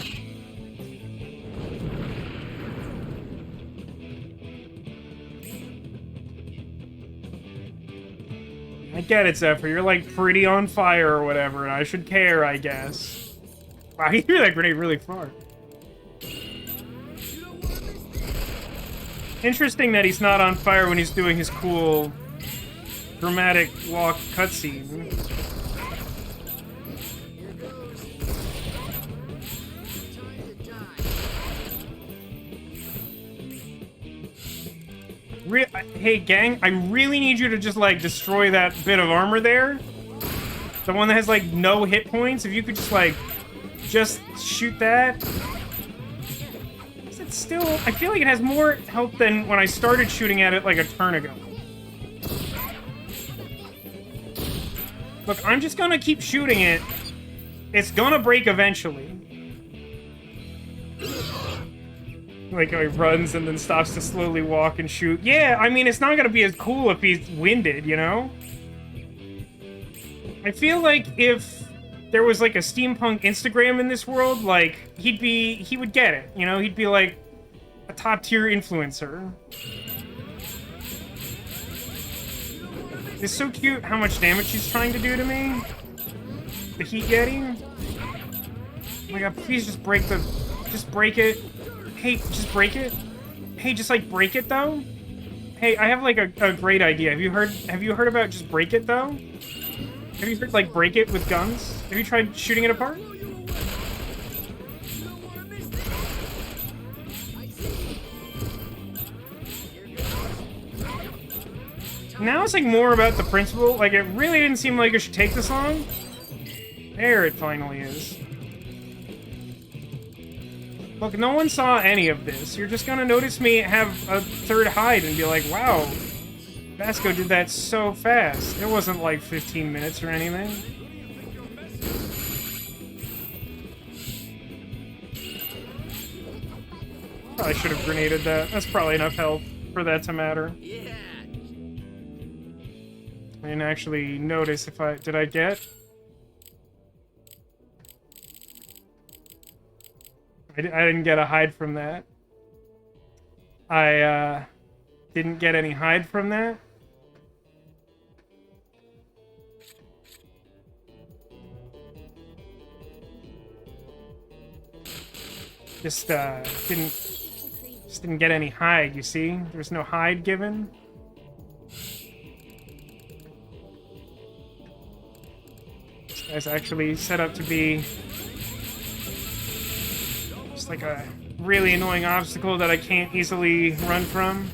I get it, Zephyr. You're like pretty on fire or whatever, and I should care, I guess. Wow, he threw that grenade really far. Interesting that he's not on fire when he's doing his cool dramatic walk cutscene. Here goes. Time to die. Hey, gang, I really need you to just, like, destroy that bit of armor there. The one that has, like, no hit points. If you could just, like, just shoot that. Is it still... I feel like it has more health than when I started shooting at it, like, a turn ago. Look, I'm just gonna keep shooting it. It's gonna break eventually. Like, how he runs and then stops to slowly walk and shoot. Yeah, I mean, it's not gonna be as cool if he's winded, you know? I feel like if there was like a steampunk Instagram in this world, like he would get it, you know? He'd be like a top tier influencer. It's so cute how much damage he's trying to do to me. The Heat Yeti. Oh my god, please just break the... Just break it. Hey, just break it. Hey, just like break it though. Hey, I have like a great idea. Have you heard about just break it though? Have you heard like break it with guns? Have you tried shooting it apart? Now it's like more about the principle. Like it really didn't seem like it should take this long. There it finally is. Look, no one saw any of this. You're just gonna notice me have a third hide and be like, wow, Vasco did that so fast. It wasn't like 15 minutes or anything. Probably should have grenaded that. That's probably enough help for that to matter. Yeah. I didn't actually notice if I... Did I get? I didn't get a hide from that. I didn't get any hide from that. Just didn't get any hide, you see? There's no hide given. This guy's actually set up to be just like a really annoying obstacle that I can't easily run from.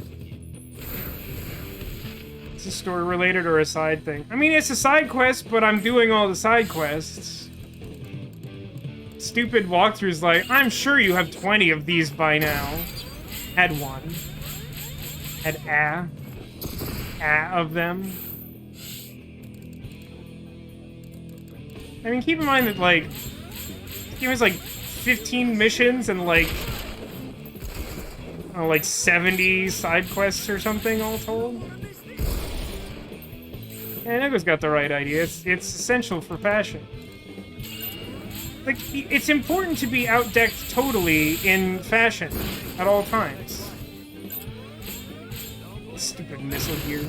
Is this story related or a side thing? I mean, it's a side quest, but I'm doing all the side quests. Stupid walkthroughs like, I'm sure you have 20 of these by now. Had one. Had of them. I mean, keep in mind that, like, the game has, like, 15 missions and, like, oh, like 70 side quests or something all told. Yeah, Nego's got the right idea. It's essential for fashion. Like, it's important to be outdecked totally in fashion at all times. Stupid missile gear.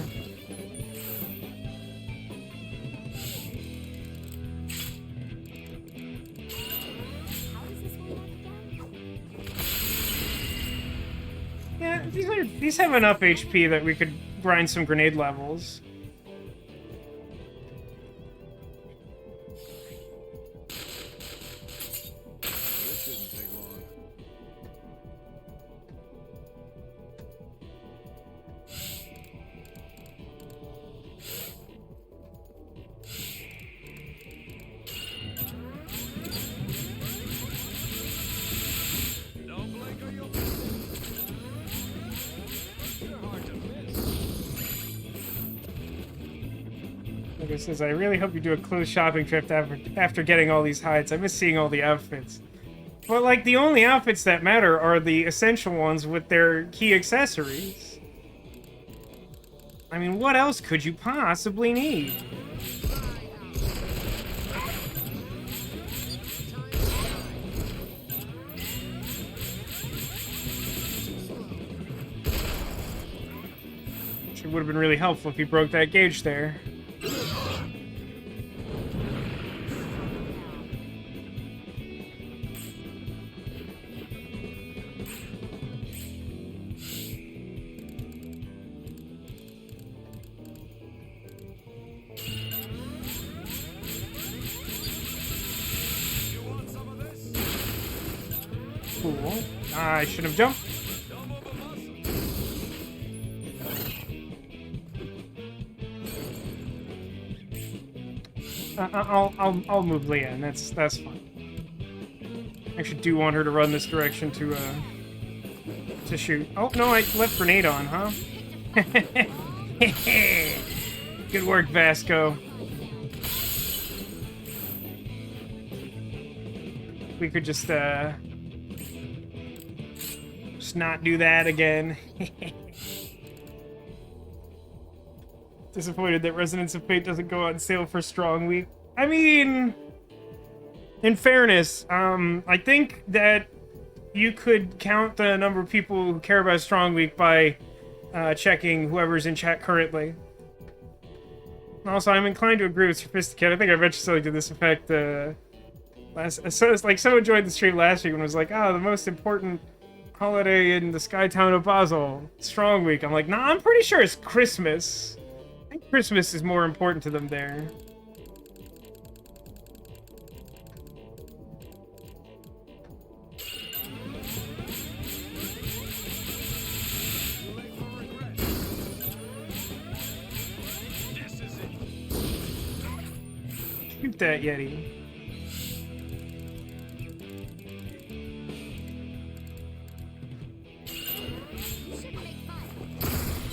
Yeah, these have enough HP that we could grind some grenade levels. Like it says, I really hope you do a clothes shopping trip after getting all these hides. I miss seeing all the outfits. But, like, the only outfits that matter are the essential ones with their key accessories. I mean, what else could you possibly need? It would have been really helpful if he broke that gauge there. Cool. I should have jumped. I'll move Leanne. That's fine. I actually do want her to run this direction to shoot. Oh no, I left grenade on, huh? Good work, Vasco. We could just not do that again. Disappointed that Resonance of Fate doesn't go on sale for Strong Week. I mean, in fairness, I think that you could count the number of people who care about Strong Week by checking whoever's in chat currently. Also, I'm inclined to agree with Sophisticated. I think I mentioned something to this effect so it's like someone joined the stream last week and was like, "Oh, the most important holiday in the sky town of Basel, Strong Week." I'm like, "Nah, I'm pretty sure it's Christmas. I think Christmas is more important to them there." Shoot that Yeti.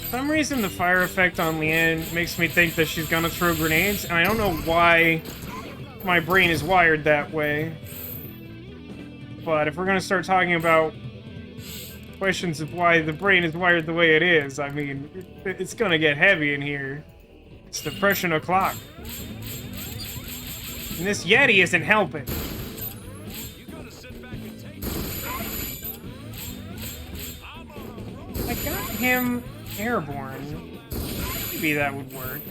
For some reason, the fire effect on Leanne makes me think that she's gonna throw grenades, and I don't know why my brain is wired that way. But if we're gonna start talking about questions of why the brain is wired the way it is, I mean, it's gonna get heavy in here. It's depression o'clock. And this Yeti isn't helping. I got him airborne. Maybe that would work.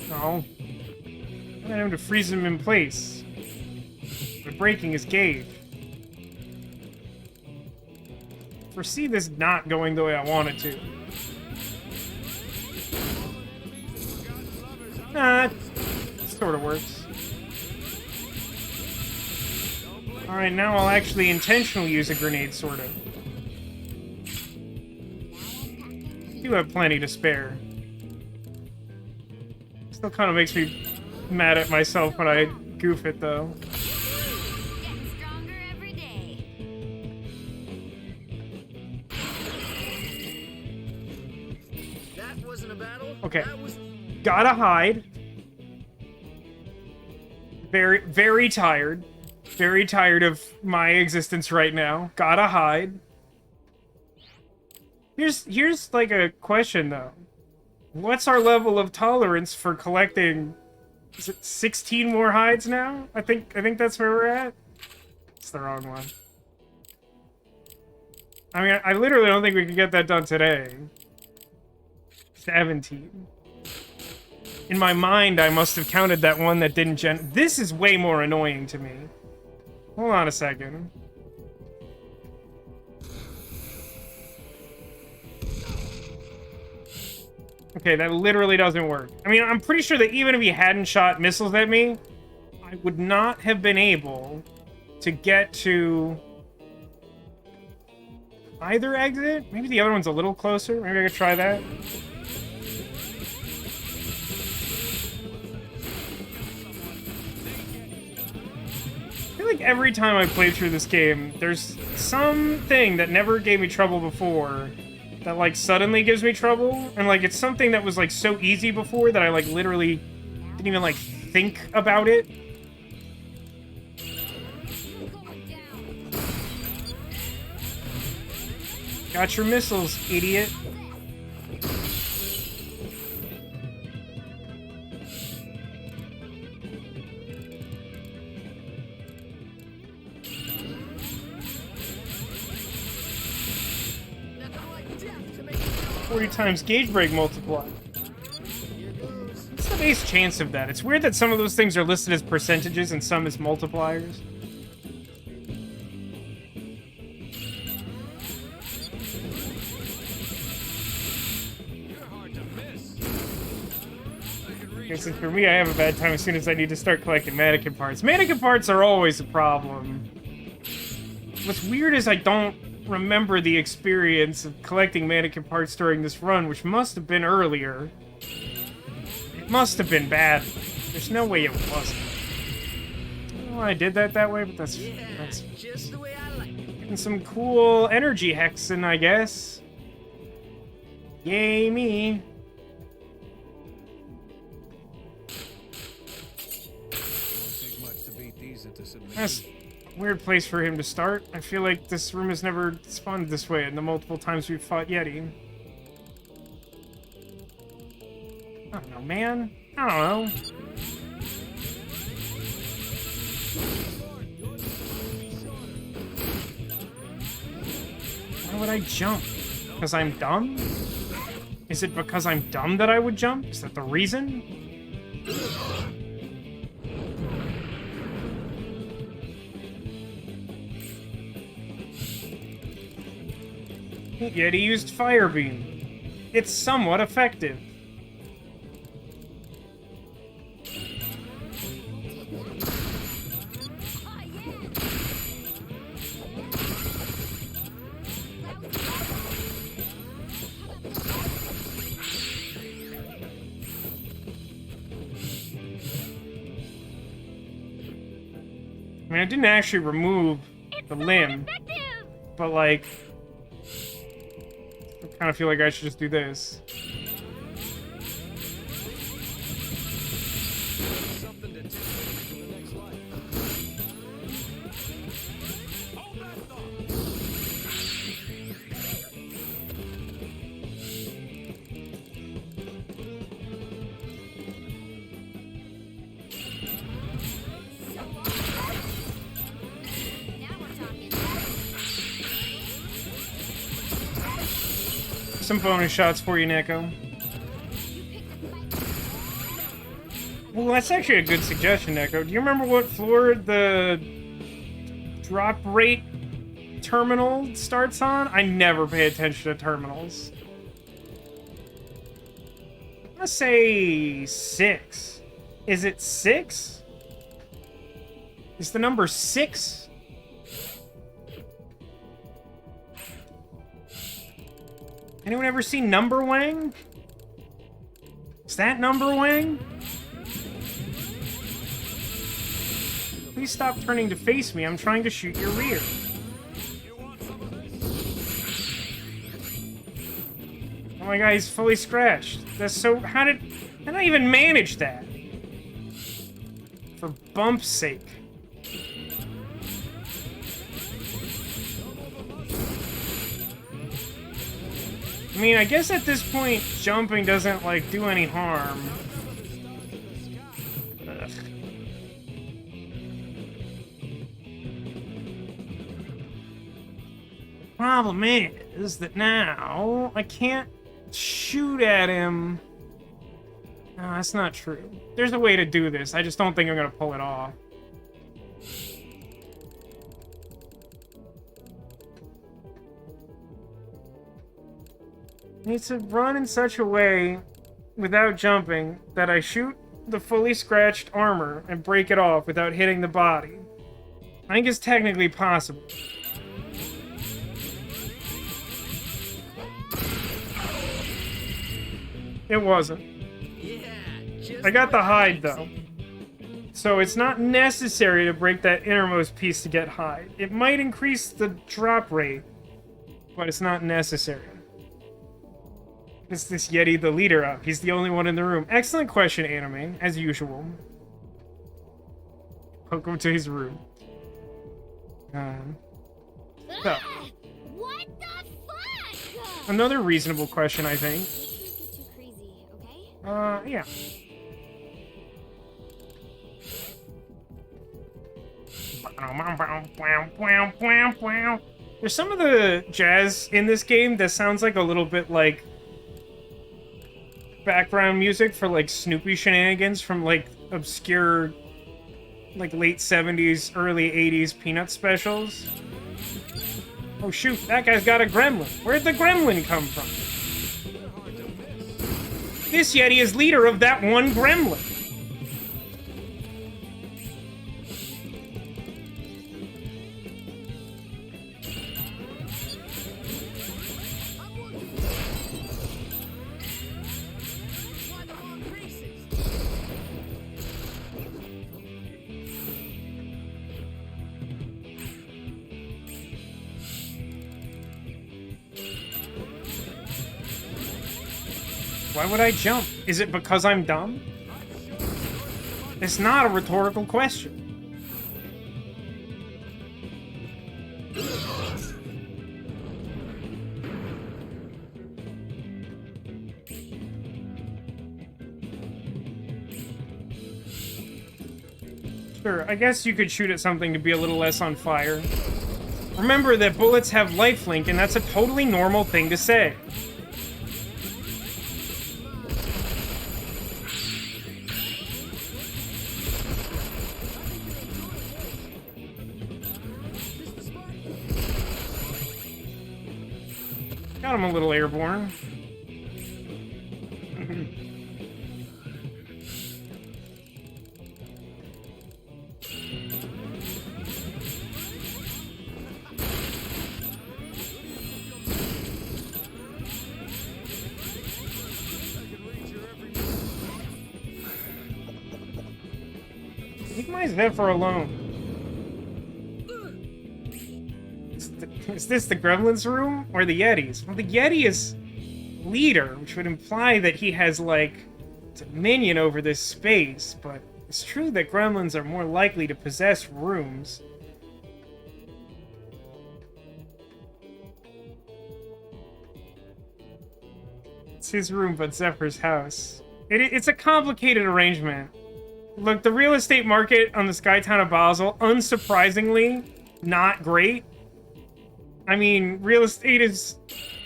No. I want him to freeze him in place. We're breaking his cage. Foresee this not going the way I want it to. Nah, it sort of works. Alright, now I'll actually intentionally use a grenade, sort of. You have plenty to spare. Still kind of makes me mad at myself when I goof it, though. Getting stronger every day. That wasn't a battle. Okay. That was... Gotta hide. Very, very tired. Very tired of my existence right now. Gotta hide. Here's like a question, though. What's our level of tolerance for collecting? Is it 16 more hides now? I think that's where we're at. It's the wrong one. I mean, I literally don't think we can get that done today. 17. In my mind, I must have counted that one that didn't This is way more annoying to me. Hold on a second. Okay, that literally doesn't work. I mean, I'm pretty sure that even if he hadn't shot missiles at me, I would not have been able to get to either exit. Maybe the other one's a little closer. Maybe I could try that. I feel like every time I play through this game, there's something that never gave me trouble before that, like, suddenly gives me trouble. And, like, it's something that was, like, so easy before that I, like, literally didn't even, like, think about it. Got your missiles, idiot. Nothing like death to make 40 times gauge break multiply. What's the base chance of that? It's weird that some of those things are listed as percentages and some as multipliers. Okay, since for me, I have a bad time as soon as I need to start collecting mannequin parts. Mannequin parts are always a problem. What's weird is I don't remember the experience of collecting mannequin parts during this run, which must have been earlier. It must have been bad. There's no way it wasn't. I don't know why I did that way, but that's just the way I like it. getting some cool energy hexing, I guess. Yay me. Won't take much to beat these into submission. That's Weird place for him to start. I feel like this room has never spawned this way in the multiple times we've fought Yeti. I don't know, man. I don't know. Why would I jump? Because I'm dumb? Is it because I'm dumb that I would jump? Is that the reason? Yeti used Fire Beam. It's somewhat effective. I mean, I didn't actually remove the limb, but like, I kind of feel like I should just do this. Something to take to the next life. Hold that thought. Now we're talking. Some bonus shots for you, Neko. Well, that's actually a good suggestion, Neko. Do you remember what floor the drop rate terminal starts on? I never pay attention to terminals. I'm gonna say 6. Is it 6? Is the number 6? Anyone ever seen Number Wang? Is that Number Wang? Please stop turning to face me. I'm trying to shoot your rear. Oh my god, he's fully scratched. That's so... How did I even manage that? For bump's sake. I mean, I guess at this point, jumping doesn't, like, do any harm. Ugh. Problem is that now I can't shoot at him. No, that's not true. There's a way to do this. I just don't think I'm gonna pull it off. I need to run in such a way without jumping that I shoot the fully scratched armor and break it off without hitting the body. I think it's technically possible. It wasn't. I got the hide, though. So it's not necessary to break that innermost piece to get hide. It might increase the drop rate, but it's not necessary. Is this Yeti the leader up? He's the only one in the room. Excellent question, Anime, as usual. Welcome to his room. So, What the fuck? another reasonable question, I think. Let's not get too crazy, okay? Yeah. There's some of the jazz in this game that sounds like a little bit like background music for like Snoopy shenanigans from like obscure like late 70s, early 80s Peanut specials. Oh shoot, that guy's got a gremlin. Where'd the gremlin come from? This Yeti is leader of that one gremlin. Why would I jump? Is it because I'm dumb? It's not a rhetorical question. Sure, I guess you could shoot at something to be a little less on fire. Remember that bullets have lifelink, and that's a totally normal thing to say. Got him a little airborne. Leave my Zephyr alone. Is this the Gremlins room or the Yetis? Well, the Yeti is leader, which would imply that he has, like, dominion over this space, but it's true that Gremlins are more likely to possess rooms. It's his room, but Zephyr's house. It's a complicated arrangement. Look, the real estate market on the Skytown of Basel, unsurprisingly, not great. I mean, real estate is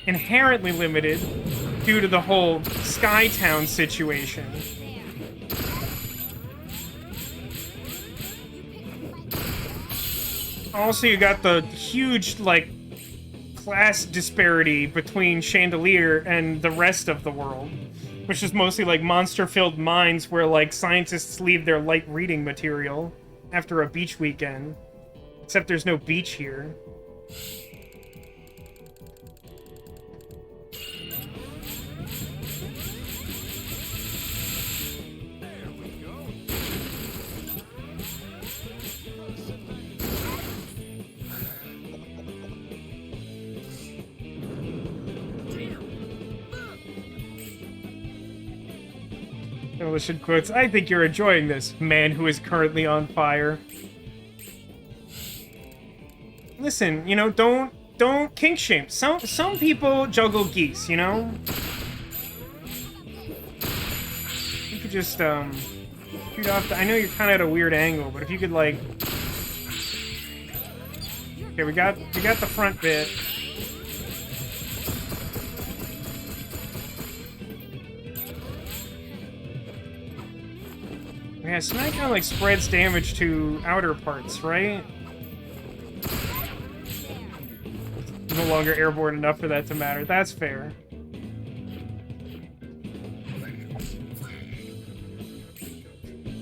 inherently limited due to the whole Skytown situation. Also, you got the huge, like, class disparity between Chandelier and the rest of the world, which is mostly, like, monster-filled mines where, like, scientists leave their light reading material after a beach weekend. Except there's no beach here. Demolition quotes, I think you're enjoying this, man who is currently on fire. Listen, you know, don't kink shame. Some people juggle geese, you know? You could just, shoot off I know you're kind of at a weird angle, but if you could, like... Okay, we got the front bit. Yeah, Smack kind of like spreads damage to outer parts, right? No longer airborne enough for that to matter. That's fair.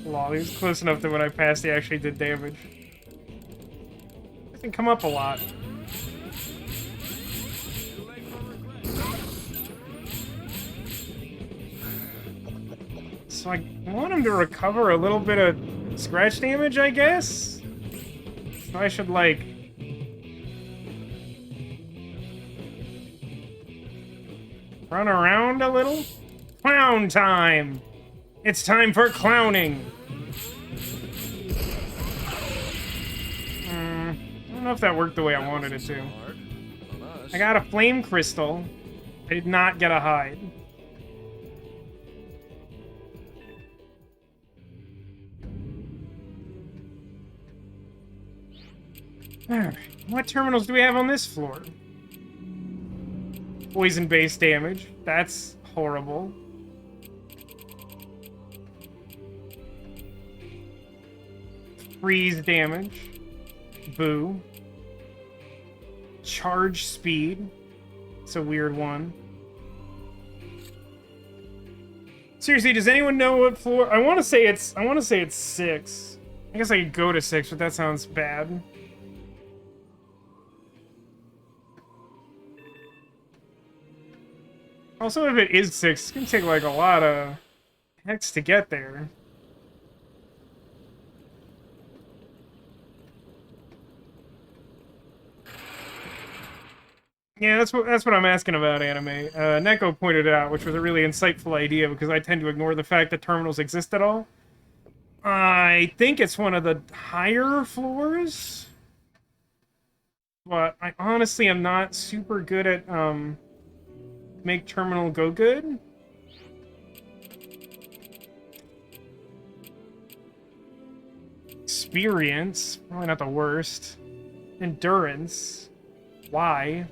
Lol, he was close enough that when I passed, he actually did damage. It can come up a lot. So I want him to recover a little bit of scratch damage, I guess? So I should, like... run around a little? Clown time! It's time for clowning! I don't know if that worked the way I wanted it to. I got a flame crystal. I did not get a hide. What terminals do we have on this floor? Poison-based damage. That's horrible. Freeze damage. Boo. Charge speed. It's a weird one. Seriously, does anyone know what floor? I want to say it's 6. I guess I could go to 6, but that sounds bad. Also, if it is 6, it's gonna take, like, a lot of hex to get there. Yeah, that's what I'm asking about, anime. Neko pointed it out, which was a really insightful idea, because I tend to ignore the fact that terminals exist at all. I think it's one of the higher floors? But I honestly am not super good at, make terminal go good. Experience. Probably not the worst. Endurance. Why?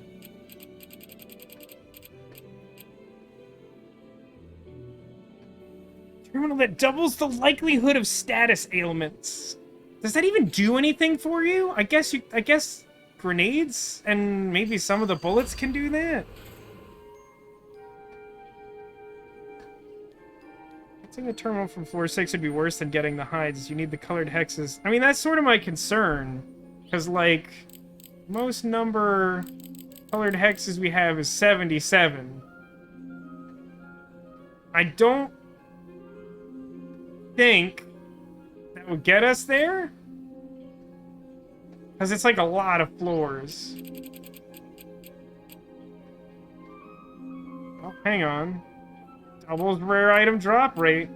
Terminal that doubles the likelihood of status ailments. Does that even do anything for you? I guess grenades and maybe some of the bullets can do that. Getting a terminal from floor 6 would be worse than getting the hides. You need the colored hexes. I mean, that's sort of my concern. Because, like, most number colored hexes we have is 77. I don't think that would get us there. Because it's, like, a lot of floors. Oh, hang on. Doubles rare item drop rate.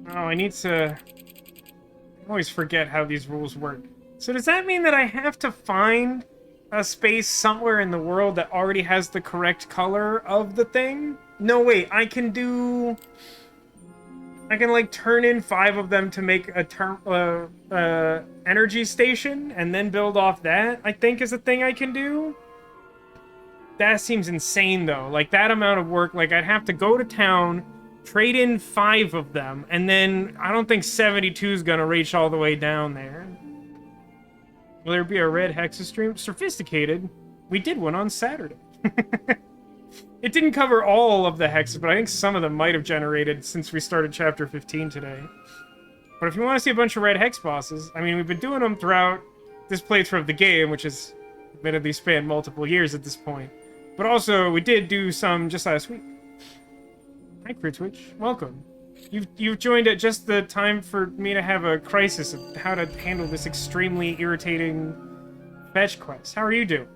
Oh, I need to... I always forget how these rules work. So does that mean that I have to find a space somewhere in the world that already has the correct color of the thing? No, wait, I can like turn in 5 of them to make a energy station and then build off that, I think is a thing I can do. That seems insane though. Like that amount of work, like I'd have to go to town, trade in 5 of them, and then I don't think 72 is gonna reach all the way down there. Will there be a red Hexa stream? Sophisticated. We did one on Saturday. It didn't cover all of the hexes, but I think some of them might have generated since we started chapter 15 today. But if you want to see a bunch of red hex bosses, I mean, we've been doing them throughout this playthrough of the game, which has admittedly spanned multiple years at this point. But also, we did do some just last week. Hi, Critwitch. Welcome. You've joined at just the time for me to have a crisis of how to handle this extremely irritating fetch quest. How are you doing?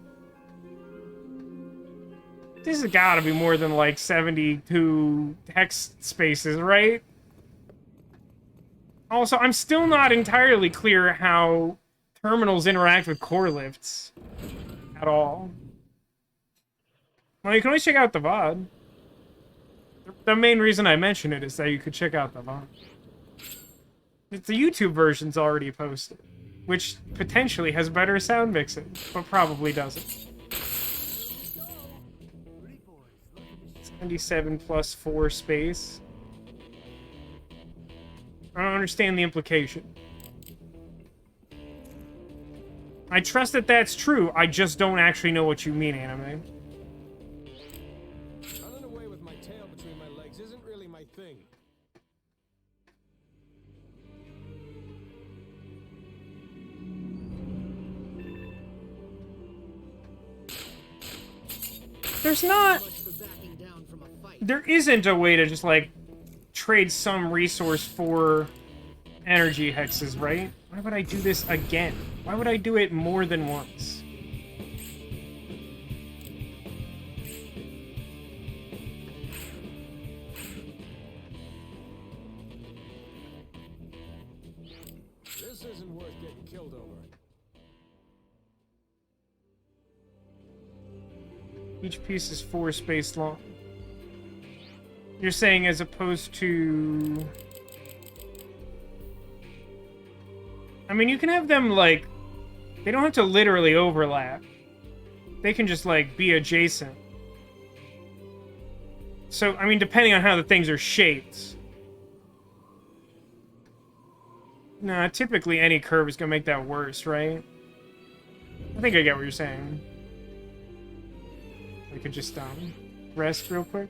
This has gotta be more than like 72 hex spaces, right? Also, I'm still not entirely clear how terminals interact with core lifts at all. Well, you can always check out the VOD. The main reason I mention it is that you could check out the VOD. The YouTube version's already posted, which potentially has better sound mixing, but probably doesn't. 77 plus 4 space. I don't understand the implication. I trust that that's true, I just don't actually know what you mean, anime. Running away with my tail between my legs isn't really my thing. There's not... There isn't a way to just, like, trade some resource for energy hexes, right? Why would I do this again? Why would I do it more than once? This isn't worth getting killed over. Each piece is 4 space long. You're saying as opposed to... I mean, you can have them, like... They don't have to literally overlap. They can just, like, be adjacent. So, I mean, depending on how the things are shaped. Nah, typically any curve is gonna make that worse, right? I think I get what you're saying. I could just, rest real quick.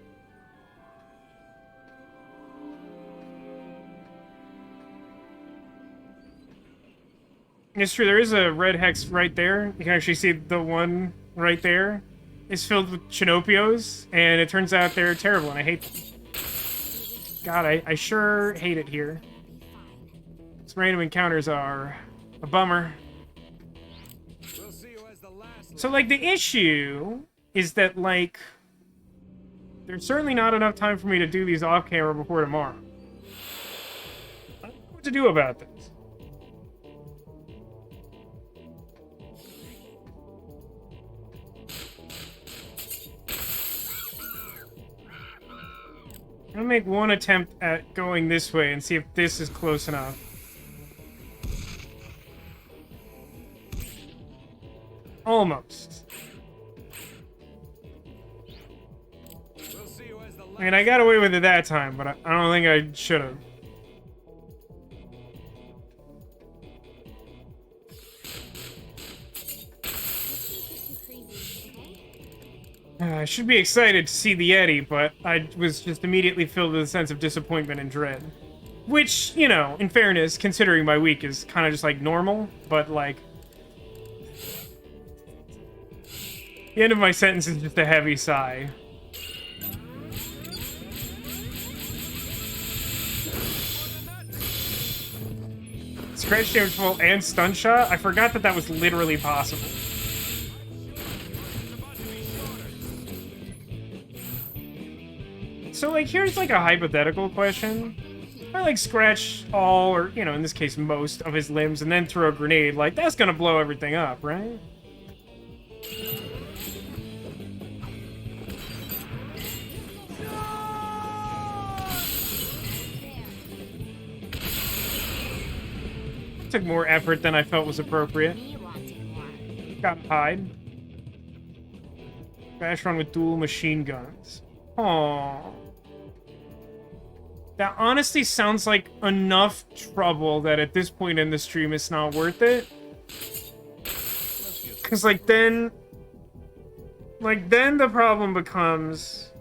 It's true, there is a red hex right there. You can actually see the one right there is filled with Chinopios, and it turns out they're terrible, and I hate them. God, I sure hate it here. These random encounters are a bummer. We'll see who has the last. So, like, the issue is that, like, there's certainly not enough time for me to do these off-camera before tomorrow. what to do about this. I'm gonna make one attempt at going this way and see if this is close enough. Almost. I mean, I got away with it that time, but I don't think I should have. I should be excited to see the Yeti, but I was just immediately filled with a sense of disappointment and dread. Which, you know, in fairness, considering my week is kind of just like normal, but like... the end of my sentence is just a heavy sigh. Scratch damage full and stun shot? I forgot that that was literally possible. So, like, here's, like, a hypothetical question. If I, like, scratch all, or, you know, in this case, most of his limbs and then throw a grenade, like, that's gonna blow everything up, right? Took more effort than I felt was appropriate. Gotta hide. Crash run with dual machine guns. Aww. That honestly sounds like enough trouble that at this point in the stream it's not worth it. Cause like then the problem becomes,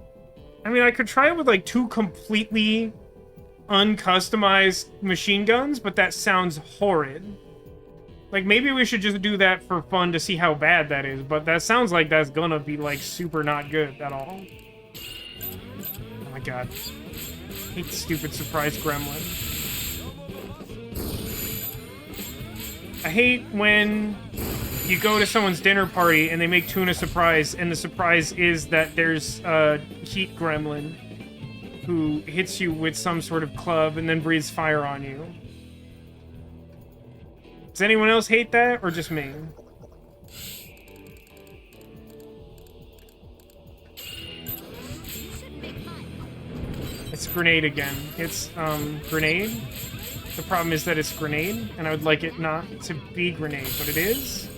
I mean, I could try it with like 2 completely uncustomized machine guns, but that sounds horrid. Like, maybe we should just do that for fun to see how bad that is, but that sounds like that's gonna be, like, super not good at all. Oh my god. I hate the stupid surprise gremlin. I hate when you go to someone's dinner party and they make tuna surprise, and the surprise is that there's a heat gremlin who hits you with some sort of club and then breathes fire on you. Does anyone else hate that, or just me? It's grenade again. It's, grenade. The problem is that it's grenade, and I would like it not to be grenade, but it is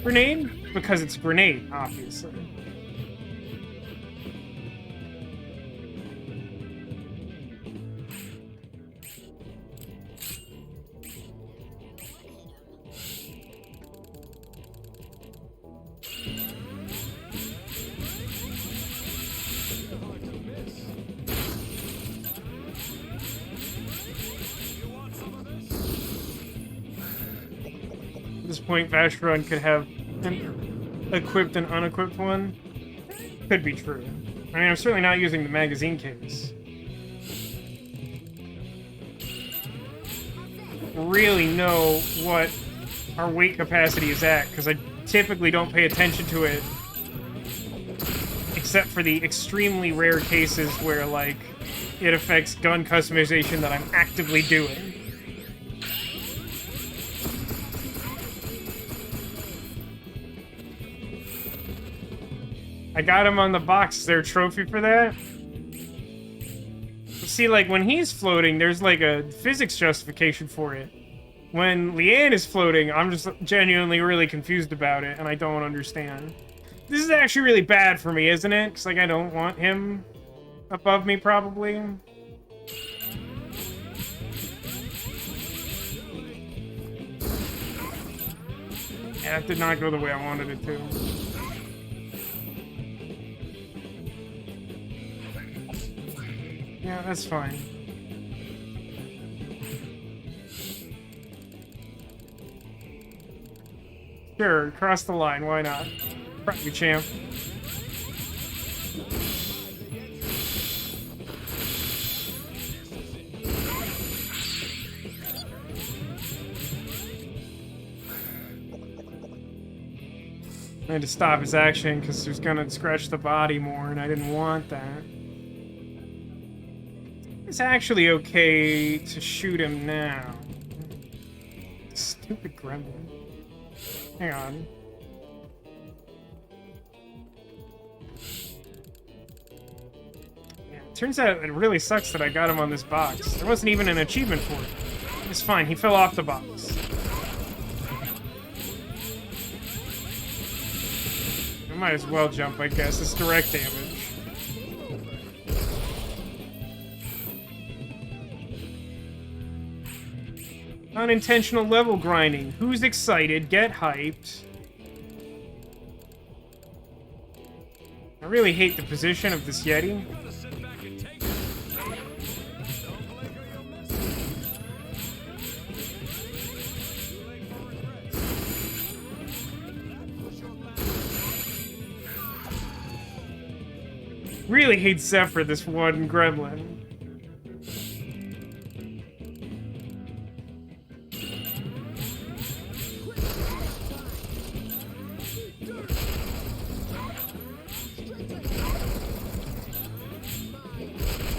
grenade because it's grenade, obviously. At this point, Vashron could have an equipped and unequipped one. Could be true. I mean, I'm certainly not using the magazine case. Really know what our weight capacity is at, because I typically don't pay attention to it, except for the extremely rare cases where, like, it affects gun customization that I'm actively doing. I got him on the box. Is there a trophy for that? See, like, when he's floating, there's, like, a physics justification for it. When Leanne is floating, I'm just genuinely really confused about it, and I don't understand. This is actually really bad for me, isn't it? Because, like, I don't want him above me, probably. Yeah, that did not go the way I wanted it to. Yeah, that's fine. Sure, cross the line, why not? Prep you, champ. I had to stop his action because he was gonna scratch the body more, and I didn't want that. It's actually okay to shoot him now. Stupid gremlin. Hang on. Yeah, turns out it really sucks that I got him on this box. There wasn't even an achievement for it. It's fine, he fell off the box. I might as well jump, I guess. It's direct damage. Unintentional level grinding. Who's excited? Get hyped. I really hate the position of this Yeti. Really hate Zephyr, this one gremlin.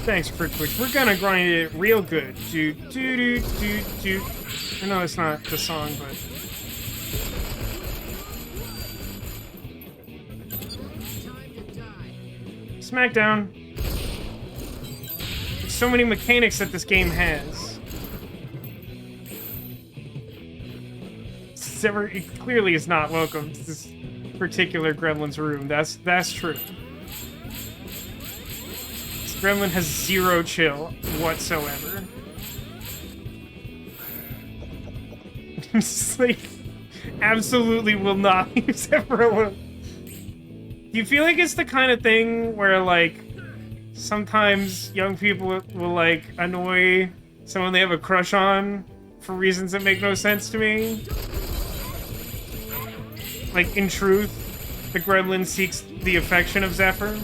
Thanks for Twitch. We're gonna grind it real good. Do do do do do. I know it's not the song, but Smackdown. There's so many mechanics that this game has. It clearly is not welcome to this particular gremlin's room. That's true. Gremlin has zero chill whatsoever. Just like, absolutely will not leave Zephyr alone. Do you feel like it's the kind of thing where, like, sometimes young people will, like, annoy someone they have a crush on for reasons that make no sense to me? Like, in truth, the gremlin seeks the affection of Zephyr.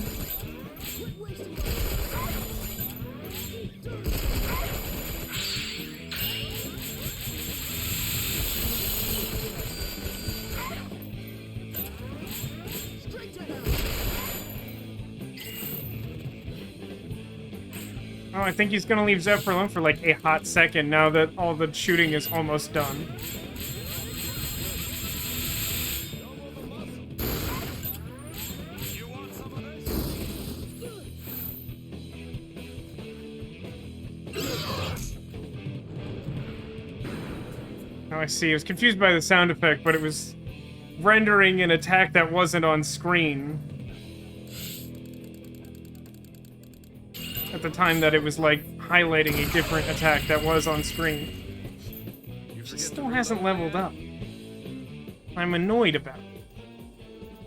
Oh, I think he's gonna leave Zephyr alone for like a hot second now that all the shooting is almost done. Oh, I see. I was confused by the sound effect, but it was rendering an attack that wasn't on screen. At the time that it was, like, highlighting a different attack that was on screen. She still hasn't leveled up. I'm annoyed about it.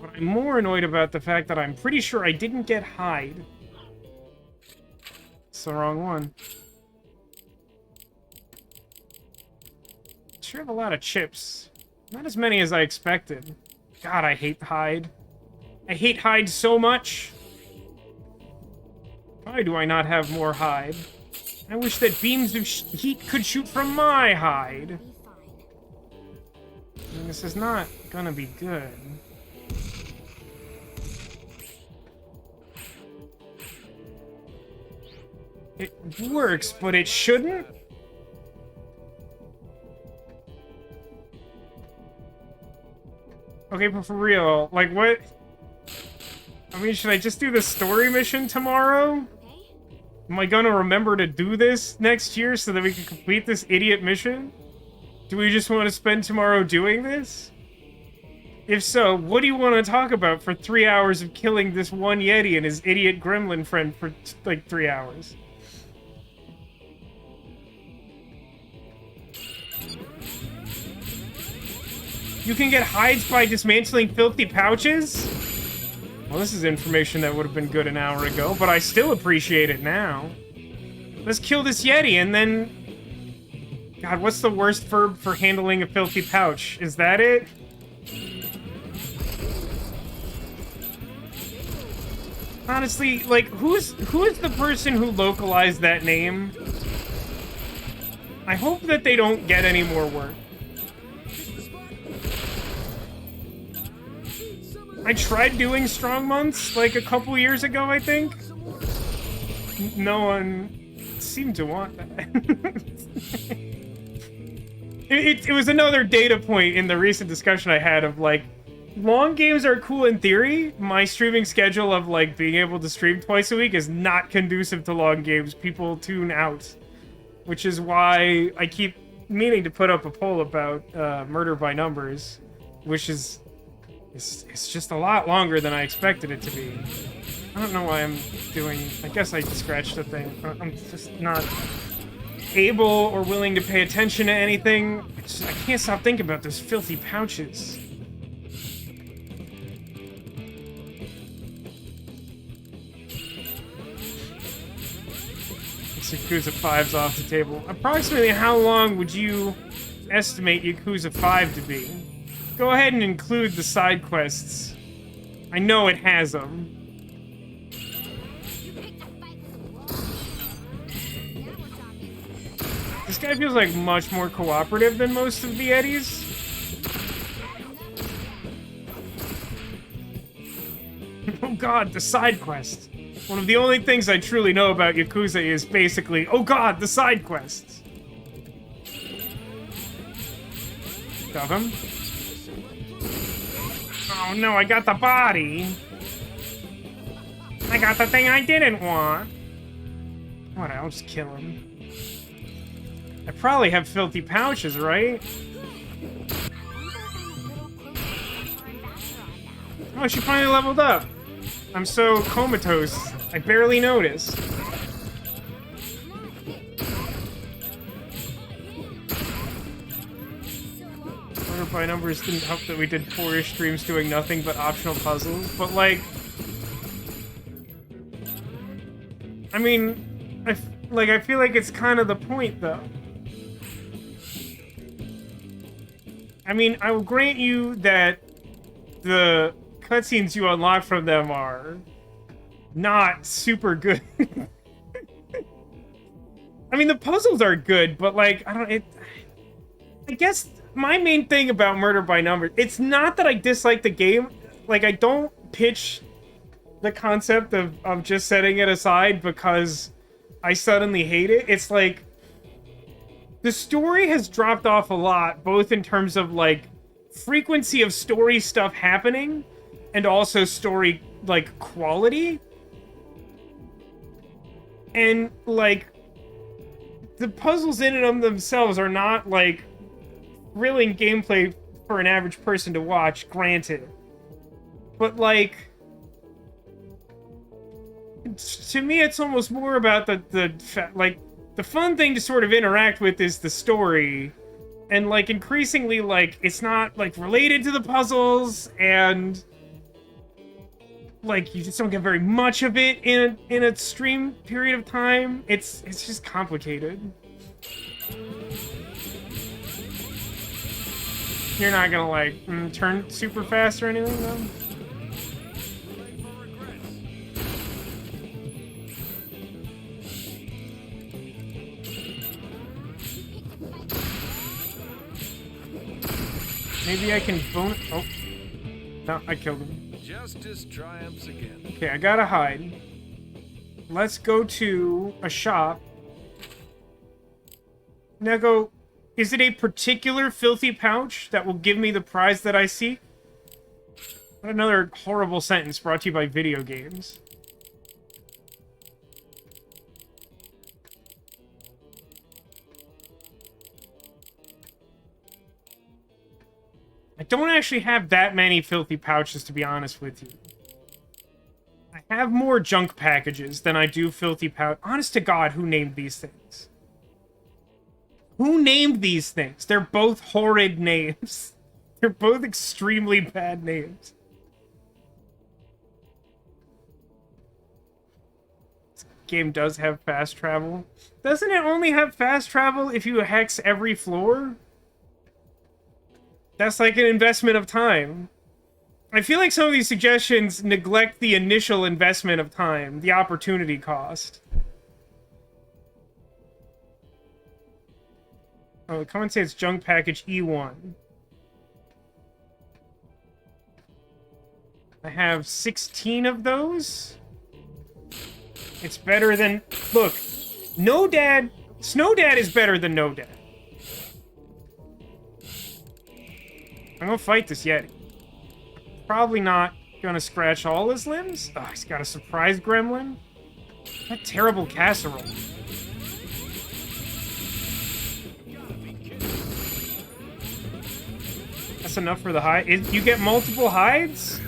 But I'm more annoyed about the fact that I'm pretty sure I didn't get hide. It's the wrong one. Sure have a lot of chips. Not as many as I expected. God, I hate hide. I hate hide so much. Why do I not have more hide? I wish that beams of heat could shoot from my hide. I mean, this is not gonna be good. It works, but it shouldn't? Okay, but for real, like, what? I mean, should I just do the story mission tomorrow? Am I gonna remember to do this next year so that we can complete this idiot mission? Do we just want to spend tomorrow doing this? If so, what do you want to talk about for 3 hours of killing this one Yeti and his idiot gremlin friend for, like, 3 hours? You can get hides by dismantling filthy pouches? Well, this is information that would have been good an hour ago, but I still appreciate it now. Let's kill this Yeti, and then... God, what's the worst verb for handling a filthy pouch? Is that it? Honestly, like, who is the person who localized that name? I hope that they don't get any more work. I tried doing strong months, like, a couple years ago, I think. No one seem to want that. it was another data point in the recent discussion I had of, like, long games are cool in theory. My streaming schedule of, like, being able to stream twice a week is not conducive to long games. People tune out. Which is why I keep meaning to put up a poll about Murder by Numbers, which is... It's just a lot longer than I expected it to be. I don't know why I'm doing... I guess I scratched the thing. I'm just not able or willing to pay attention to anything. I can't stop thinking about those filthy pouches. Yakuza 5's off the table. Approximately how long would you estimate Yakuza 5 to be? Go ahead and include the side quests. I know it has them. This guy feels like much more cooperative than most of the Eddies. Oh god, the side quest. One of the only things I truly know about Yakuza is basically, oh god, the side quests. Shove him. Oh no, I got the body. I got the thing I didn't want. What, I'll just kill him. I probably have filthy pouches, right? Oh, she finally leveled up. I'm so comatose, I barely noticed. Murder by Numbers didn't help that we did 4-ish streams doing nothing but optional puzzles, but like... I mean, I feel like it's kind of the point, though. I mean, I will grant you that the cutscenes you unlock from them are not super good. I mean, the puzzles are good, but like, I guess my main thing about Murder by Numbers, it's not that I dislike the game. Like, I don't pitch the concept of just setting it aside because I suddenly hate it. It's like, the story has dropped off a lot, both in terms of, like, frequency of story stuff happening, and also story, like, quality. And, like, the puzzles in and of themselves are not, like, thrilling gameplay for an average person to watch, granted. But, like, to me, it's almost more about the fun thing to sort of interact with is the story. And, like, increasingly, like, it's not, like, related to the puzzles, and, like, you just don't get very much of it in a stream period of time. It's just complicated. You're not gonna, like, turn super fast or anything, though? Maybe I can bone... Oh. No, I killed him. Justice triumphs again. Okay, I gotta hide. Let's go to a shop. Now go... Is it a particular filthy pouch that will give me the prize that I seek? Another horrible sentence brought to you by video games. I don't actually have that many filthy pouches, to be honest with you. I have more junk packages than I do filthy pouch. Honest to God, who named these things? Who named these things? They're both horrid names. They're both extremely bad names. This game does have fast travel. Doesn't it only have fast travel if you hex every floor? That's like an investment of time. I feel like some of these suggestions neglect the initial investment of time, the opportunity cost. Oh, come and say it's junk package E1. I have 16 of those. It's better than... Look, No Dad. Snow Dad is better than No Dad. I'm gonna fight this Yeti. Probably not gonna scratch all his limbs. Oh, he's got a surprise gremlin. That terrible casserole. That's enough for the hide. You get multiple hides?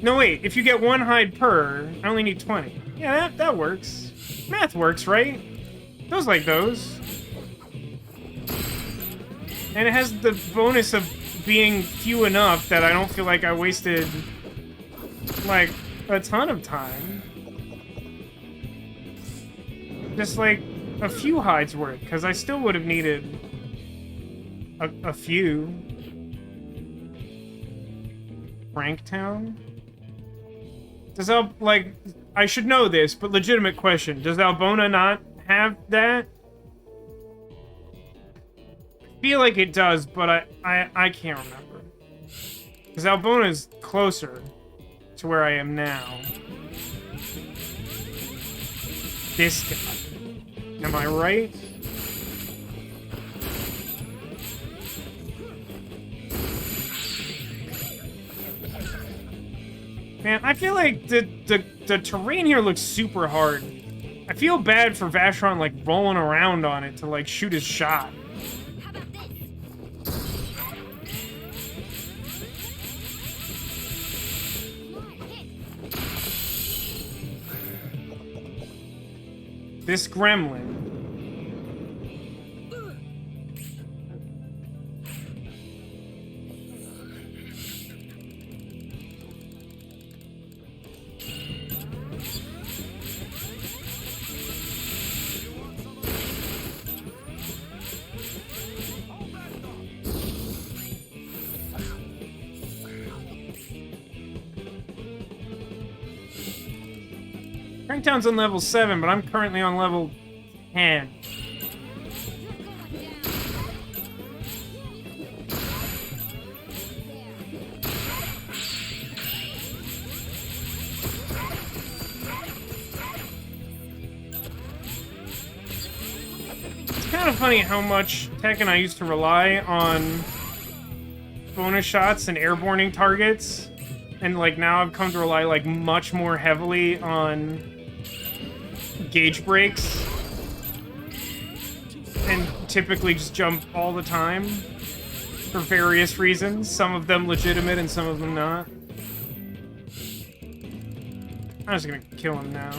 No, wait. If you get one hide per, I only need 20. Yeah, that works. Math works, right? Those like those. And it has the bonus of being few enough that I don't feel like I wasted, like, a ton of time. Just, like, a few hides worth, because I still would have needed a few. Franktown? Does like, I should know this, but legitimate question. Does Albona not have that? I feel like it does, but I can't remember. Because Albona is closer to where I am now. This guy. Am I right? Man, I feel like the terrain here looks super hard. I feel bad for Vacheron, like, rolling around on it to, like, shoot his shot. How about this? This gremlin. Franktown's on level 7, but I'm currently on level 10. It's kind of funny how much Tech and I used to rely on bonus shots and airborning targets, and like now I've come to rely like much more heavily on gauge breaks, and typically just jump all the time for various reasons, some of them legitimate and some of them not. I'm just gonna kill him now.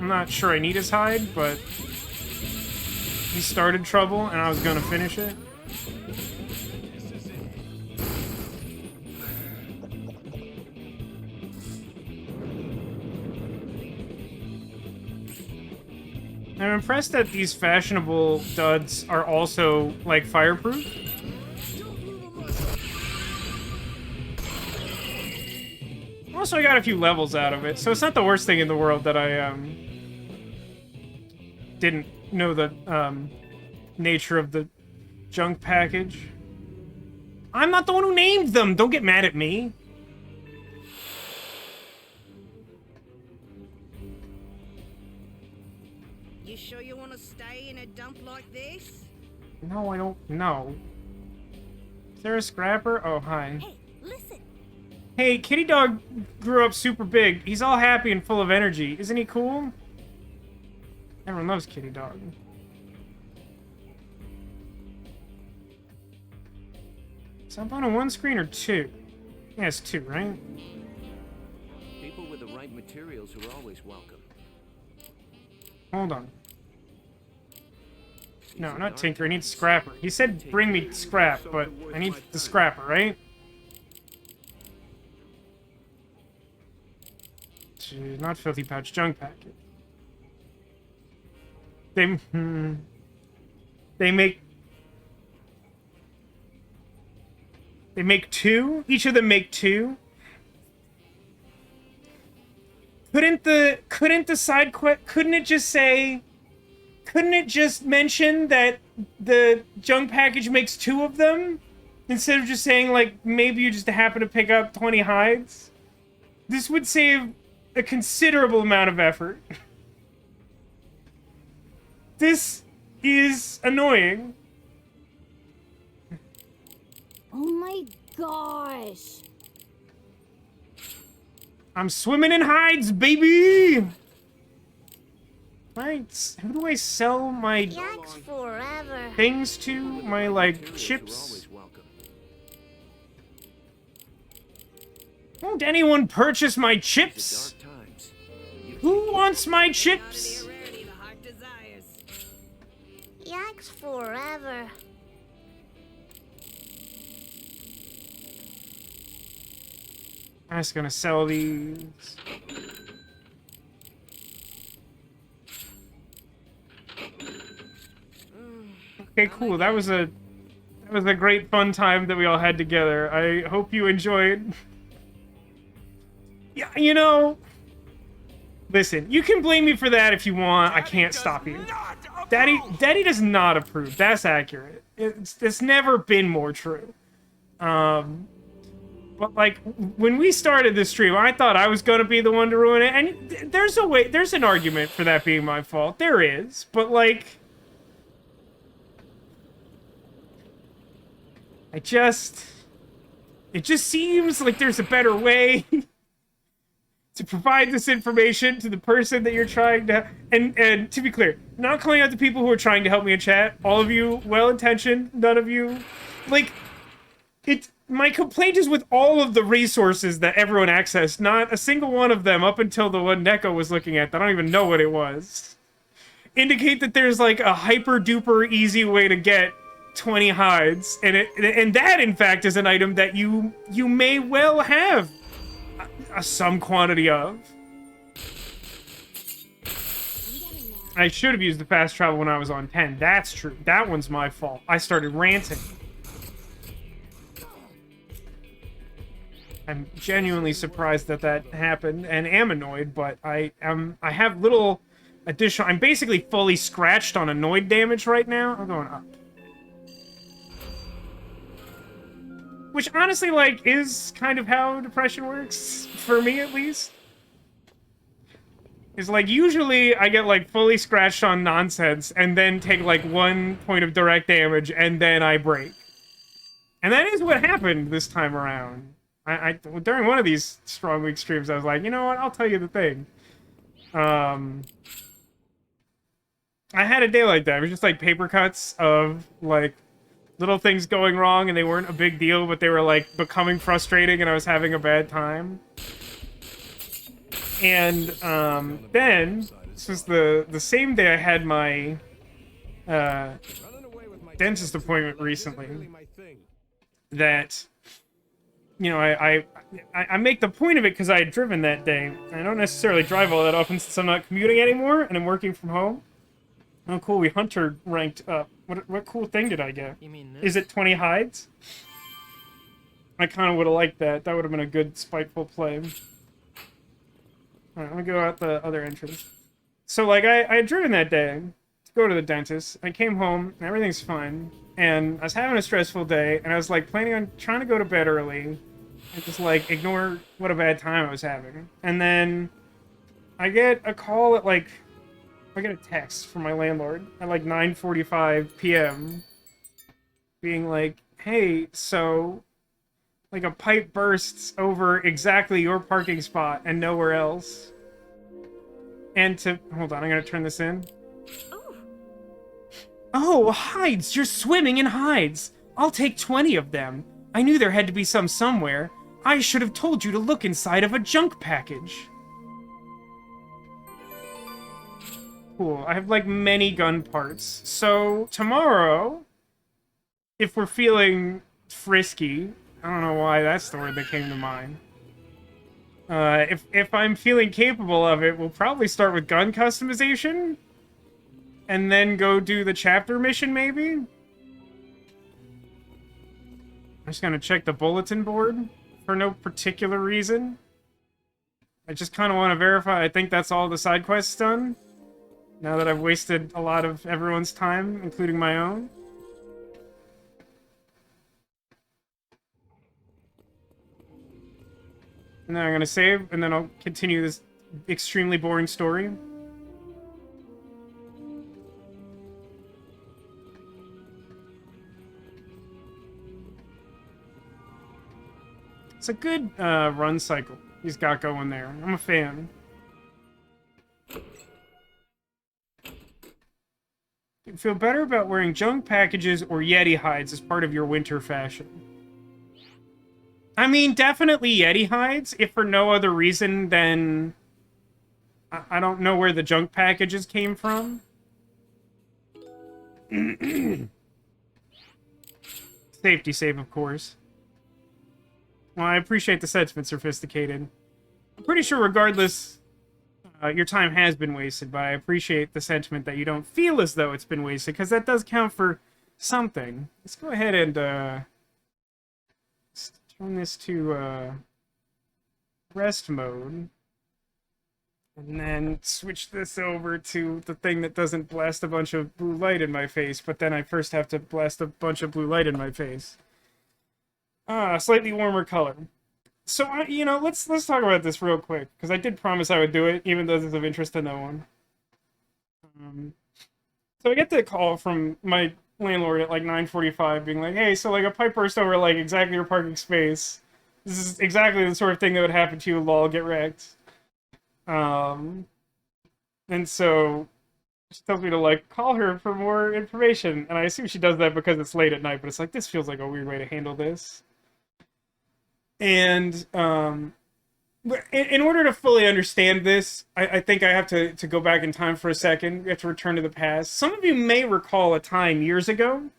I'm not sure I need his hide, but he started trouble and I was gonna finish it. I'm impressed that these fashionable duds are also, like, fireproof. Also, I got a few levels out of it, so it's not the worst thing in the world that I, didn't know the, nature of the junk package. I'm not the one who named them! Don't get mad at me! You sure you want to stay in a dump like this? No, I don't know. Is there a scrapper? Oh, hi. Hey, listen. Hey, Kitty Dog grew up super big. He's all happy and full of energy. Isn't he cool? Everyone loves Kitty Dog. Is that on a one screen or two? Yeah, it's two, right? People with the right materials are always welcome. Hold on. No, not Tinker. I need Scrapper. He said bring me scrap, but I need the Scrapper, right? Jeez, not Filthy Pouch, Junk Packet. They make two? Each of them make two? Couldn't the side quest, couldn't it just mention that the junk package makes two of them? Instead of just saying, like, maybe you just happen to pick up 20 hides? This would save a considerable amount of effort. This is annoying. Oh my gosh. I'm swimming in hides, baby! Right, who do I sell my Yaks forever. things to? My, like, Materials are chips? always welcome. Won't anyone purchase my The chips? dark times. Who wants my chips? Rarity the heart desires. Yaks forever. I'm just gonna sell these. Okay, cool. That was a great fun time that we all had together. I hope you enjoyed. Yeah, you know. Listen, you can blame me for that if you want. I can't stop you. Daddy does not approve. That's accurate. It's never been more true. But like when we started this stream, I thought I was gonna be the one to ruin it, and there's an argument for that being my fault. There is, but like, it just seems like there's a better way to provide this information to the person that you're trying to, and to be clear, not calling out the people who are trying to help me in chat. All of you well-intentioned, none of you, like, my complaint is with all of the resources that everyone accessed. Not a single one of them, up until the one Neko was looking at, that I don't even know what it was, indicate that there's like a hyper-duper easy way to get 20 hides, and that in fact is an item that you may well have some quantity of. I should have used the fast travel when I was on 10. That's true. That one's my fault. I started ranting. I'm genuinely surprised that happened, and am annoyed, but I have little additional... I'm basically fully scratched on annoyed damage right now. I'm going up. Which, honestly, like, is kind of how depression works, for me at least. Is like, usually I get, like, fully scratched on nonsense, and then take, like, 1 point of direct damage, and then I break. And that is what happened this time around. During one of these Strong Week streams, I was like, you know what, I'll tell you the thing. I had a day like that. It was just, like, paper cuts of, like, little things going wrong, and they weren't a big deal, but they were, like, becoming frustrating, and I was having a bad time. And, then, this was the same day I had my, dentist appointment recently, that, you know, I make the point of it because I had driven that day. I don't necessarily drive all that often since I'm not commuting anymore, and I'm working from home. Oh, cool, we hunter ranked up. What cool thing did I get? You mean this? Is it 20 hides? I kind of would have liked that. That would have been a good spiteful play. Alright, let me go out the other entrance. So, like, I had driven that day to go to the dentist. I came home, and everything's fine. And I was having a stressful day, and I was, like, planning on trying to go to bed early. And just, like, ignore what a bad time I was having. And then I get a call at, like... I get a text from my landlord at like 9:45 p.m. being like, hey, so, like, a pipe bursts over exactly your parking spot and nowhere else. And to... Hold on, I'm gonna turn this in. Oh, hides! You're swimming in hides! I'll take 20 of them. I knew there had to be some somewhere. I should have told you to look inside of a junk package. Cool. I have, like, many gun parts. So, tomorrow, if we're feeling frisky, I don't know why that's the word that came to mind. If I'm feeling capable of it, we'll probably start with gun customization. And then go do the chapter mission, maybe? I'm just gonna check the bulletin board for no particular reason. I just kind of want to verify I think that's all the side quests done. Now that I've wasted a lot of everyone's time, including my own. And then I'm gonna save, and then I'll continue this extremely boring story. It's a good run cycle he's got going there. I'm a fan. You feel better about wearing junk packages or Yeti hides as part of your winter fashion. I mean, definitely Yeti hides, if for no other reason than... I don't know where the junk packages came from. Safety save, of course. Well, I appreciate the sentiment, Sophisticated. I'm pretty sure regardless, your time has been wasted, but I appreciate the sentiment that you don't feel as though it's been wasted, because that does count for something. Let's go ahead and turn this to rest mode. And then switch this over to the thing that doesn't blast a bunch of blue light in my face, but then I first have to blast a bunch of blue light in my face. Slightly warmer color. So, you know, let's talk about this real quick, because I did promise I would do it, even though this is of interest to no one. So I get the call from my landlord at like 9:45, being like, hey, so like a pipe burst over like exactly your parking space. This is exactly the sort of thing that would happen to you, lol, get wrecked. And so she tells me to like call her for more information, and I assume she does that because it's late at night, but it's like, this feels like a weird way to handle this. And in order to fully understand this, I think I have to go back in time for a second. We have to return to the past. Some of you may recall a time years ago,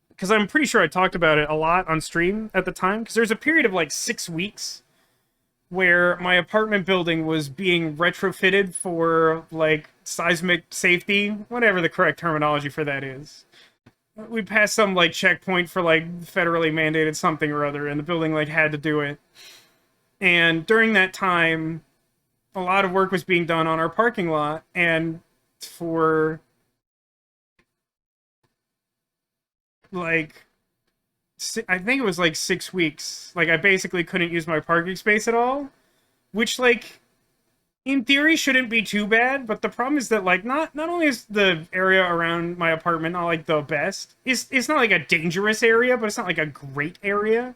because I'm pretty sure I talked about it a lot on stream at the time, because there's a period of like 6 weeks where my apartment building was being retrofitted for, like, seismic safety, whatever the correct terminology for that is. We passed some, like, checkpoint for, like, federally mandated something or other, and the building, like, had to do it. And during that time, a lot of work was being done on our parking lot, and for, like... I think it was like 6 weeks. Like, I basically couldn't use my parking space at all. Which, like, in theory shouldn't be too bad. But the problem is that, like, not only is the area around my apartment not, like, the best. It's not, like, a dangerous area, but it's not, like, a great area.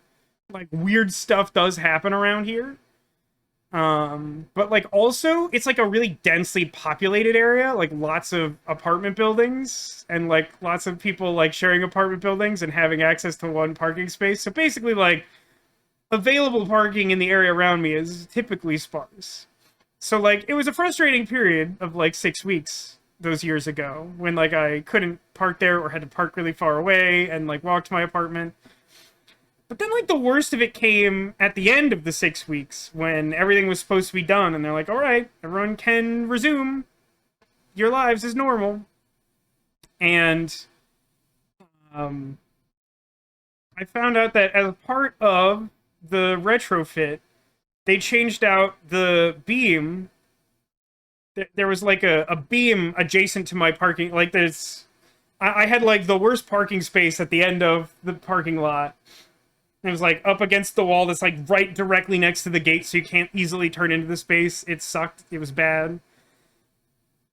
Like, weird stuff does happen around here. But, like, also, it's, like, a really densely populated area. Like, lots of apartment buildings. And, like, lots of people, like, sharing apartment buildings and having access to one parking space. So, basically, like, available parking in the area around me is typically sparse. So, like, it was a frustrating period of, like, 6 weeks those years ago. When, like, I couldn't park there or had to park really far away and, like, walk to my apartment. But then, like, the worst of it came at the end of the 6 weeks, when everything was supposed to be done, and they're like, alright, everyone can resume your lives as normal. And, I found out that as a part of the retrofit, they changed out the beam. There was, like, a beam adjacent to my parking, like, there's... I had, like, the worst parking space at the end of the parking lot. It was, like, up against the wall that's, like, right directly next to the gate, so you can't easily turn into the space. It sucked. It was bad.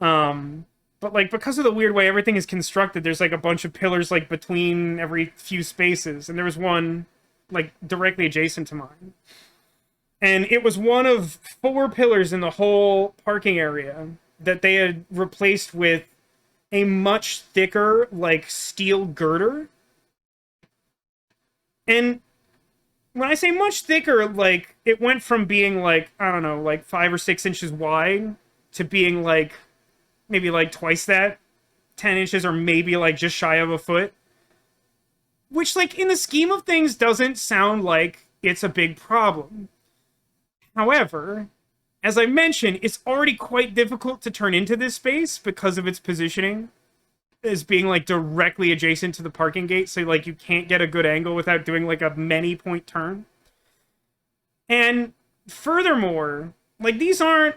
But, like, because of the weird way everything is constructed, there's, like, a bunch of pillars, like, between every few spaces. And there was one, like, directly adjacent to mine. And it was one of 4 pillars in the whole parking area that they had replaced with a much thicker, like, steel girder. And... when I say much thicker, like, it went from being, like, I don't know, like 5 or 6 inches wide to being, like, maybe, like, twice that. 10 inches or maybe, like, just shy of a foot. Which, like, in the scheme of things doesn't sound like it's a big problem. However, as I mentioned, it's already quite difficult to turn into this space because of its positioning as being, like, directly adjacent to the parking gate, so, like, you can't get a good angle without doing, like, a many-point turn. And furthermore, like, these aren't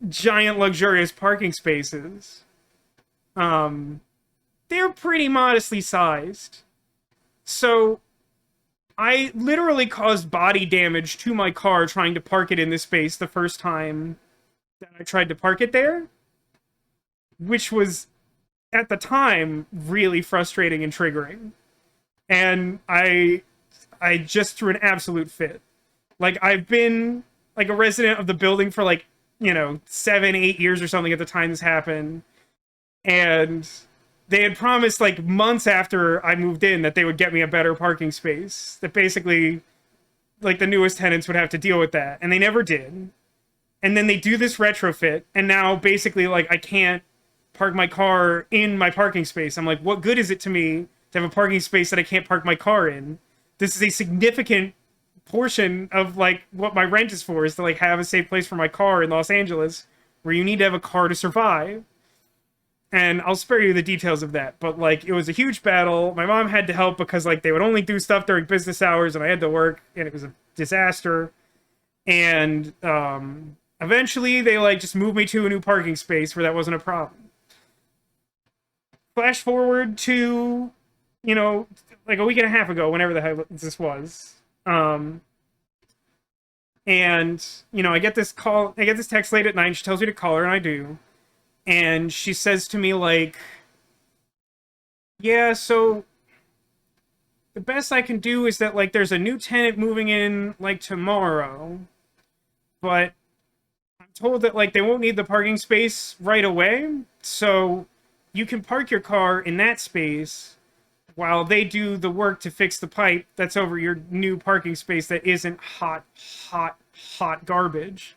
giant, luxurious parking spaces. They're pretty modestly sized. So, I literally caused body damage to my car trying to park it in this space the first time that I tried to park it there. Which was... at the time, really frustrating and triggering. And I I just threw an absolute fit. Like, I've been like a resident of the building for like, 7, 8 years or something at the time this happened. And they had promised like months after I moved in that they would get me a better parking space. That basically like the newest tenants would have to deal with that. And they never did. And then they do this retrofit, and now basically like I can't park my car in my parking space. I'm like, what good is it to me to have a parking space that I can't park my car in? This is a significant portion of like what my rent is for, is to like have a safe place for my car in Los Angeles, where you need to have a car to survive. And I'll spare you the details of that, but like it was a huge battle. My mom had to help because like they would only do stuff during business hours, and I had to work, and it was a disaster. And eventually they like just moved me to a new parking space where that wasn't a problem. Flash forward to, like a week and a half ago, whenever the hell this was. And, I get this text late at night, and she tells me to call her, and I do. And she says to me, like, yeah, so the best I can do is that, like, there's a new tenant moving in, like, tomorrow. But I'm told that, like, they won't need the parking space right away. So you can park your car in that space while they do the work to fix the pipe that's over your new parking space that isn't hot garbage.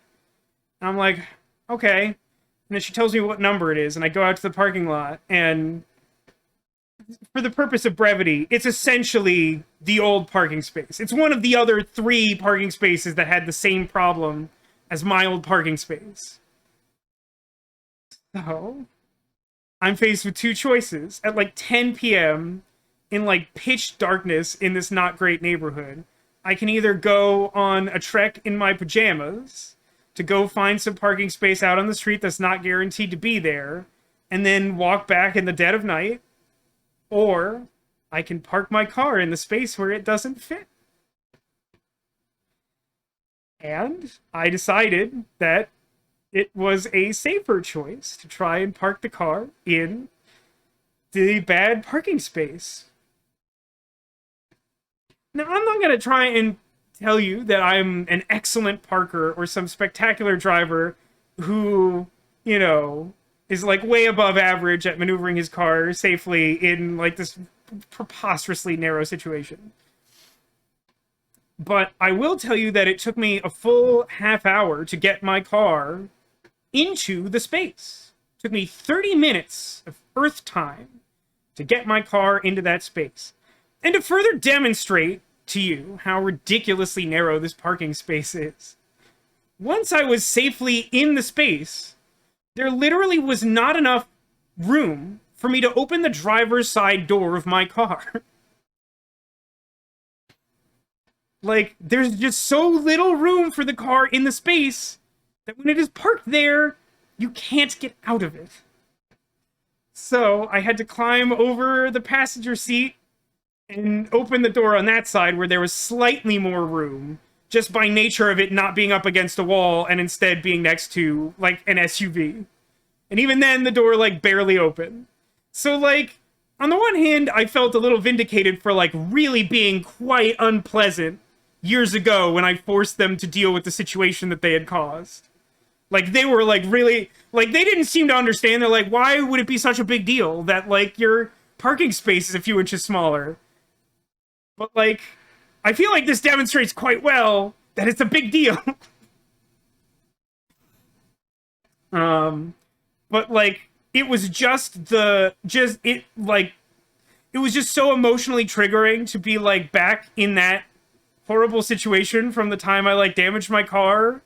And I'm like, okay. And then she tells me what number it is, and I go out to the parking lot, and for the purpose of brevity, it's essentially the old parking space. It's one of the other 3 parking spaces that had the same problem as my old parking space. So I'm faced with 2 choices at like 10 p.m. in like pitch darkness in this not great neighborhood. I can either go on a trek in my pajamas to go find some parking space out on the street that's not guaranteed to be there, and then walk back in the dead of night, or I can park my car in the space where it doesn't fit. And I decided that it was a safer choice to try and park the car in the bad parking space. Now, I'm not going to try and tell you that I'm an excellent parker or some spectacular driver who, is like way above average at maneuvering his car safely in like this preposterously narrow situation. But I will tell you that it took me a full half hour to get my car into the space. It took me 30 minutes of Earth time to get my car into that space. And to further demonstrate to you how ridiculously narrow this parking space is, once I was safely in the space, there literally was not enough room for me to open the driver's side door of my car. Like, there's just so little room for the car in the space that when it is parked there, you can't get out of it. So I had to climb over the passenger seat and open the door on that side where there was slightly more room, just by nature of it not being up against a wall and instead being next to, like, an SUV. And even then, the door, like, barely opened. So, like, on the one hand, I felt a little vindicated for, like, really being quite unpleasant years ago when I forced them to deal with the situation that they had caused. Like, they were, like, really... Like, they didn't seem to understand. They're like, why would it be such a big deal that, like, your parking space is a few inches smaller? But, like, I feel like this demonstrates quite well that it's a big deal. But, like, it was it was just so emotionally triggering to be, like, back in that horrible situation from the time I, like, damaged my car,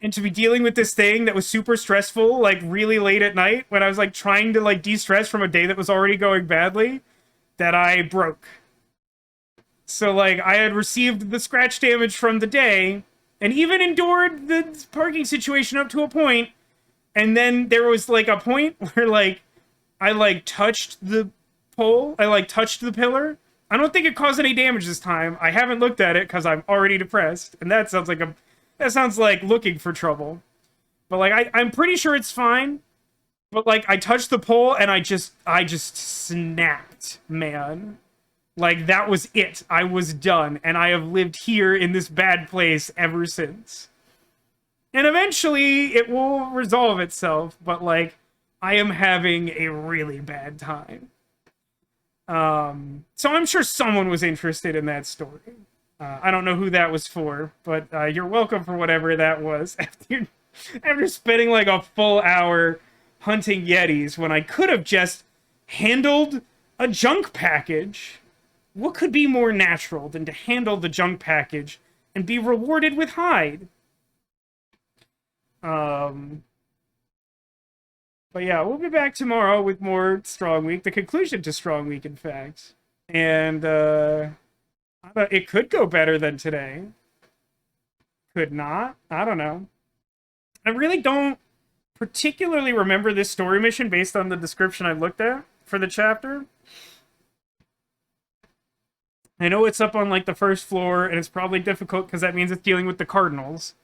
and to be dealing with this thing that was super stressful, like, really late at night, when I was, like, trying to, like, de-stress from a day that was already going badly, that I broke. So, like, I had received the scratch damage from the day, and even endured the parking situation up to a point, and then there was, like, a point where, like, I, like, touched the pole, I, like, touched the pillar. I don't think it caused any damage this time. I haven't looked at it, because I'm already depressed, and that sounds like looking for trouble. But, like, I'm pretty sure it's fine. But, like, I touched the pole, and I just snapped, man. Like, that was it. I was done, and I have lived here in this bad place ever since. And eventually, it will resolve itself, but, like, I am having a really bad time. So I'm sure someone was interested in that story. I don't know who that was for, but you're welcome for whatever that was. After spending like a full hour hunting Yetis when I could have just handled a junk package. What could be more natural than to handle the junk package and be rewarded with hide? But yeah, we'll be back tomorrow with more Strong Week, the conclusion to Strong Week, in fact. And it could go better than today. Could not. I don't know. I really don't particularly remember this story mission based on the description I looked at for the chapter. I know it's up on like the first floor, and it's probably difficult because that means it's dealing with the Cardinals.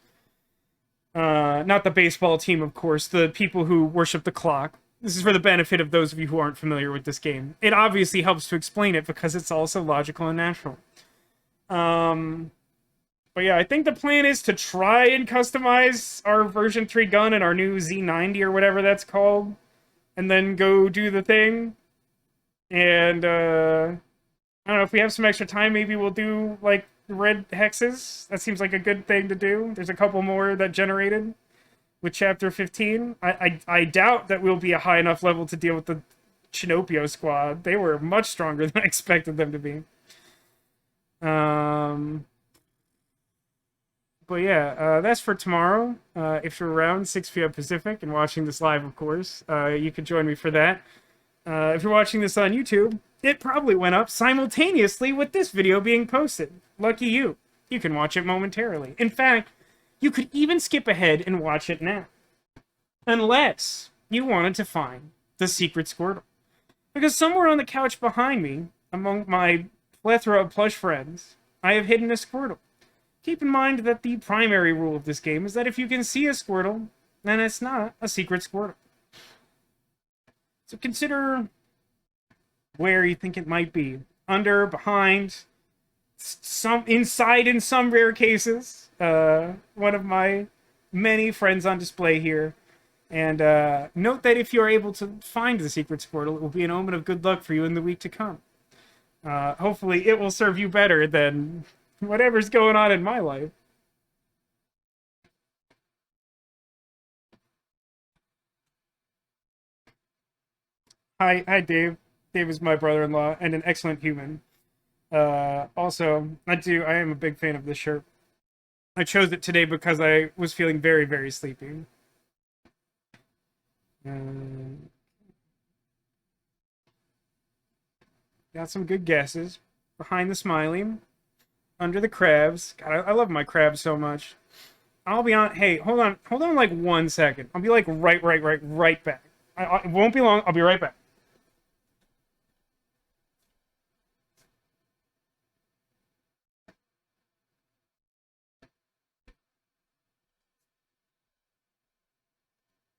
Not the baseball team, of course, the people who worship the clock. This is for the benefit of those of you who aren't familiar with this game. It obviously helps to explain it because it's also logical and natural. But yeah, I think the plan is to try and customize our version 3 gun and our new Z90 or whatever that's called, and then go do the thing. And, I don't know, if we have some extra time, maybe we'll do, like, red hexes. That seems like a good thing to do. There's a couple more that generated with Chapter 15. I doubt that we'll be a high enough level to deal with the Chinopio squad. They were much stronger than I expected them to be. But yeah, that's for tomorrow. If you're around 6 p.m. Pacific and watching this live, of course, you can join me for that. If you're watching this on YouTube, it probably went up simultaneously with this video being posted. Lucky you. You can watch it momentarily. In fact, you could even skip ahead and watch it now. Unless you wanted to find the secret Squirtle. Because somewhere on the couch behind me, among my plethora of plush friends, I have hidden a Squirtle. Keep in mind that the primary rule of this game is that if you can see a Squirtle, then it's not a secret Squirtle. So consider where you think it might be. Under, behind, inside in some rare cases. One of my many friends on display here. And note that if you're able to find the secret Squirtle, it will be an omen of good luck for you in the week to come. Hopefully it will serve you better than whatever's going on in my life. Hi, Dave. Dave is my brother-in-law and an excellent human. Also, I am a big fan of this shirt. I chose it today because I was feeling very, very sleepy. Got some good guesses. Behind the smiley. Under the crabs. God, I love my crabs so much. I'll be on... Hey, hold on like 1 second. I'll be like right back. It won't be long. I'll be right back.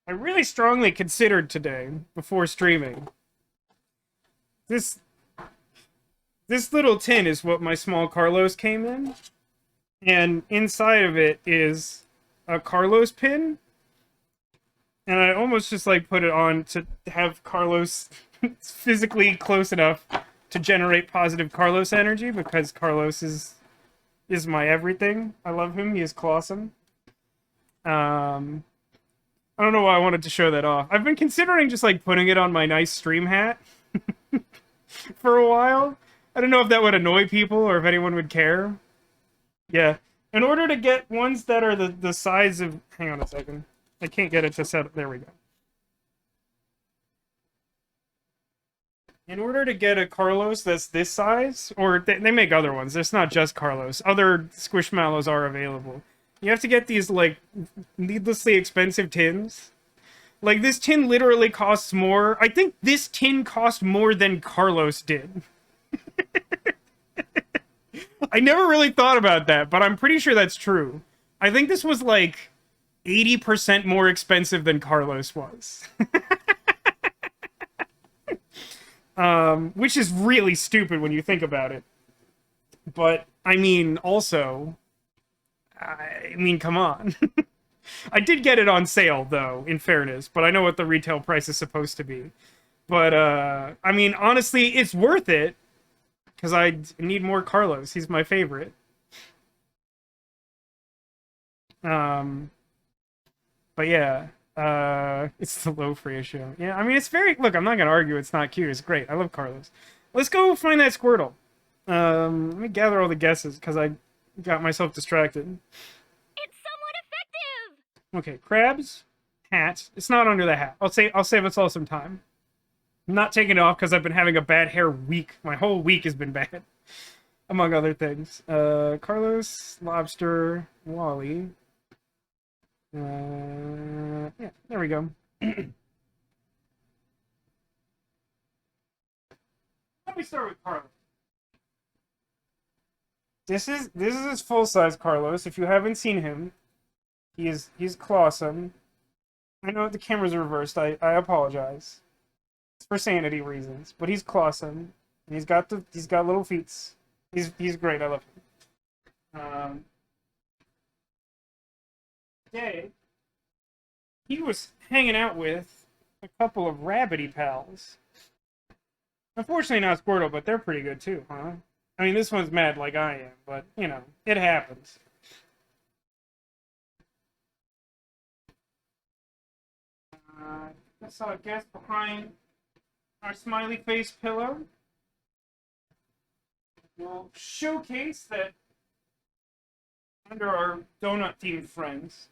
I really strongly considered today, before streaming, this little tin is what my small Carlos came in, and inside of it is a Carlos pin, and I almost just like put it on to have Carlos physically close enough to generate positive Carlos energy, because Carlos is my everything. I love him. He is clawsome. I don't know why I wanted to show that off. I've been considering just like putting it on my nice stream hat for a while. I don't know if that would annoy people or if anyone would care. Yeah. In order to get ones that are the size of... Hang on a second. I can't get it to set... There we go. In order to get a Carlos that's this size, or they make other ones. It's not just Carlos. Other Squishmallows are available. You have to get these, like, needlessly expensive tins. Like, this tin literally costs more... I think this tin cost more than Carlos did. I never really thought about that, but I'm pretty sure that's true. I think this was, like, 80% more expensive than Carlos was. which is really stupid when you think about it. But, I mean, also, I mean, come on. I did get it on sale, though, in fairness, but I know what the retail price is supposed to be. But, I mean, honestly, it's worth it, because I need more Carlos. He's my favorite. But yeah, it's the loaf ratio. Yeah, I mean, it's very... Look, I'm not going to argue it's not cute. It's great. I love Carlos. Let's go find that Squirtle. Let me gather all the guesses, because I got myself distracted. It's somewhat effective! Okay, crabs, hat. It's not under the hat. I'll save us all some time. I'm not taking it off because I've been having a bad hair week. My whole week has been bad, among other things. Carlos, lobster, Wally. Yeah, there we go. Let me start with Carlos. This is his full-size Carlos. If you haven't seen him, he's clawsome. I know the camera's reversed. I apologize. It's for sanity reasons, but he's clawsome. And he's got little feet. He's great. I love him. Today, he was hanging out with a couple of rabbity pals. Unfortunately, not Squirtle, but they're pretty good too, huh? I mean, this one's mad like I am, but, you know, it happens. I saw a guest behind our smiley face pillow. We'll showcase that under our donut-themed friends.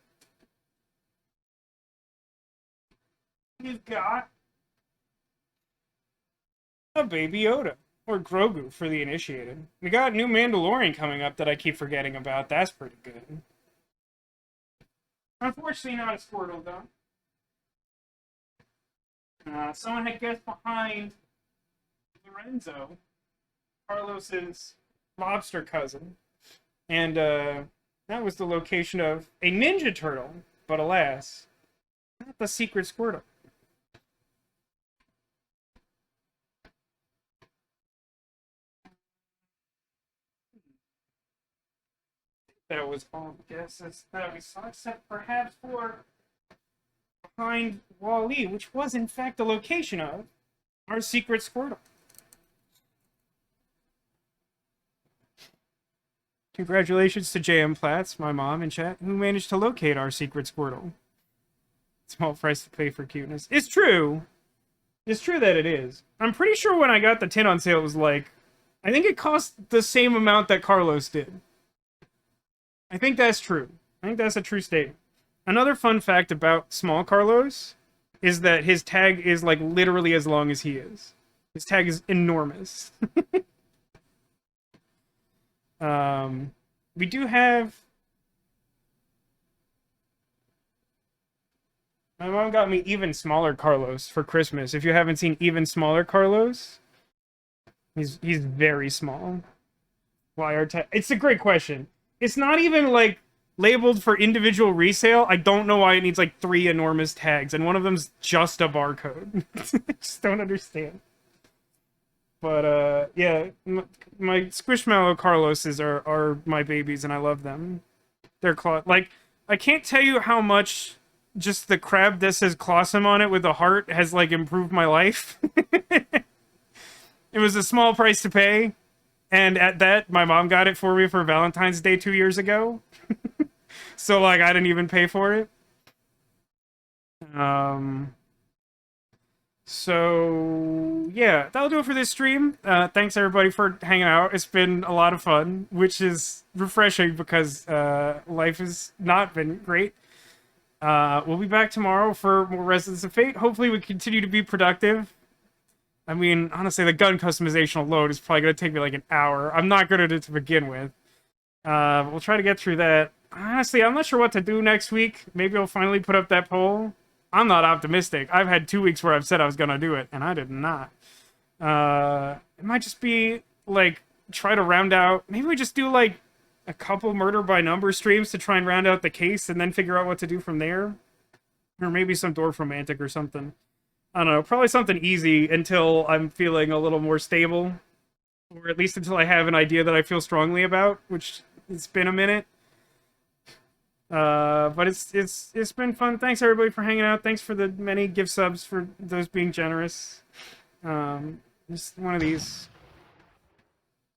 We've got a Baby Yoda. Or Grogu for the initiated. We got a new Mandalorian coming up that I keep forgetting about. That's pretty good. Unfortunately, not a Squirtle, though. Someone had guessed behind Lorenzo, Carlos's lobster cousin. And that was the location of a Ninja Turtle. But alas, not the secret Squirtle. That was all the guesses that we saw, except perhaps for behind Wall-E, which was in fact the location of our secret Squirtle. Congratulations to J.M. Platts, my mom in chat, who managed to locate our secret Squirtle. Small price to pay for cuteness. It's true. It's true that it is. I'm pretty sure when I got the tin on sale, it was like, I think it cost the same amount that Carlos did. I think that's true. I think that's a true statement. Another fun fact about small Carlos is that his tag is like literally as long as he is. His tag is enormous. We do have... My mom got me even smaller Carlos for Christmas. If you haven't seen even smaller Carlos, he's very small. Why are tag... It's a great question. It's not even, like, labeled for individual resale. I don't know why it needs, like, 3 enormous tags, and one of them's just a barcode. I just don't understand. But, yeah, my Squishmallow Carloses are my babies, and I love them. They're like, I can't tell you how much just the crab that says Clawsome on it with a heart has, like, improved my life. It was a small price to pay. And at that, my mom got it for me for Valentine's Day 2 years ago. So, like, I didn't even pay for it. So, yeah, that'll do it for this stream. Thanks, everybody, for hanging out. It's been a lot of fun, which is refreshing because life has not been great. We'll be back tomorrow for more Residents of Fate. Hopefully, we continue to be productive. I mean, honestly, the gun customization load is probably going to take me like an hour. I'm not good at it to begin with. We'll try to get through that. Honestly, I'm not sure what to do next week. Maybe I'll finally put up that poll. I'm not optimistic. I've had 2 weeks where I've said I was going to do it, and I did not. It might just be, like, try to round out... Maybe we just do, like, a couple Murder by Number streams to try and round out the case and then figure out what to do from there. Or maybe some Dwarf Romantic or something. I don't know, probably something easy until I'm feeling a little more stable, or at least until I have an idea that I feel strongly about, which it's been a minute. But it's been fun. Thanks everybody for hanging out. Thanks for the many gift subs, for those being generous. Just one of these.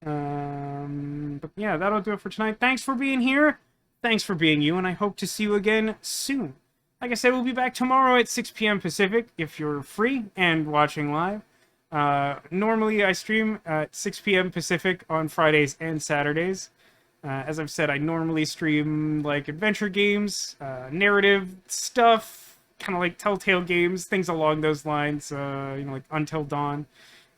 But yeah, that'll do it for tonight. Thanks for being here. Thanks for being you, and I hope to see you again soon. Like I said, we'll be back tomorrow at 6 p.m. Pacific if you're free and watching live. Normally I stream at 6 p.m. Pacific on Fridays and Saturdays. As I've said, I normally stream like adventure games, narrative stuff, kind of like Telltale games, things along those lines. Like Until Dawn.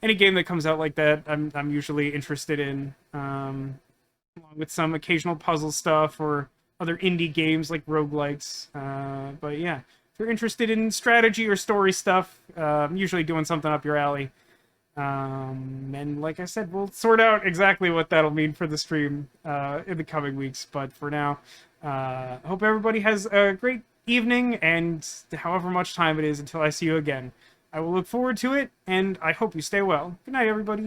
Any game that comes out like that, I'm usually interested in, along with some occasional puzzle stuff or other indie games like roguelikes. But yeah, if you're interested in strategy or story stuff, I'm usually doing something up your alley. And like I said, we'll sort out exactly what that'll mean for the stream in the coming weeks. But for now, hope everybody has a great evening and however much time it is until I see you again. I will look forward to it, and I hope you stay well. Good night, everybody.